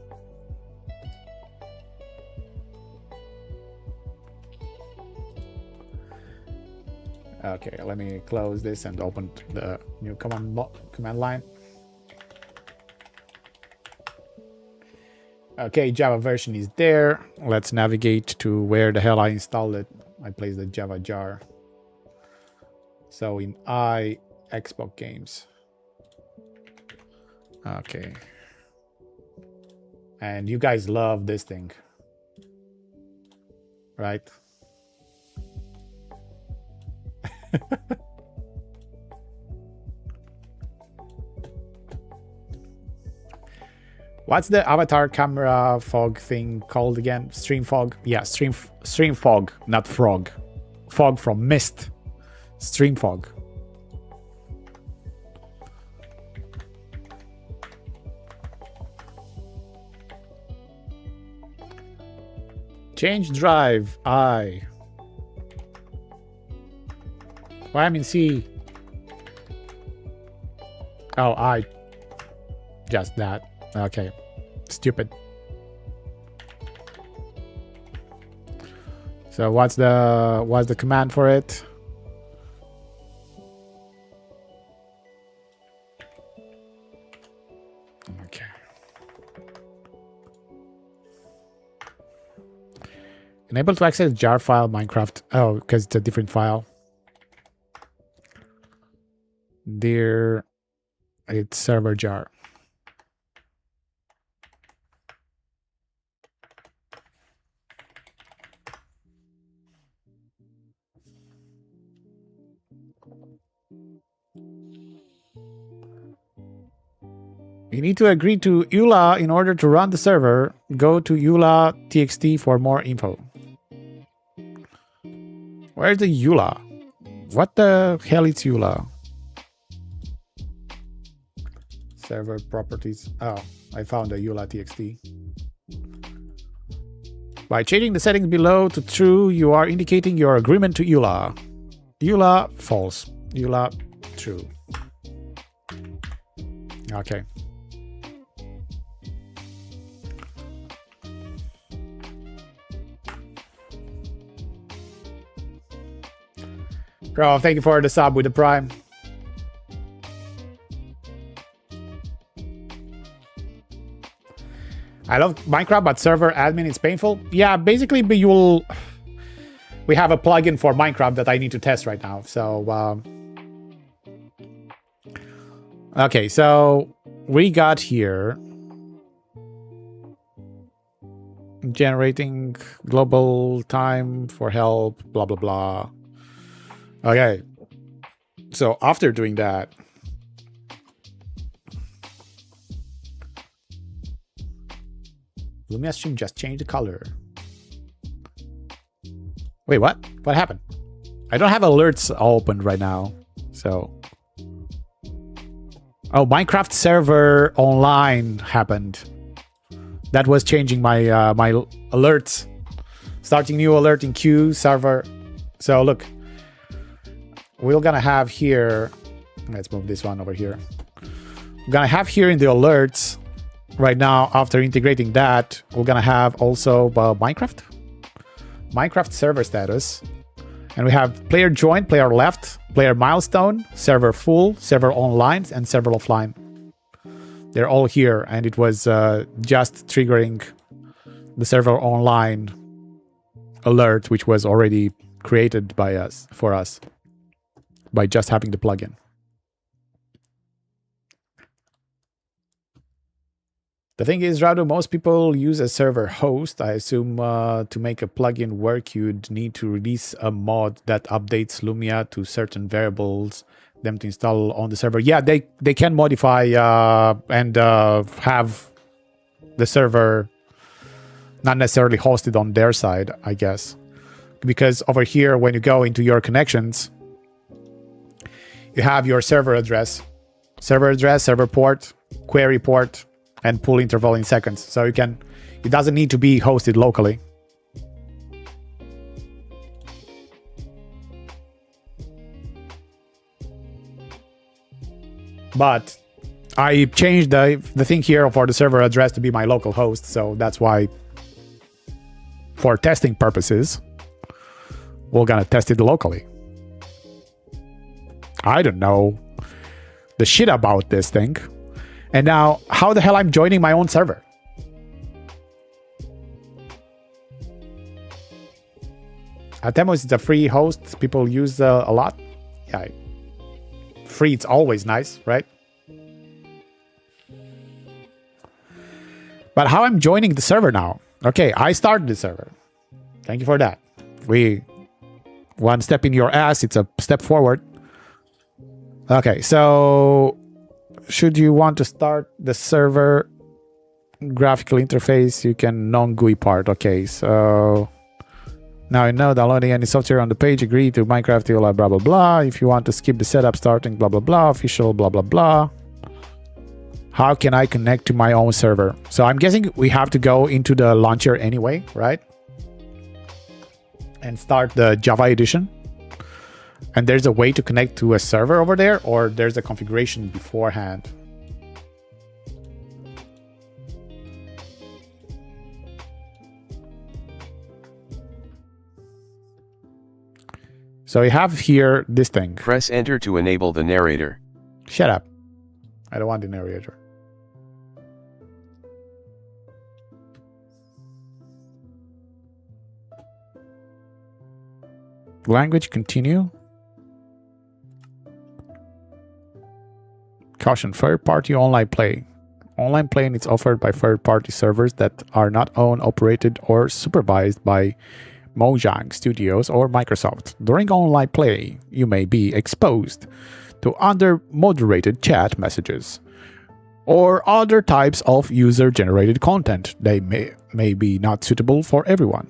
Okay, let me close this and open the new command line. Okay, Java version is there. Let's navigate to where the hell I installed it. I placed the Java jar. So in Xbox games. Okay. And you guys love this thing, right? What's the avatar camera fog thing called again? Stream fog? Yeah, stream fog, not frog. Fog from mist. Stream fog. Change drive. Why I'm in C? Oh, just that. Okay. Stupid. So what's the command for it? Okay. Enable to access jar file Minecraft. Oh, because it's a different file. There, it's server jar. You need to agree to EULA in order to run the server. Go to EULA.txt for more info. Where's the EULA? What the hell is EULA? Server properties. Oh, I found the EULA.txt. By changing the settings below to true, you are indicating your agreement to EULA. EULA false. EULA true. Okay. Bro, thank you for the sub with the Prime. I love Minecraft, but server admin is painful. Yeah, basically, we have a plugin for Minecraft that I need to test right now. So, okay, so we got here generating global time for help, blah, blah, blah. Okay, so after doing that, Lumia stream just changed the color. Wait, what? What happened? I don't have alerts opened right now, so. Oh, Minecraft server online happened. That was changing my my alerts. Starting new alert in queue server. So look. We're gonna have here, let's move this one over here. We're gonna have here in the alerts right now, after integrating that, we're gonna have also Minecraft server status, and we have player joined, player left, player milestone, server full, server online, and server offline. They're all here, and it was just triggering the server online alert, which was already created by us for us. By just having the plugin. The thing is, Rado, most people use a server host. I assume to make a plugin work, you'd need to release a mod that updates Lumia to certain variables, them to install on the server. Yeah, they can modify and have the server not necessarily hosted on their side, I guess. Because over here, when you go into your connections, you have your server address, server port, query port, and pull interval in seconds. So it doesn't need to be hosted locally. But I changed the thing here for the server address to be my local host. So that's why, for testing purposes, we're gonna test it locally. I don't know the shit about this thing. And now, how the hell I'm joining my own server? Atemos is a free host people use a lot. Yeah, free, it's always nice, right? But how I'm joining the server now? Okay, I started the server. Thank you for that. One step in your ass, it's a step forward. Okay, so should you want to start the server graphical interface, you can non-GUI part. Okay, so now I know downloading any software on the page, agree to Minecraft, blah, blah, blah, blah. If you want to skip the setup, starting, blah, blah, blah, official, blah, blah, blah. How can I connect to my own server? So I'm guessing we have to go into the launcher anyway, right? And start the Java edition. And there's a way to connect to a server over there, or there's a configuration beforehand. So we have here this thing. Press enter to enable the narrator. Shut up. I don't want the narrator. Language, continue. Caution, third-party online play. Online playing is offered by third-party servers that are not owned, operated, or supervised by Mojang Studios or Microsoft. During online play, you may be exposed to under-moderated chat messages or other types of user-generated content. They may be not suitable for everyone.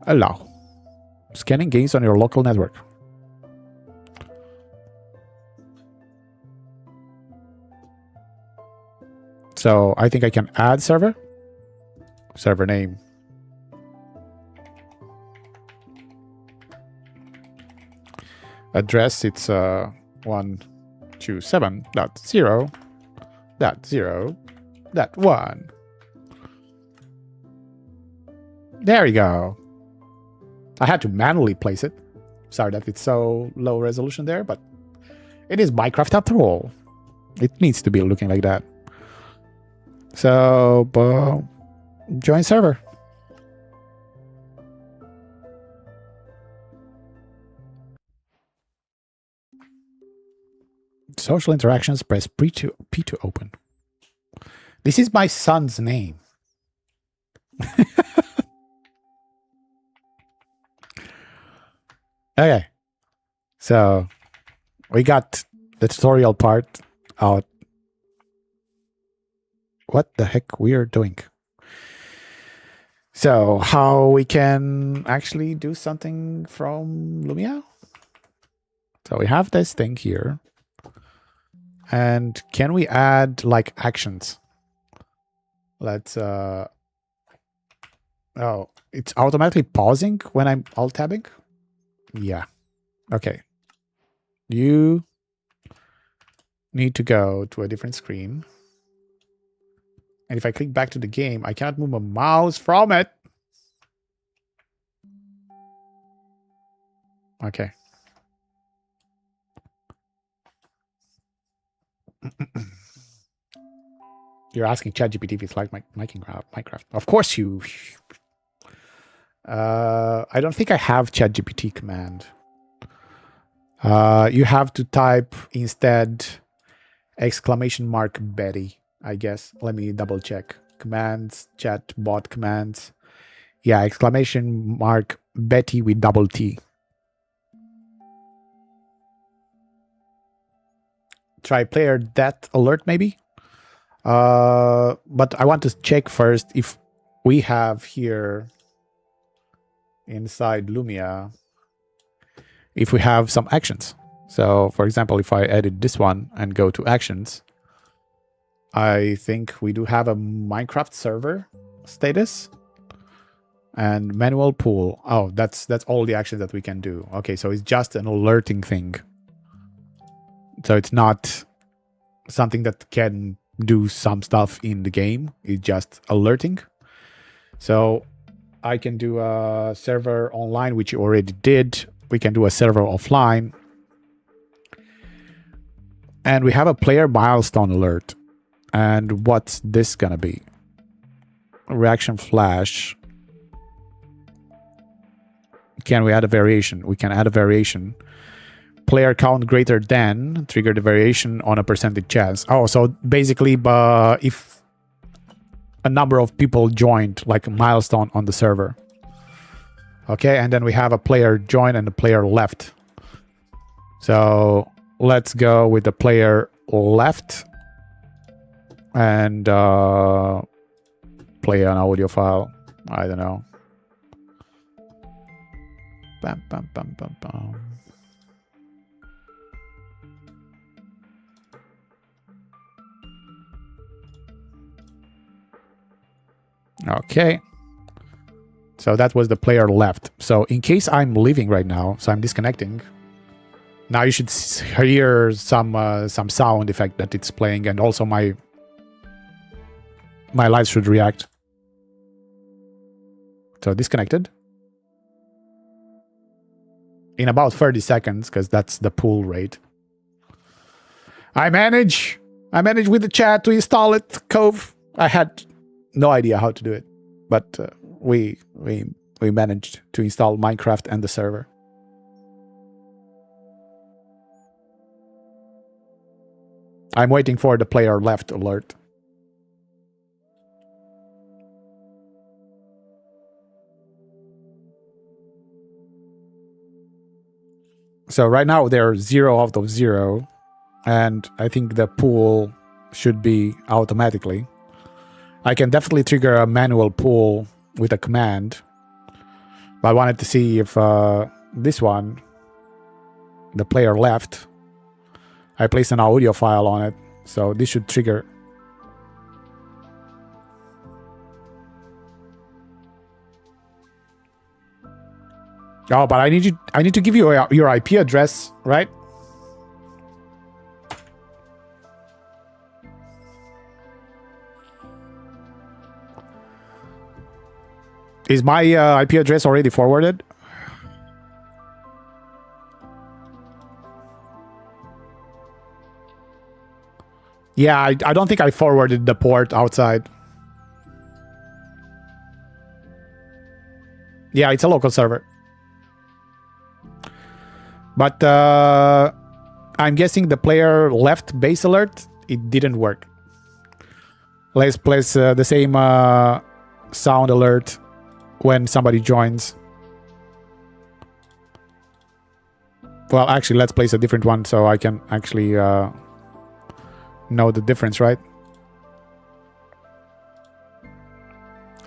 Allow. Scanning games on your local network. So I think I can add server. Server name. Address, it's 127.0.0.1. There we go. I had to manually place it. Sorry that it's so low resolution there, but it is Minecraft after all. It needs to be looking like that. So, join server. Social interactions, press P to open. This is my son's name. Okay. So, we got the tutorial part out. What the heck we are doing? So, how we can actually do something from Lumia? So, we have this thing here. And can we add like actions? Let's oh, it's automatically pausing when I'm alt tabbing? Yeah. Okay. You need to go to a different screen. And if I click back to the game, I cannot move my mouse from it. Okay. You're asking ChatGPT if it's like Minecraft. Of course you. I don't think I have ChatGPT command. You have to type instead !Betty, I guess. Let me double check. Commands, chat, bot commands. Yeah, !Betty with double T. Try player death alert maybe. But I want to check first if we have here inside Lumia, if we have some actions. So for example, if I edit this one and go to actions, I think we do have a Minecraft server status and manual pool. Oh, that's all the actions that we can do. Okay, so it's just an alerting thing. So it's not something that can do some stuff in the game. It's just alerting. So I can do a server online, which you already did. We can do a server offline. And we have a player milestone alert. And what's this gonna be? Reaction flash. Can we add a variation? We can add a variation. Player count greater than, trigger the variation on a percentage chance. Oh, so basically, if a number of people joined, like a milestone on the server. Okay, and then we have a player join and a player left. So let's go with the player left and play an audio file. I don't know. Bam, bam, bam, bam, bam. Okay. So that was the player left. So in case I'm leaving right now, so I'm disconnecting. Now you should hear some sound effect that it's playing, and also my lights should react. So disconnected. In about 30 seconds, because that's the pull rate. I manage with the chat to install it, Cove. I had no idea how to do it, but we managed to install Minecraft and the server. I'm waiting for the player left alert. So right now they're 0 out of 0, and I think the pull should be automatically. I can definitely trigger a manual pull with a command, but I wanted to see if this one, the player left, I placed an audio file on it, so this should trigger. Oh, but I need to give you your IP address, right? Is my IP address already forwarded? Yeah, I don't think I forwarded the port outside. Yeah, it's a local server. But I'm guessing the player left base alert, it didn't work. Let's place the same sound alert when somebody joins. Well, actually, let's place a different one so I can actually know the difference, right?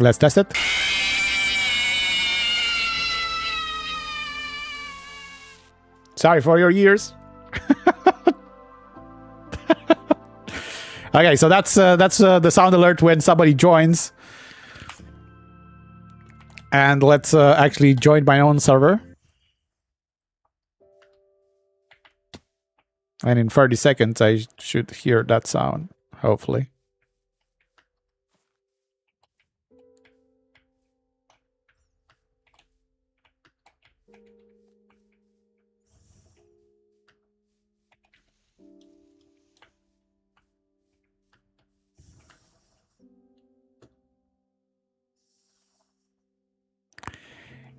Let's test it. Sorry for your ears. Okay, so that's the sound alert when somebody joins. And let's actually join my own server. And in 30 seconds, I should hear that sound, hopefully.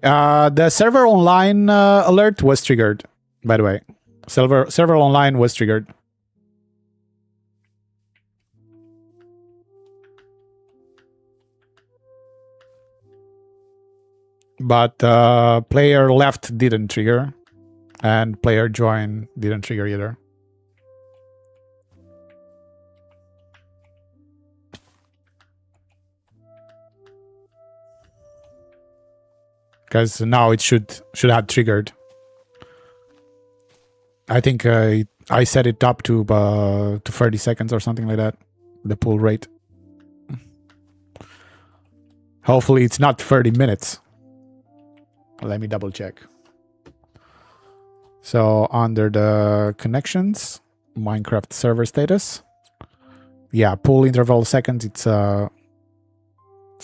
The server online alert was triggered, by the way. Server online was triggered. But player left didn't trigger, and player join didn't trigger either. Because now it should have triggered. I think I set it up to 30 seconds or something like that, the pull rate. Hopefully it's not 30 minutes. Let me double check. So under the connections, Minecraft server status. Yeah, pull interval seconds, it's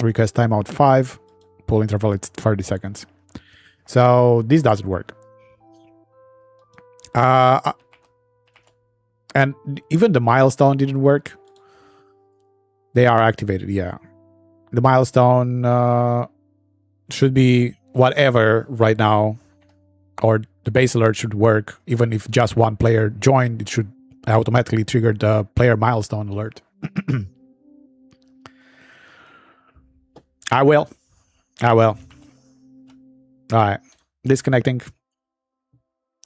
request timeout 5. Pull interval, it's 30 seconds. So this doesn't work. And even the milestone didn't work. They are activated, yeah. The milestone should be whatever right now, or the base alert should work. Even if just one player joined, it should automatically trigger the player milestone alert. I will. All right, disconnecting.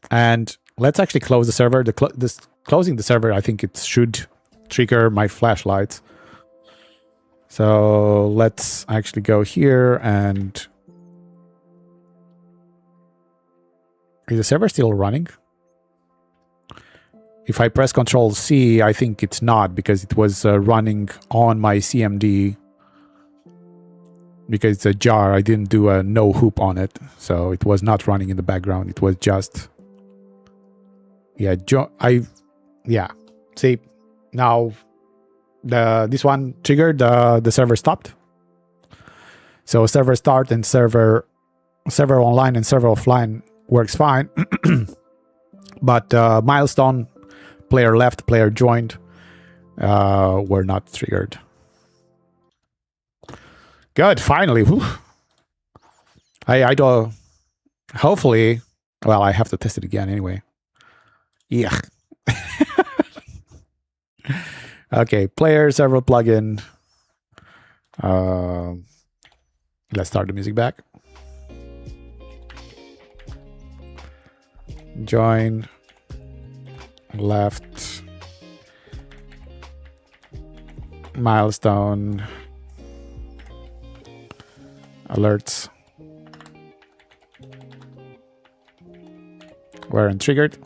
And let's actually close the server. Closing the server, I think it should trigger my flashlights. So let's actually go here and... Is the server still running? If I press Control C, I think it's not, because it was running on my CMD. Because it's a jar, I didn't do a no hoop on it, so it was not running in the background. It was just... Yeah, see, now this one triggered, the server stopped. So server start and server online and server offline works fine. But milestone, player left, player joined, were not triggered. Good, finally. Whew. I do. Hopefully, well, I have to test it again anyway. Yeah. Okay, player server plugin. Let's start the music back. Join. Left. Milestone. Alerts weren't triggered.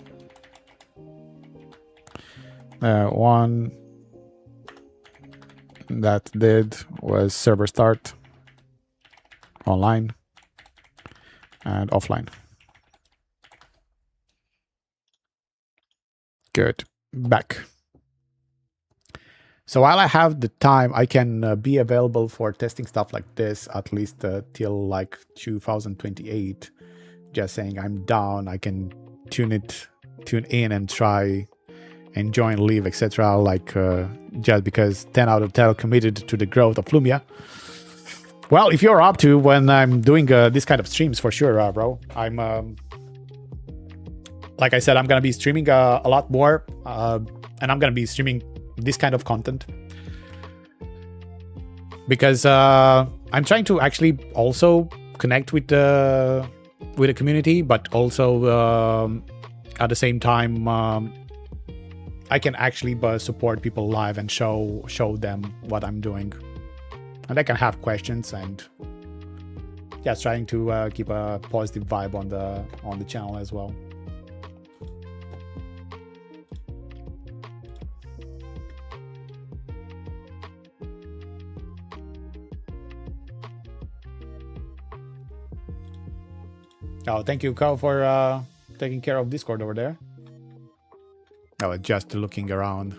One that did was server start, online, and offline. Good. Back. So while I have the time, I can be available for testing stuff like this at least till like 2028. Just saying I'm down. I can tune in and try and join, leave, etc. Like just because 10 out of 10 committed to the growth of Lumia. Well, if you're up to when I'm doing this kind of streams, for sure, bro. I'm like I said, I'm gonna be streaming a lot more, and I'm gonna be streaming this kind of content because I'm trying to actually also connect with the community, but also at the same time I can actually support people live and show them what I'm doing, and they can have questions, and just trying to keep a positive vibe on the channel as well. Oh, thank you, Kao, for taking care of Discord over there. Oh, just looking around.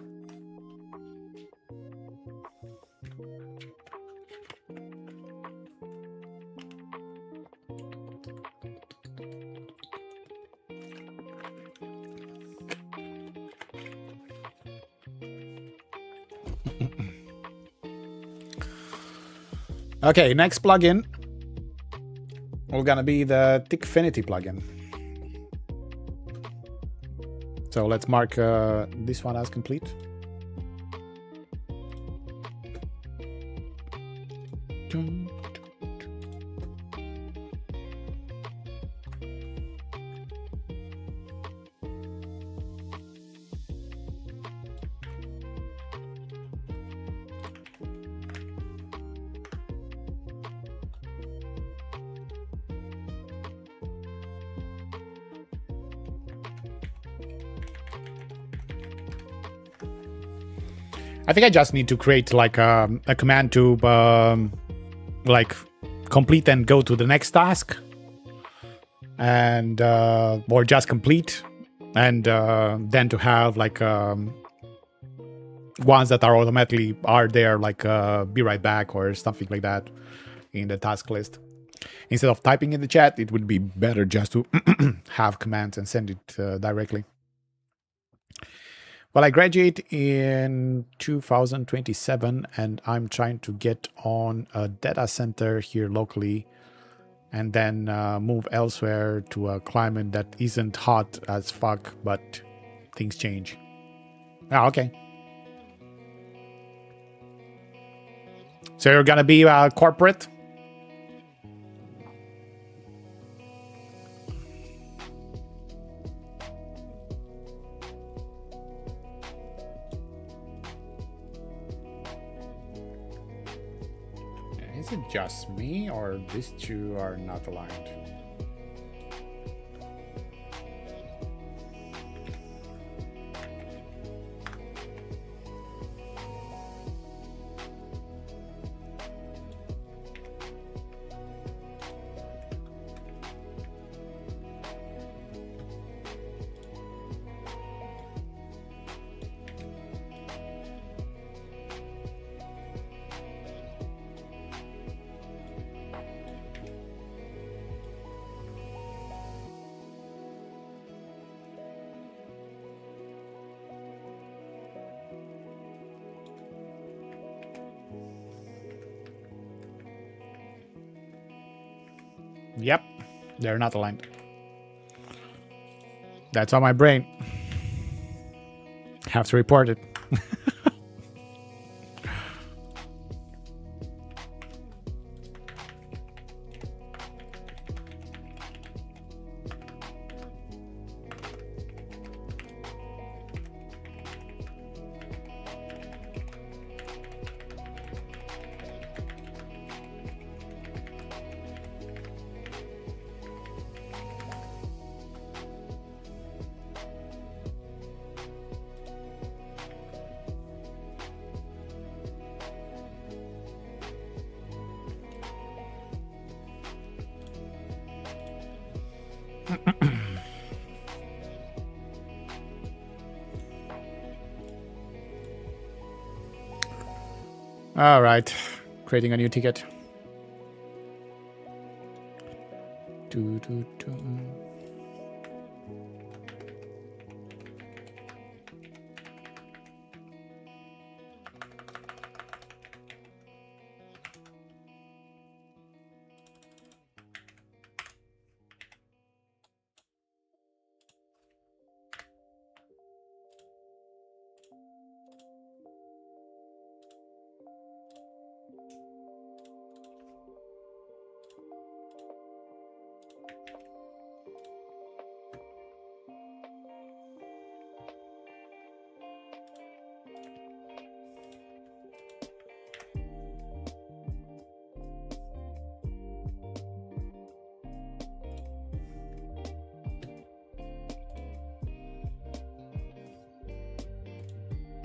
Okay, next plugin. We're gonna be the Tickfinity plugin. So let's mark this one as complete. I think I just need to create like a command to like complete and go to the next task, and or just complete, and then to have like ones that are automatically there, like be right back or something like that in the task list. Instead of typing in the chat, it would be better just to have commands and send it directly. Well, I graduate in 2027 and I'm trying to get on a data center here locally and then move elsewhere to a climate that isn't hot as fuck, but things change. Ah, okay. So you're gonna be corporate? Is it just me or these two are not aligned? Yep, they're not aligned. That's on my brain. Have to report it. All right, creating a new ticket. Do, do, do.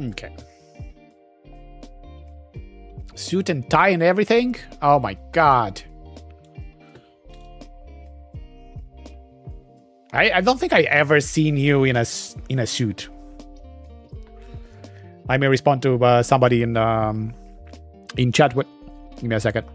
Okay. Suit and tie and everything? Oh my god. I don't think I ever seen you in a suit. I may respond to somebody in chat. Give me a second.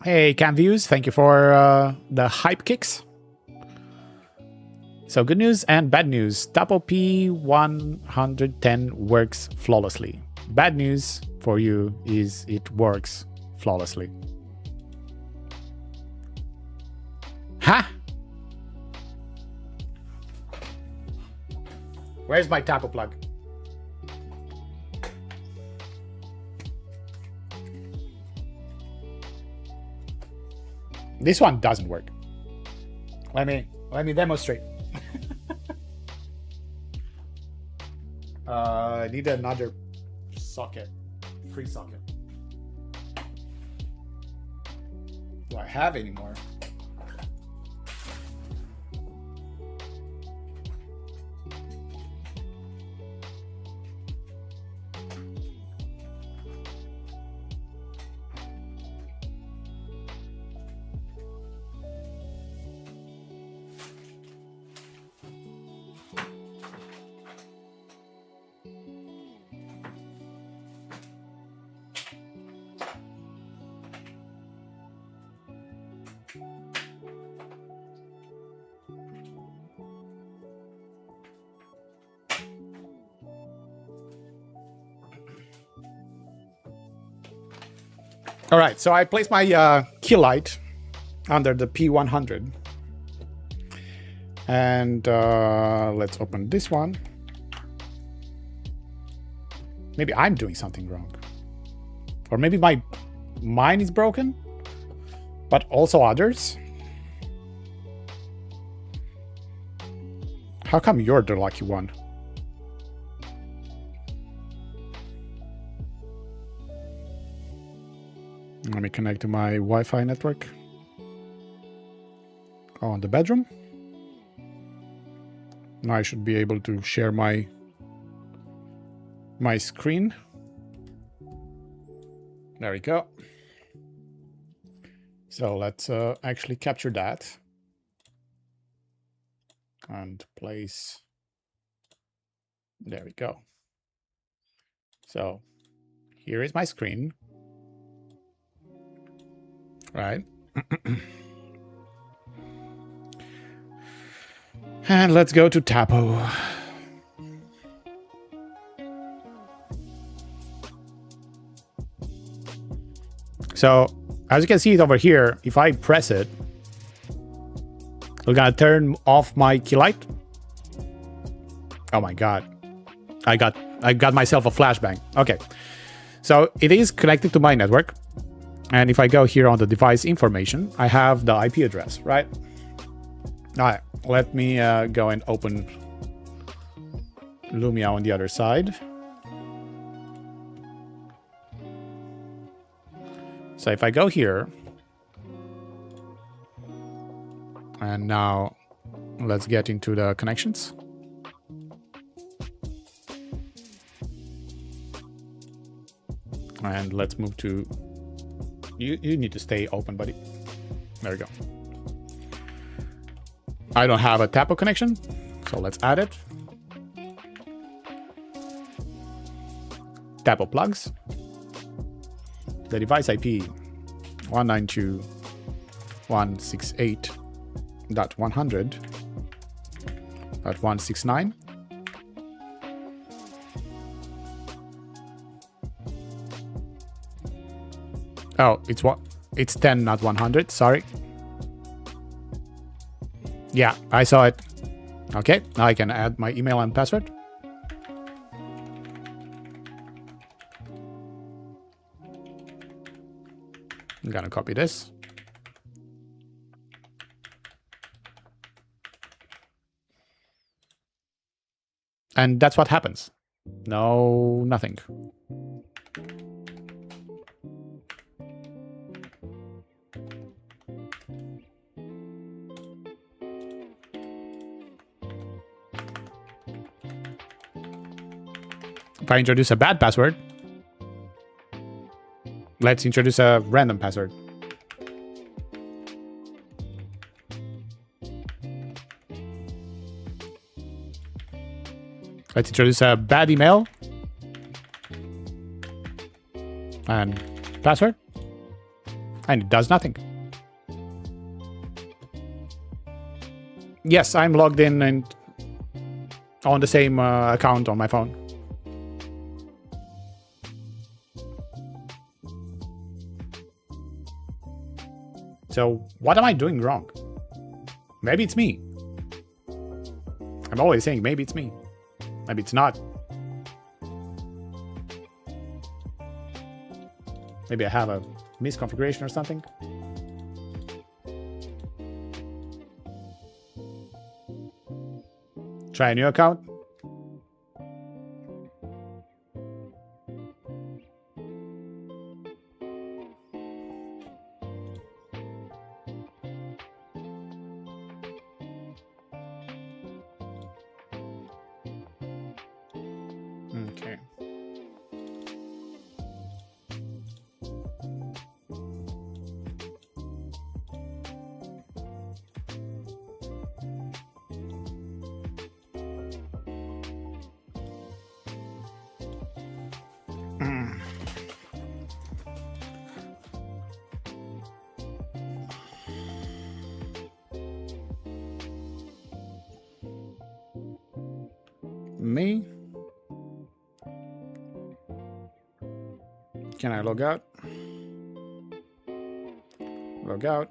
Hey, CamViews, thank you for the hype kicks. So good news and bad news. Tapo P110 works flawlessly. Bad news for you is it works flawlessly. Ha! Where's my Tapo plug? This one doesn't work. Let me demonstrate. I need another socket, free socket. Do I have any more? All right, so I placed my key light under the P100. And let's open this one. Maybe I'm doing something wrong. Or maybe mine is broken, but also others. How come you're the lucky one? Let me connect to my Wi-Fi network. Oh, in the bedroom. Now I should be able to share my screen. There we go. So let's actually capture that and place. There we go. So here is my screen. Right. And let's go to Tapo. So as you can see it over here, if I press it, we're gonna turn off my key light. Oh my god. I got myself a flashbang. Okay. So it is connected to my network. And if I go here on the device information, I have the IP address, right? All right, let me go and open Lumia on the other side. So if I go here, and now let's get into the connections. And let's move to, you need to stay open, buddy. There we go. I don't have a Tapo connection, so let's add it. Tapo plugs. The device IP 192.168.100.169. Oh, it's what? It's 10, not 100. Sorry. Yeah, I saw it. Okay, now I can add my email and password. I'm gonna copy this. And that's what happens. No, nothing. If I introduce a bad password, let's introduce a random password. Let's introduce a bad email and password. And it does nothing. Yes, I'm logged in and on the same account on my phone. So what am I doing wrong? Maybe it's me. I'm always saying maybe it's me. Maybe it's not. Maybe I have a misconfiguration or something. Try a new account. Okay. Me? Can I log out? Log out.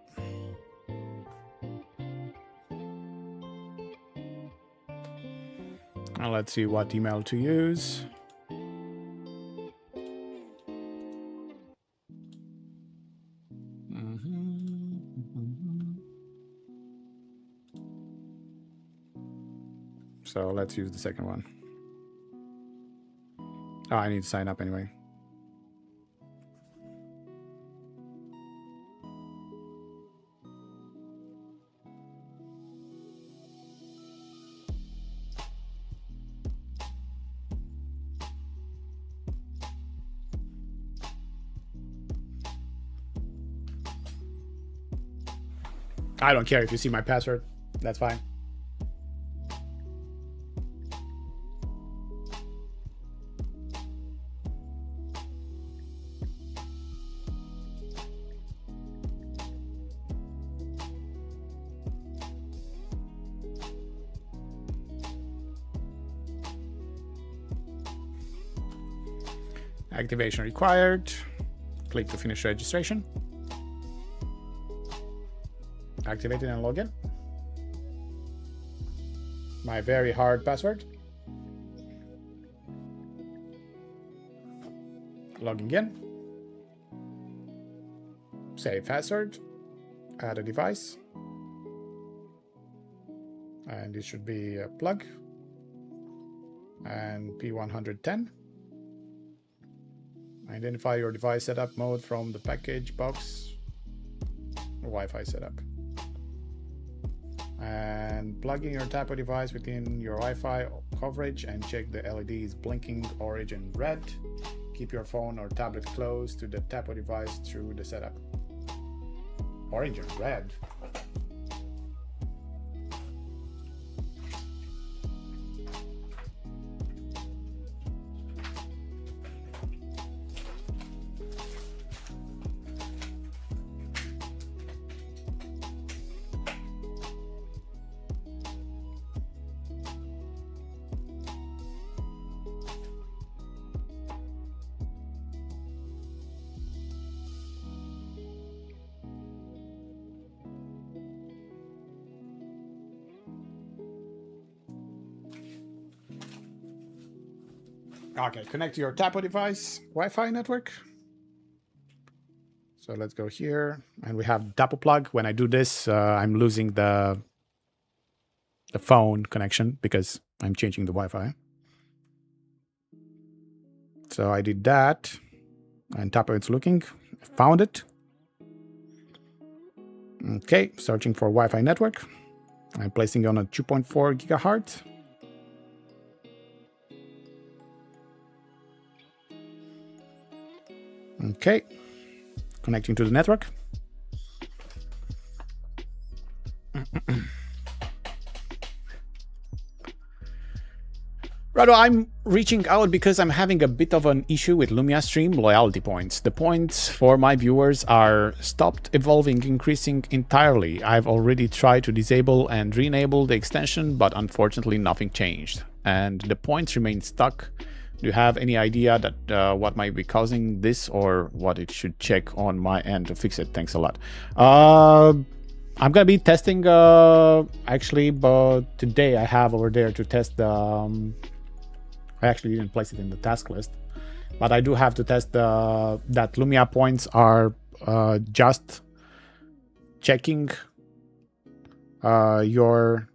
Now let's see what email to use. So let's use the second one. Oh, I need to sign up anyway. I don't care if you see my password. That's fine. Activation required. Click to finish registration. Activate it and log in. My very hard password. Logging in. Save password. Add a device. And this should be a plug. And P110. Identify your device setup mode from the package box. Wi-Fi setup. And plug in your Tapo device within your Wi-Fi coverage and check the LEDs blinking orange and red. Keep your phone or tablet close to the Tapo device through the setup. Orange and red. Okay, connect to your Tapo device Wi-Fi network. So let's go here, and we have Tapo plug. When I do this, I'm losing the phone connection because I'm changing the Wi-Fi. So I did that, and Tapo it's looking. Found it. Okay, searching for Wi-Fi network. I'm placing on a 2.4 gigahertz. Okay, connecting to the network. Rado, I'm reaching out because I'm having a bit of an issue with Lumia Stream loyalty points. The points for my viewers are stopped evolving, increasing entirely. I've already tried to disable and re-enable the extension, but unfortunately nothing changed. And the points remain stuck. Do you have any idea that what might be causing this, or what it should check on my end to fix it? Thanks a lot. I'm gonna be testing actually, but today I have over there to test the I actually didn't place it in the task list, but I do have to test that Lumia points are just checking your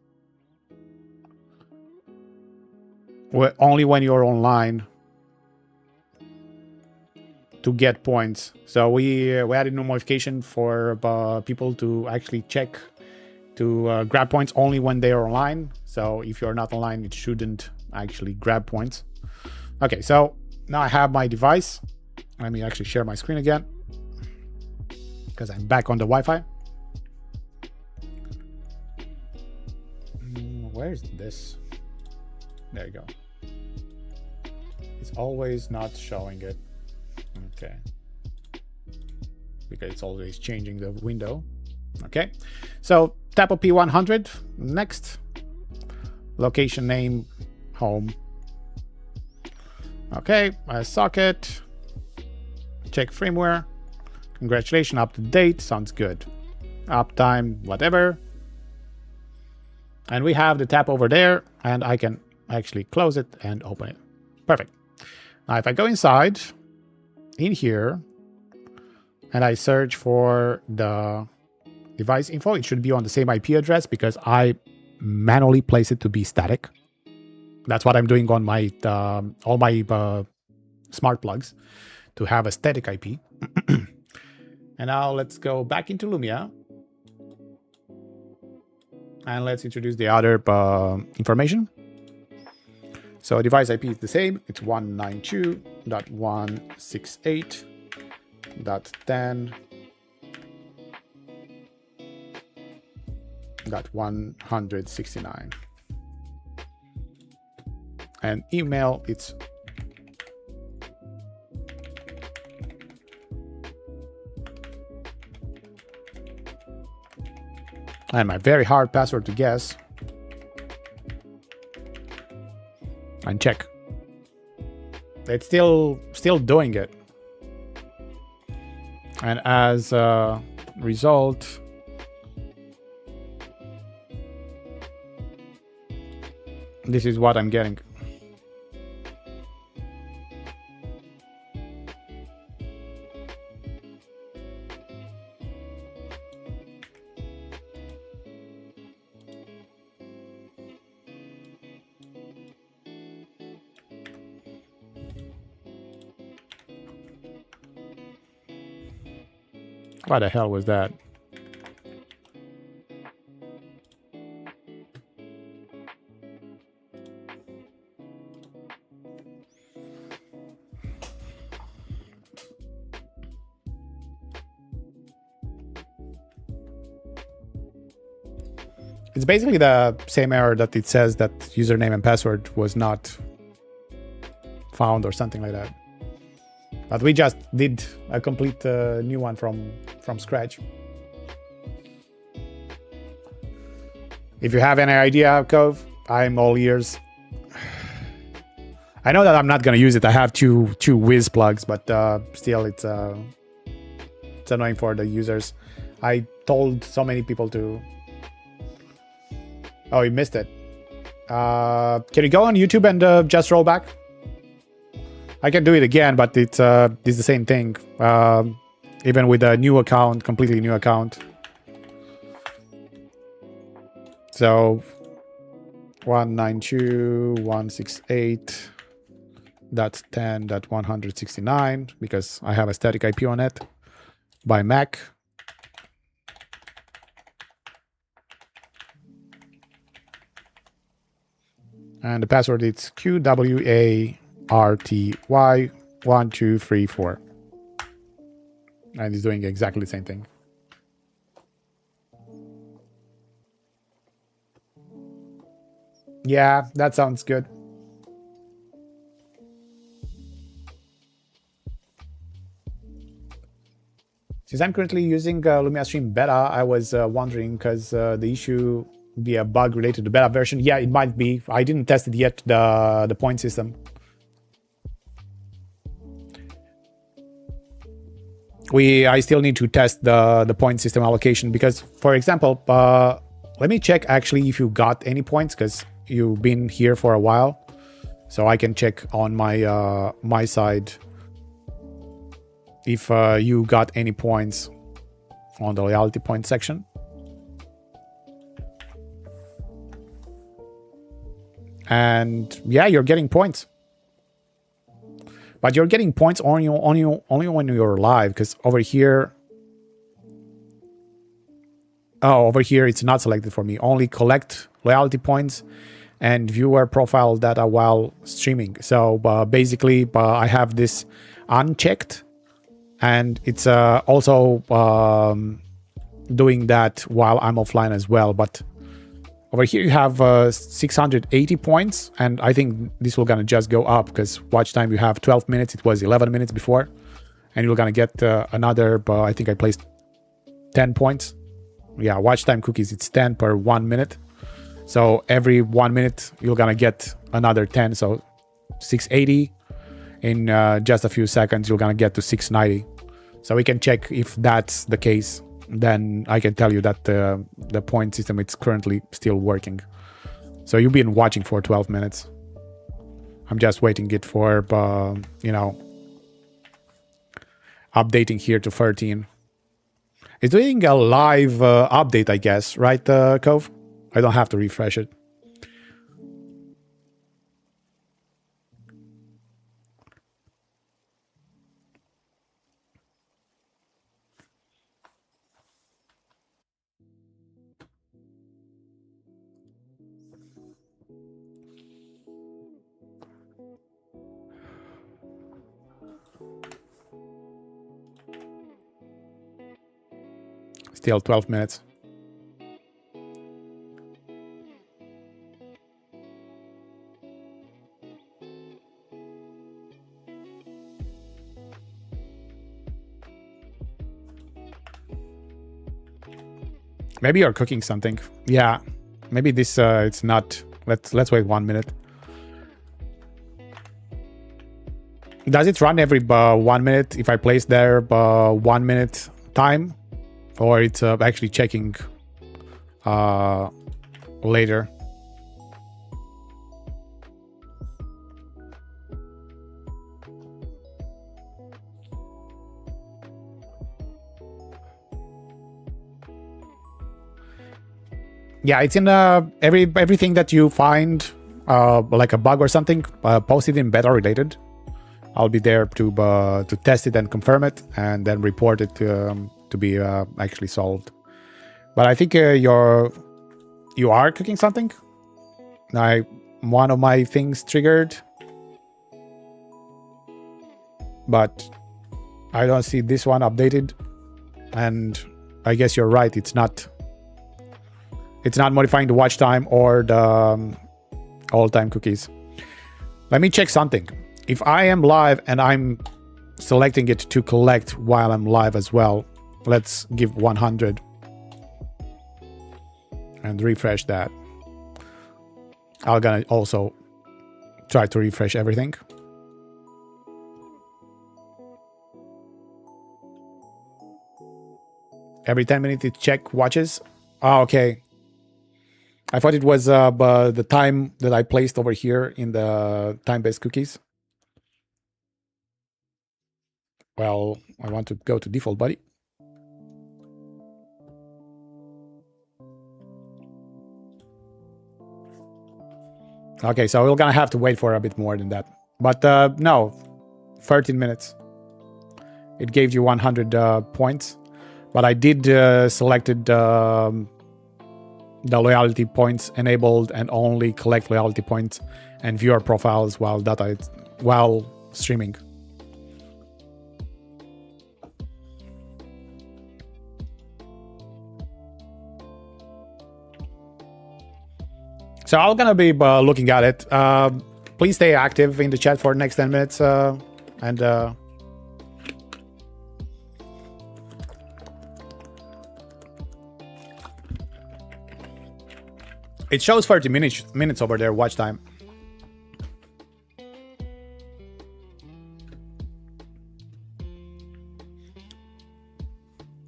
only when you're online to get points. So we added a notification for people to actually check to grab points only when they are online. So if you're not online, it shouldn't actually grab points. Okay, so now I have my device. Let me actually share my screen again because I'm back on the Wi-Fi. Where's this? There you go. It's always not showing it. Okay. Because it's always changing the window. Okay. So tap on P100. Next. Location name. Home. Okay. Socket. Check firmware. Congratulations. Up to date. Sounds good. Uptime. Whatever. And we have the tab over there. And I can actually close it and open it. Perfect. Now if I go inside, in here, and I search for the device info, it should be on the same IP address because I manually place it to be static. That's what I'm doing on my all my smart plugs to have a static IP. And now let's go back into Lumia. And let's introduce the other information. So device IP is the same. It's 192.168.10.169. And email, it's and my very hard password to guess. And check. It's still doing it. And as a result, this is what I'm getting. What the hell was that? It's basically the same error that it says that username and password was not found or something like that. But we just did a complete new one from scratch. If you have any idea, Cove, I'm all ears. I know that I'm not going to use it. I have two Wiz plugs, but still it's annoying for the users. I told so many people to... Oh, you missed it. Can you go on YouTube and just roll back? I can do it again, but it's the same thing. Even with a new account, completely new account. So 192.168.10.169 because I have a static IP on it by MAC. And the password is QWARTY1234. And it's doing exactly the same thing. Yeah, that sounds good. Since I'm currently using Lumia Stream Beta, I was wondering because the issue be a bug related to beta version. Yeah, it might be. I didn't test it yet, the point system. I still need to test the point system allocation because, for example, let me check actually if you got any points because you've been here for a while, so I can check on my my side if you got any points on the loyalty point section. And yeah, you're getting points. But you're getting points only when you're live, because over here... Oh, over here it's not selected for me. Only collect loyalty points and viewer profile data while streaming. So basically I have this unchecked, and it's also doing that while I'm offline as well. But over here you have 680 points, and I think this will gonna just go up because watch time you have 12 minutes. It was 11 minutes before, and you're gonna get another. I think I placed 10 points. Yeah, watch time cookies. It's 10 per 1 minute. So every 1 minute you're gonna get another 10. So 680 in just a few seconds. You're gonna get to 690. So we can check if that's the case. Then I can tell you that the point system it's currently still working. So you've been watching for 12 minutes. I'm just waiting it for you know, updating here to 13. It's doing a live update, I guess, right, Cove? I don't have to refresh it. Still 12 minutes. Maybe you're cooking something. Yeah, maybe this it's not. Let's wait 1 minute. Does it run every 1 minute if I place there 1 minute time? Or it's actually checking later. Yeah, it's in everything that you find like a bug or something, post it in beta related. I'll be there to test it and confirm it, and then report it to be actually solved. But I think you are cooking something. One of my things triggered, but I don't see this one updated. And I guess you're right. It's not modifying the watch time or the all-time cookies. Let me check something. If I am live and I'm selecting it to collect while I'm live as well, let's give 100 and refresh that. I'm gonna also try to refresh everything. Every 10 minutes it check watches. Oh, okay. I thought it was the time that I placed over here in the time-based cookies. Well, I want to go to default, buddy. Okay, so we're gonna have to wait for a bit more than that. But no, 13 minutes. It gave you 100 points. But I did selected the loyalty points enabled and only collect loyalty points and viewer profiles while streaming. So I'm gonna be looking at it. Please stay active in the chat for the next 10 minutes and It shows 30 minutes over there, watch time.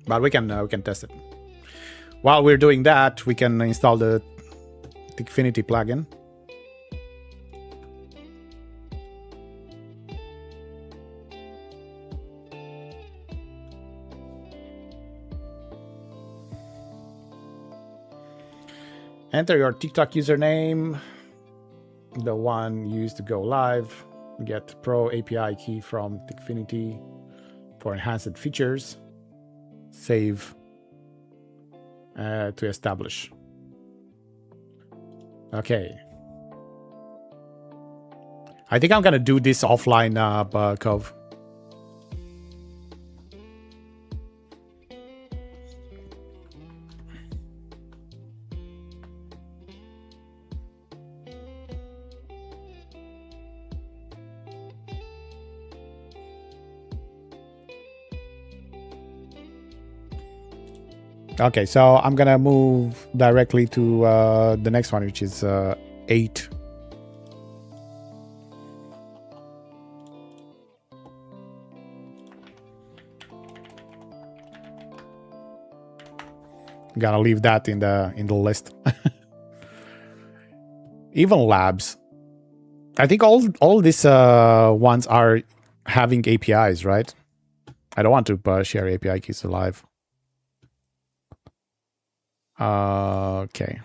But we can test it. While we're doing that, we can install the Thinfinity plugin. Enter your TikTok username, the one used to go live. Get Pro API key from Thinfinity for enhanced features. Save to establish. Okay. I think I'm gonna do this offline, Cove. Okay, so I'm gonna move directly to the next one, which is 8. Gotta leave that in the list. Even labs. I think all these ones are having APIs, right? I don't want to share API keys live. Okay.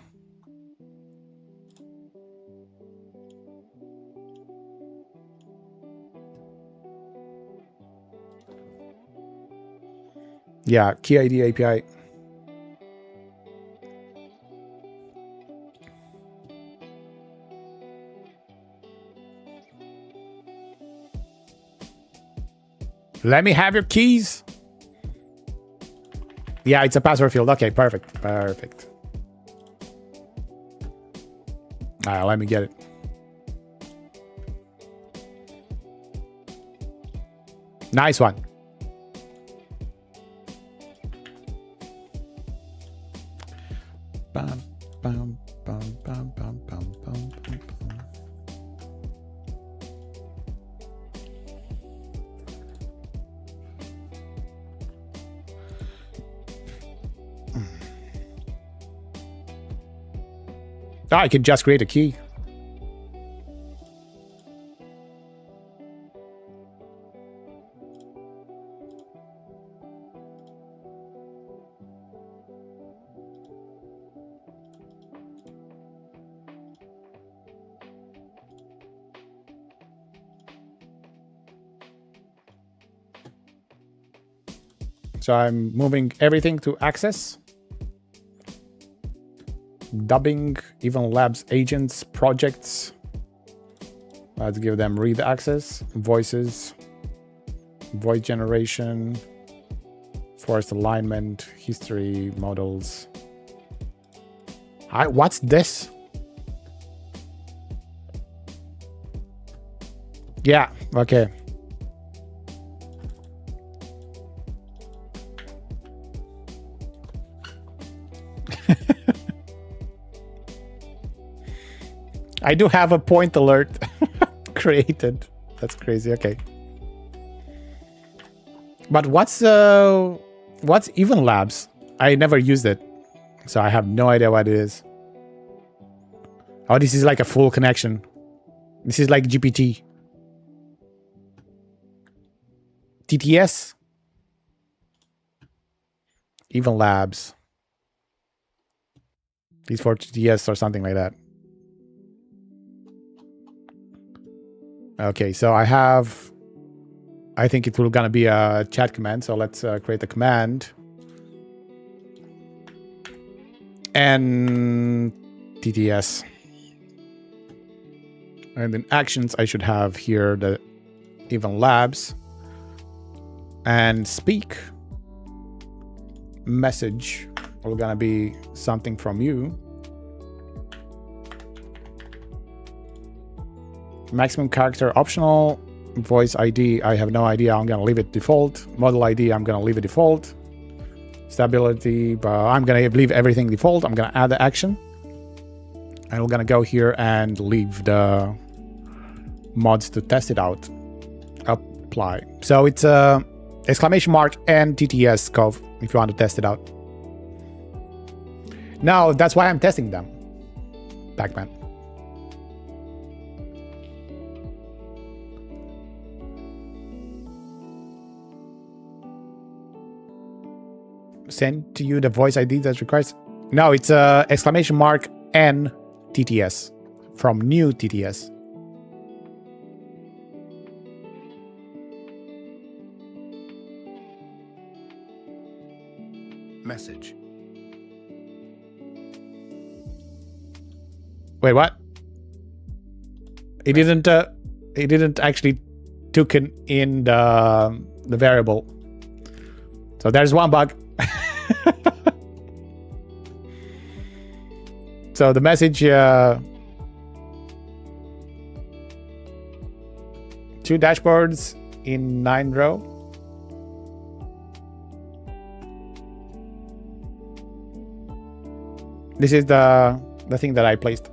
Yeah, key ID API. Let me have your keys. Yeah, it's a password field. Okay, perfect. Perfect. All right, let me get it. Nice one. Bum, bum, bum, bum, bum, bum, bum, bum. Oh, I can just create a key. So I'm moving everything to access. Dubbing, even labs, agents, projects. Let's give them read access, voices, voice generation, forced alignment, history, models. What's this? Yeah, okay. I do have a point alert created. That's crazy. Okay. But what's Even Labs? I never used it, so I have no idea what it is. Oh, this is like a full connection. This is like GPT. TTS? Even Labs. It's for TTS or something like that. Okay, so I think it will gonna be a chat command. So let's create a command. And TTS. And in actions, I should have here the Even Labs. And speak. Message will gonna be something from you. Maximum character optional. Voice ID, I have no idea. I'm gonna leave it default. Model ID, I'm gonna leave it default. Stability, but I'm gonna leave everything default. I'm gonna add the action. And we're gonna go here and leave the mods to test it out. Apply. So it's exclamation mark and TTS Cove if you want to test it out. No, that's why I'm testing them. Pac-Man. Send to you the voice ID that requires. No, it's exclamation mark N TTS from new TTS. Message. Wait, what? It didn't. It didn't actually took in the variable. So there's one bug. So the message. 2 dashboards in 9 row. This is the thing that I placed.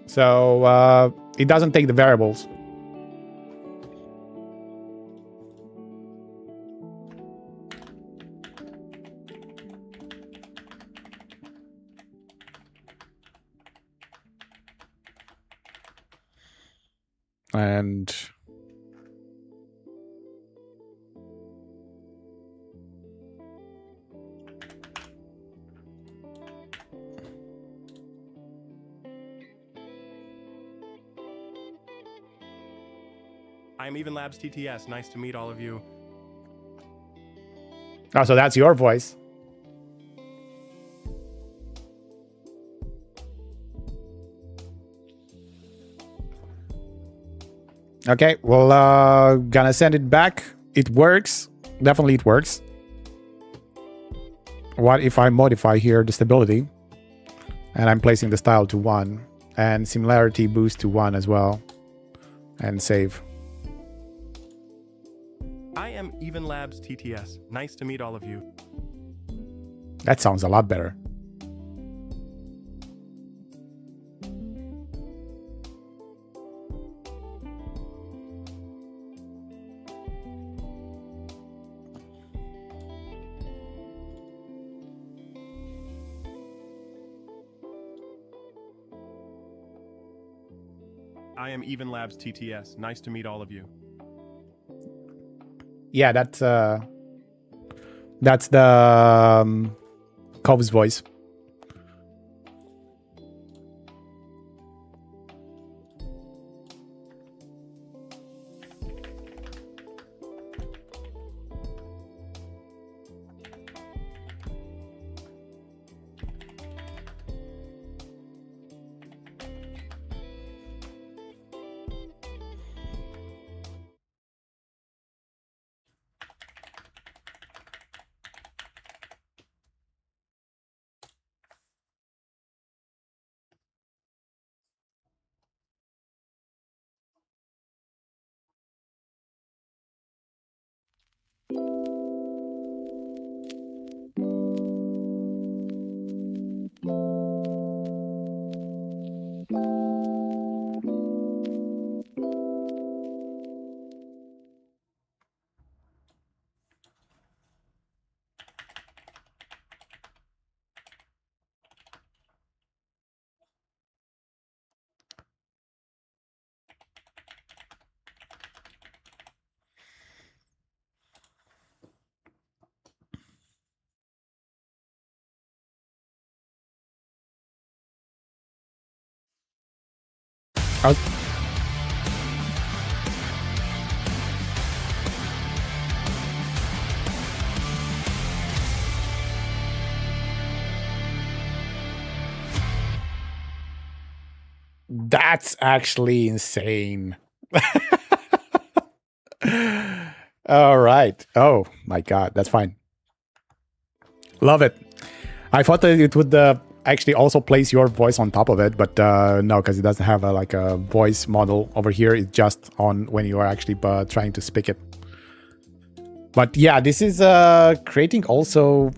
So it doesn't take the variables. And I'm Even Labs TTS. Nice to meet all of you. oh, so that's your voice. Okay, well, gonna send it back. It works. Definitely it works. What if I modify here the stability? And I'm placing the style to 1. And similarity boost to 1 as well. And save. I am Even Labs TTS. Nice to meet all of you. That sounds a lot better. I am Even Labs TTS. Nice to meet all of you. Yeah, that's the Cove's voice. Oh. That's actually insane. All right. Oh my God, that's fine. Love it. I thought that it would actually also place your voice on top of it, but no, because it doesn't have like a voice model over here. It's just on when you are actually trying to speak it. But yeah, this is creating also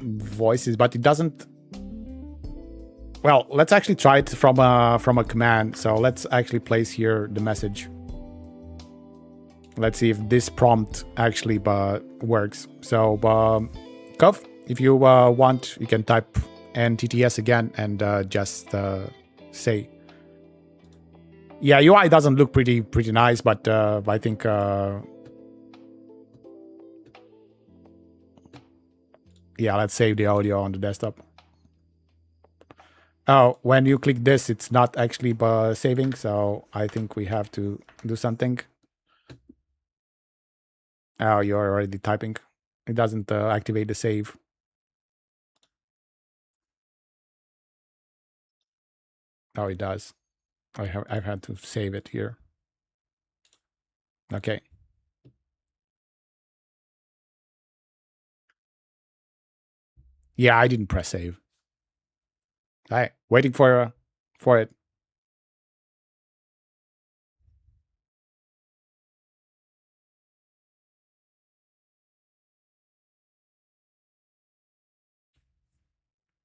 voices, but it doesn't. Well, let's actually try it from a command. So let's actually place here the message. Let's see if this prompt actually works. So, Kov, if you want, you can type NTTS again and just say. Yeah, UI doesn't look pretty nice, but I think. Yeah, let's save the audio on the desktop. Oh, when you click this, it's not actually saving, so I think we have to do something. Oh, you're already typing. It doesn't activate the save. Oh, it does. I've had to save it here. Okay. Yeah, I didn't press save. All right, waiting for it.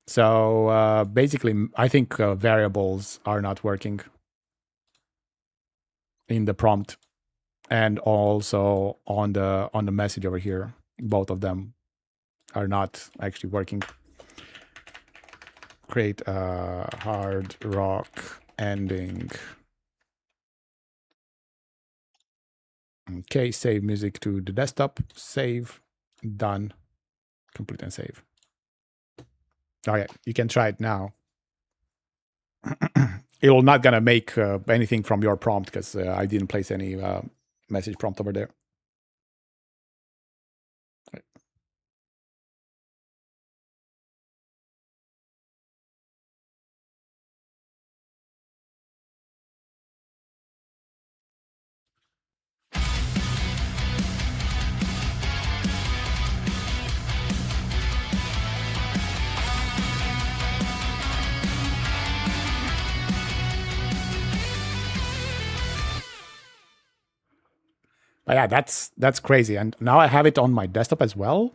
So basically, I think variables are not working in the prompt, and also on the message over here. Both of them are not actually working. Create a hard rock ending. Okay, save music to the desktop. Save. Done. Complete and save. Okay, you can try it now. It will not gonna make anything from your prompt because I didn't place any message prompt over there. But yeah, that's crazy. And now I have it on my desktop as well.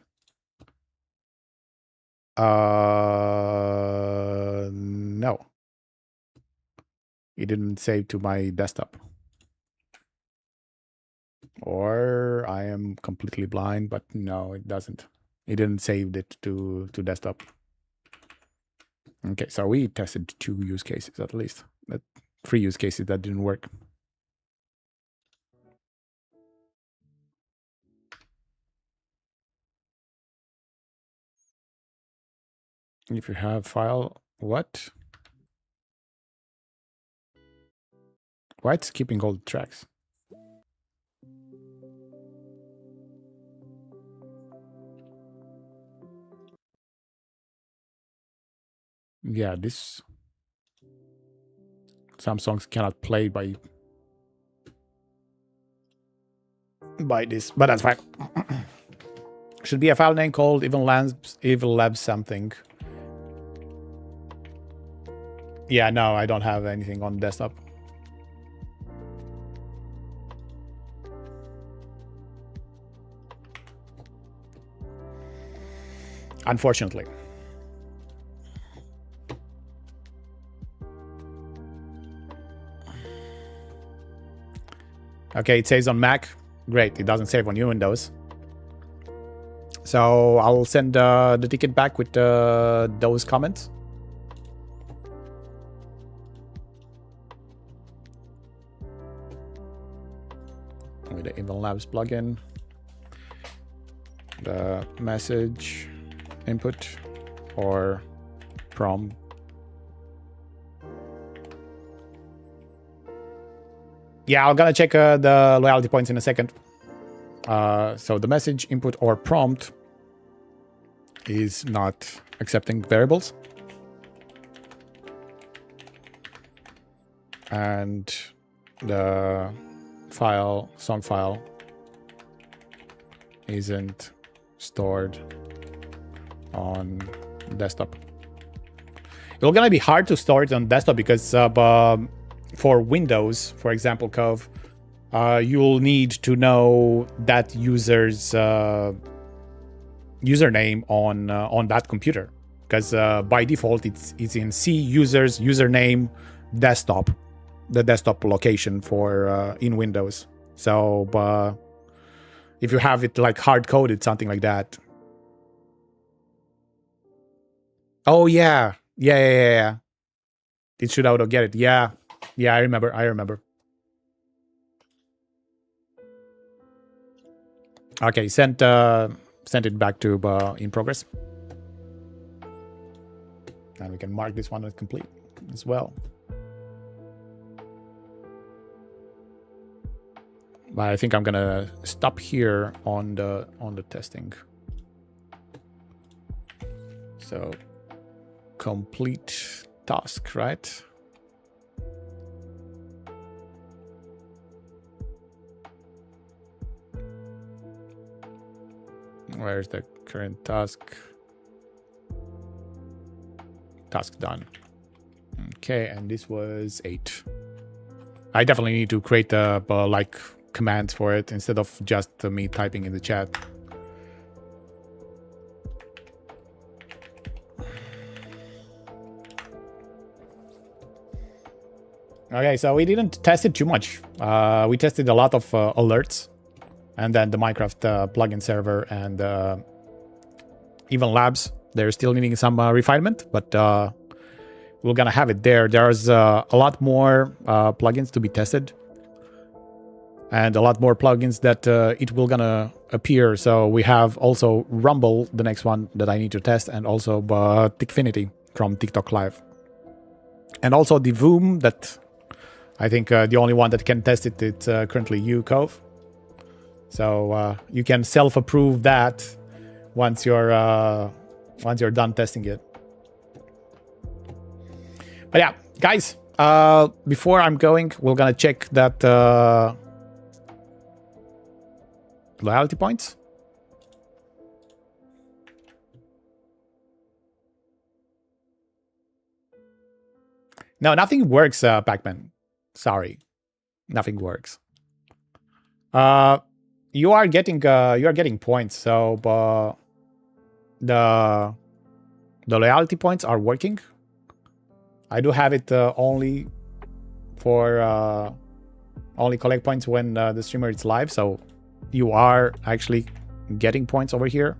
No. It didn't save to my desktop. Or I am completely blind, but no, it doesn't. It didn't save it to desktop. Okay, so we tested 2 use cases at least. 3 use cases that didn't work. If you have file, what? Why it's keeping all the tracks? Yeah, some songs cannot play by this, but that's fine. Should be a file name called Evil Labs something. Yeah, no, I don't have anything on desktop. Unfortunately. Okay, it saves on Mac. Great, it doesn't save on Windows. So I'll send the ticket back with those comments. With the Evil Labs plugin. The message input or prom. Yeah, I'm gonna check the loyalty points in a second. So the message input or prompt is not accepting variables. And the song file isn't stored on desktop. It's gonna be hard to store it on desktop because for Windows, for example, Cove, you'll need to know that user's username on that computer, because by default it's in C users username desktop, the desktop location for in Windows. So if you have it like hard coded, something like that. Oh yeah. Yeah. It should auto get it. Yeah, I remember. Okay, send it back to in progress, and we can mark this one as complete as well. But I think I'm gonna stop here on the testing. So complete task, right? Where's the current task? Task done. Okay, and this was 8. I definitely need to create like commands for it instead of just me typing in the chat. Okay, so we didn't test it too much. We tested a lot of alerts, and then the Minecraft plugin server, and even labs. They're still needing some refinement, but we're gonna have it there. There's a lot more plugins to be tested, and a lot more plugins that it will gonna appear. So we have also Rumble, the next one that I need to test, and also Tickfinity from TikTok Live, and also the Voom that I think the only one that can test it, it's currently you, Cove. So you can self-approve that once you're done testing it. But yeah, guys, before I'm going, we're gonna check that loyalty points. No, nothing works, Pac-Man. Sorry, nothing works. You are getting points, so the loyalty points are working. I do have it only for only collect points when the streamer is live, so you are actually getting points over here.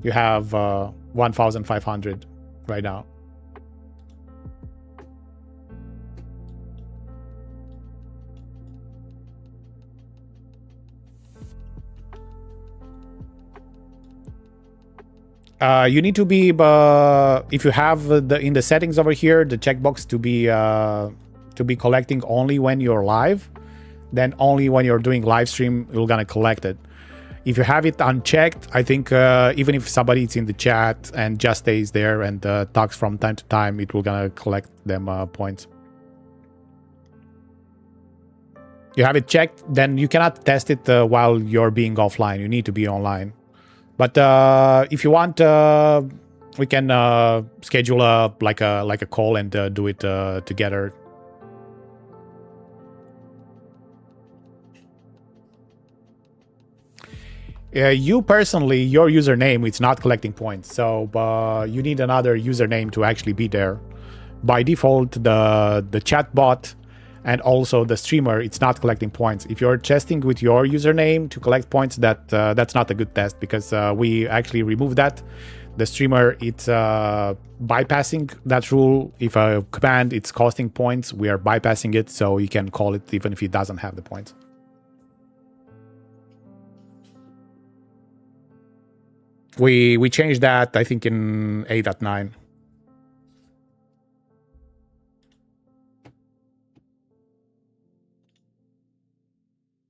You have 1,500 right now. You need to be, if you have in the settings over here, the checkbox to be collecting only when you're live, then only when you're doing live stream, you're gonna collect it. If you have it unchecked, I think even if somebody is in the chat and just stays there and talks from time to time, it will gonna collect them points. You have it checked, then you cannot test it while you're being offline. You need to be online. But if you want, we can schedule a call and do it together. You personally, your username, it's not collecting points, so you need another username to actually be there. By default, the chat bot and also the streamer, it's not collecting points. If you're testing with your username to collect points, that's not a good test, because we actually remove that. The streamer, it's bypassing that rule. If a command it's costing points, we are bypassing it, so you can call it even if he doesn't have the points. We changed that, I think, in 8.9.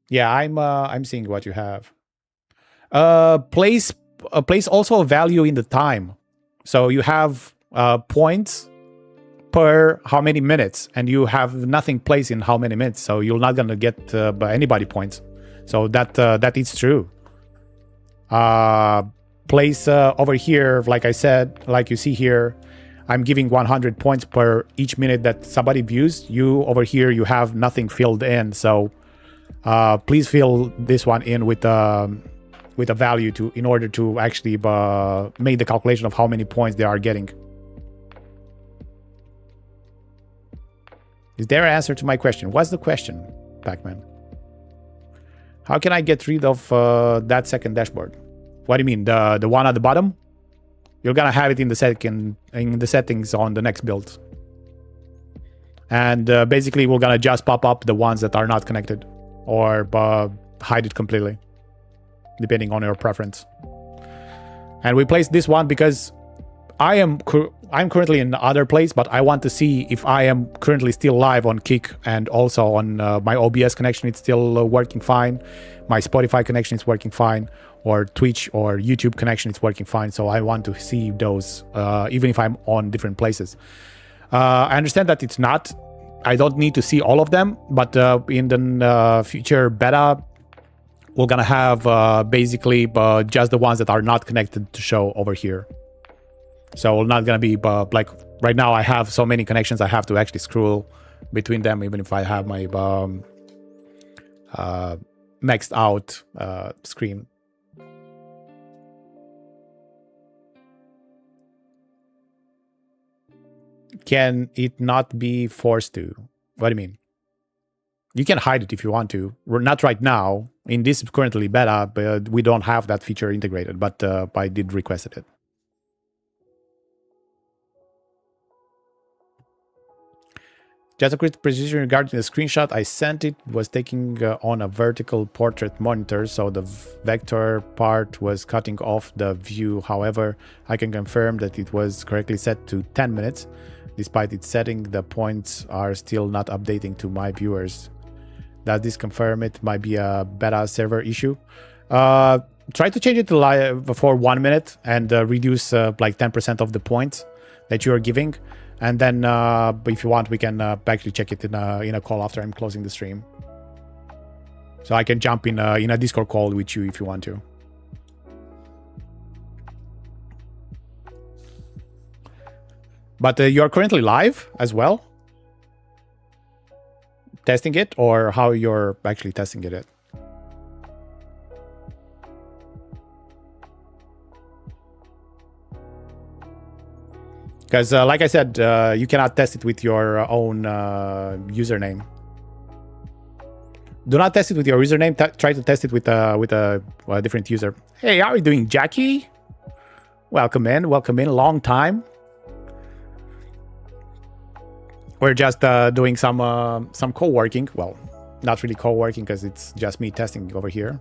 Yeah, I'm seeing what you have. Place also a value in the time. So you have points per how many minutes, and you have nothing placed in how many minutes. So you're not gonna get by anybody points. So that is true. Place over here, like I said, like you see here, I'm giving 100 points per each minute that somebody views. You over here, you have nothing filled in. So please fill this one in with a value in order to actually make the calculation of how many points they are getting. Is there an answer to my question? What's the question, Pac-Man? How can I get rid of that second dashboard? What do you mean? The one at the bottom? You're gonna have it in the settings on the next build. And basically we're gonna just pop up the ones that are not connected, or hide it completely, depending on your preference. And we placed this one because I'm currently in the other place, but I want to see if I am currently still live on Kick, and also on my OBS connection, it's still working fine. My Spotify connection is working fine, or Twitch or YouTube connection is working fine. So I want to see those, even if I'm on different places. I understand that it's not. I don't need to see all of them, but in the future beta, we're gonna have basically just the ones that are not connected to show over here. So we're not gonna be like right now. I have so many connections, I have to actually scroll between them, even if I have my maxed out screen. Can it not be forced to? What do you mean? You can hide it if you want to. We're not right now. In this currently beta, but we don't have that feature integrated, but I did request it. Just a quick precision regarding the screenshot I sent. It was taking on a vertical portrait monitor, so the vector part was cutting off the view. However, I can confirm that it was correctly set to 10 minutes. Despite its setting, the points are still not updating to my viewers. Does this confirm it might be a beta server issue? Try to change it to live for 1 minute and reduce like 10% of the points that you are giving. And then if you want, we can actually check it in a call after I'm closing the stream. So I can jump in a Discord call with you if you want to. But you're currently live as well? Testing it, or how you're actually testing it? Because like I said, you cannot test it with your own username. Do not test it with your username. Try to test it with a different user. Hey, how are you doing, Jackie? Welcome in. Welcome in. Long time. We're just doing some co-working. Well, not really co-working because it's just me testing over here.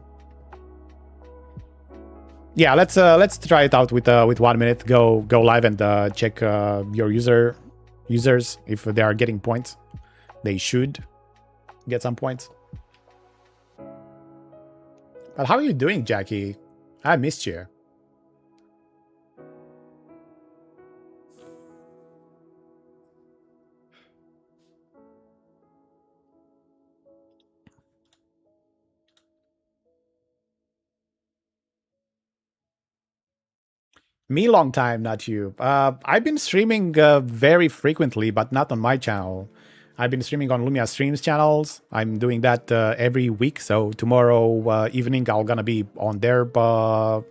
Yeah, let's try it out with 1 minute. Go live and check your users if they are getting points. They should get some points. But how are you doing, Jackie? I missed you. Me, long time, not you. I've been streaming very frequently, but not on my channel. I've been streaming on Lumia Streams channels. I'm doing that every week. So tomorrow evening, I'm gonna be on their on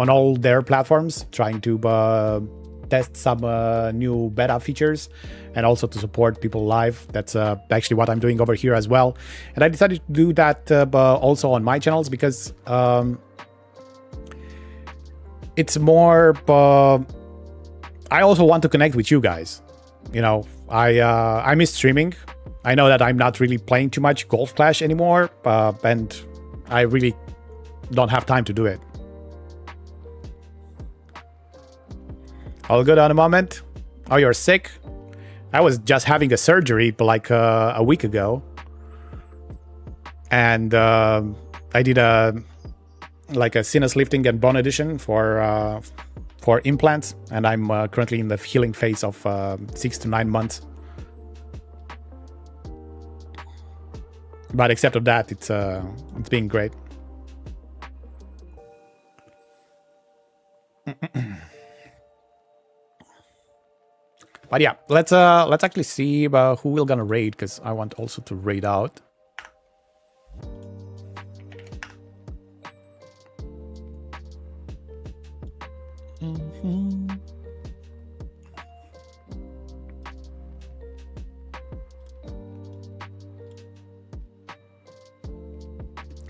all their platforms, trying to test some new beta features, and also to support people live. That's actually what I'm doing over here as well. And I decided to do that also on my channels because it's more, I also want to connect with you guys. You know, I miss streaming. I know that I'm not really playing too much Golf Clash anymore, and I really don't have time to do it. All good on a moment? Oh, you're sick? I was just having a surgery like a week ago. And I did a sinus lifting and bone addition for implants, and I'm currently in the healing phase of 6 to 9 months. But except of that, it's been great. But yeah, let's actually see who we're gonna raid, because I want also to raid out.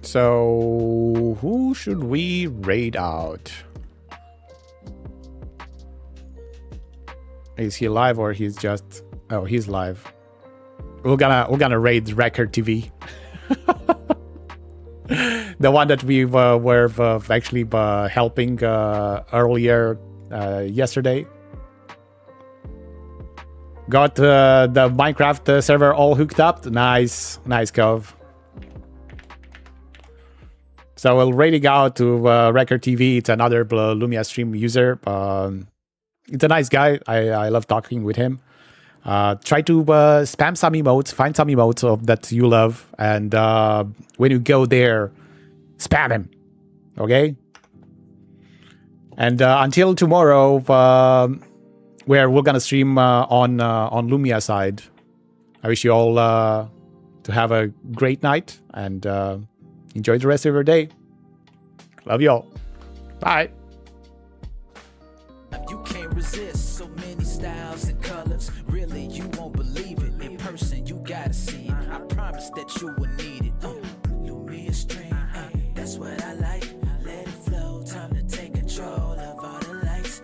So who should we raid out? Is he live or he's just? Oh, he's live. We're gonna raid Record TV. The one that we were actually helping earlier yesterday. Got the Minecraft server all hooked up. Nice, Cove. So we'll raiding out to Record TV. It's another Lumia stream user. It's a nice guy. I love talking with him. Try to spam some emotes, find some emotes that you love, and when you go there, spam him. Okay? And until tomorrow, where we're gonna stream on Lumia side. I wish you all to have a great night and enjoy the rest of your day. Love you all. Bye.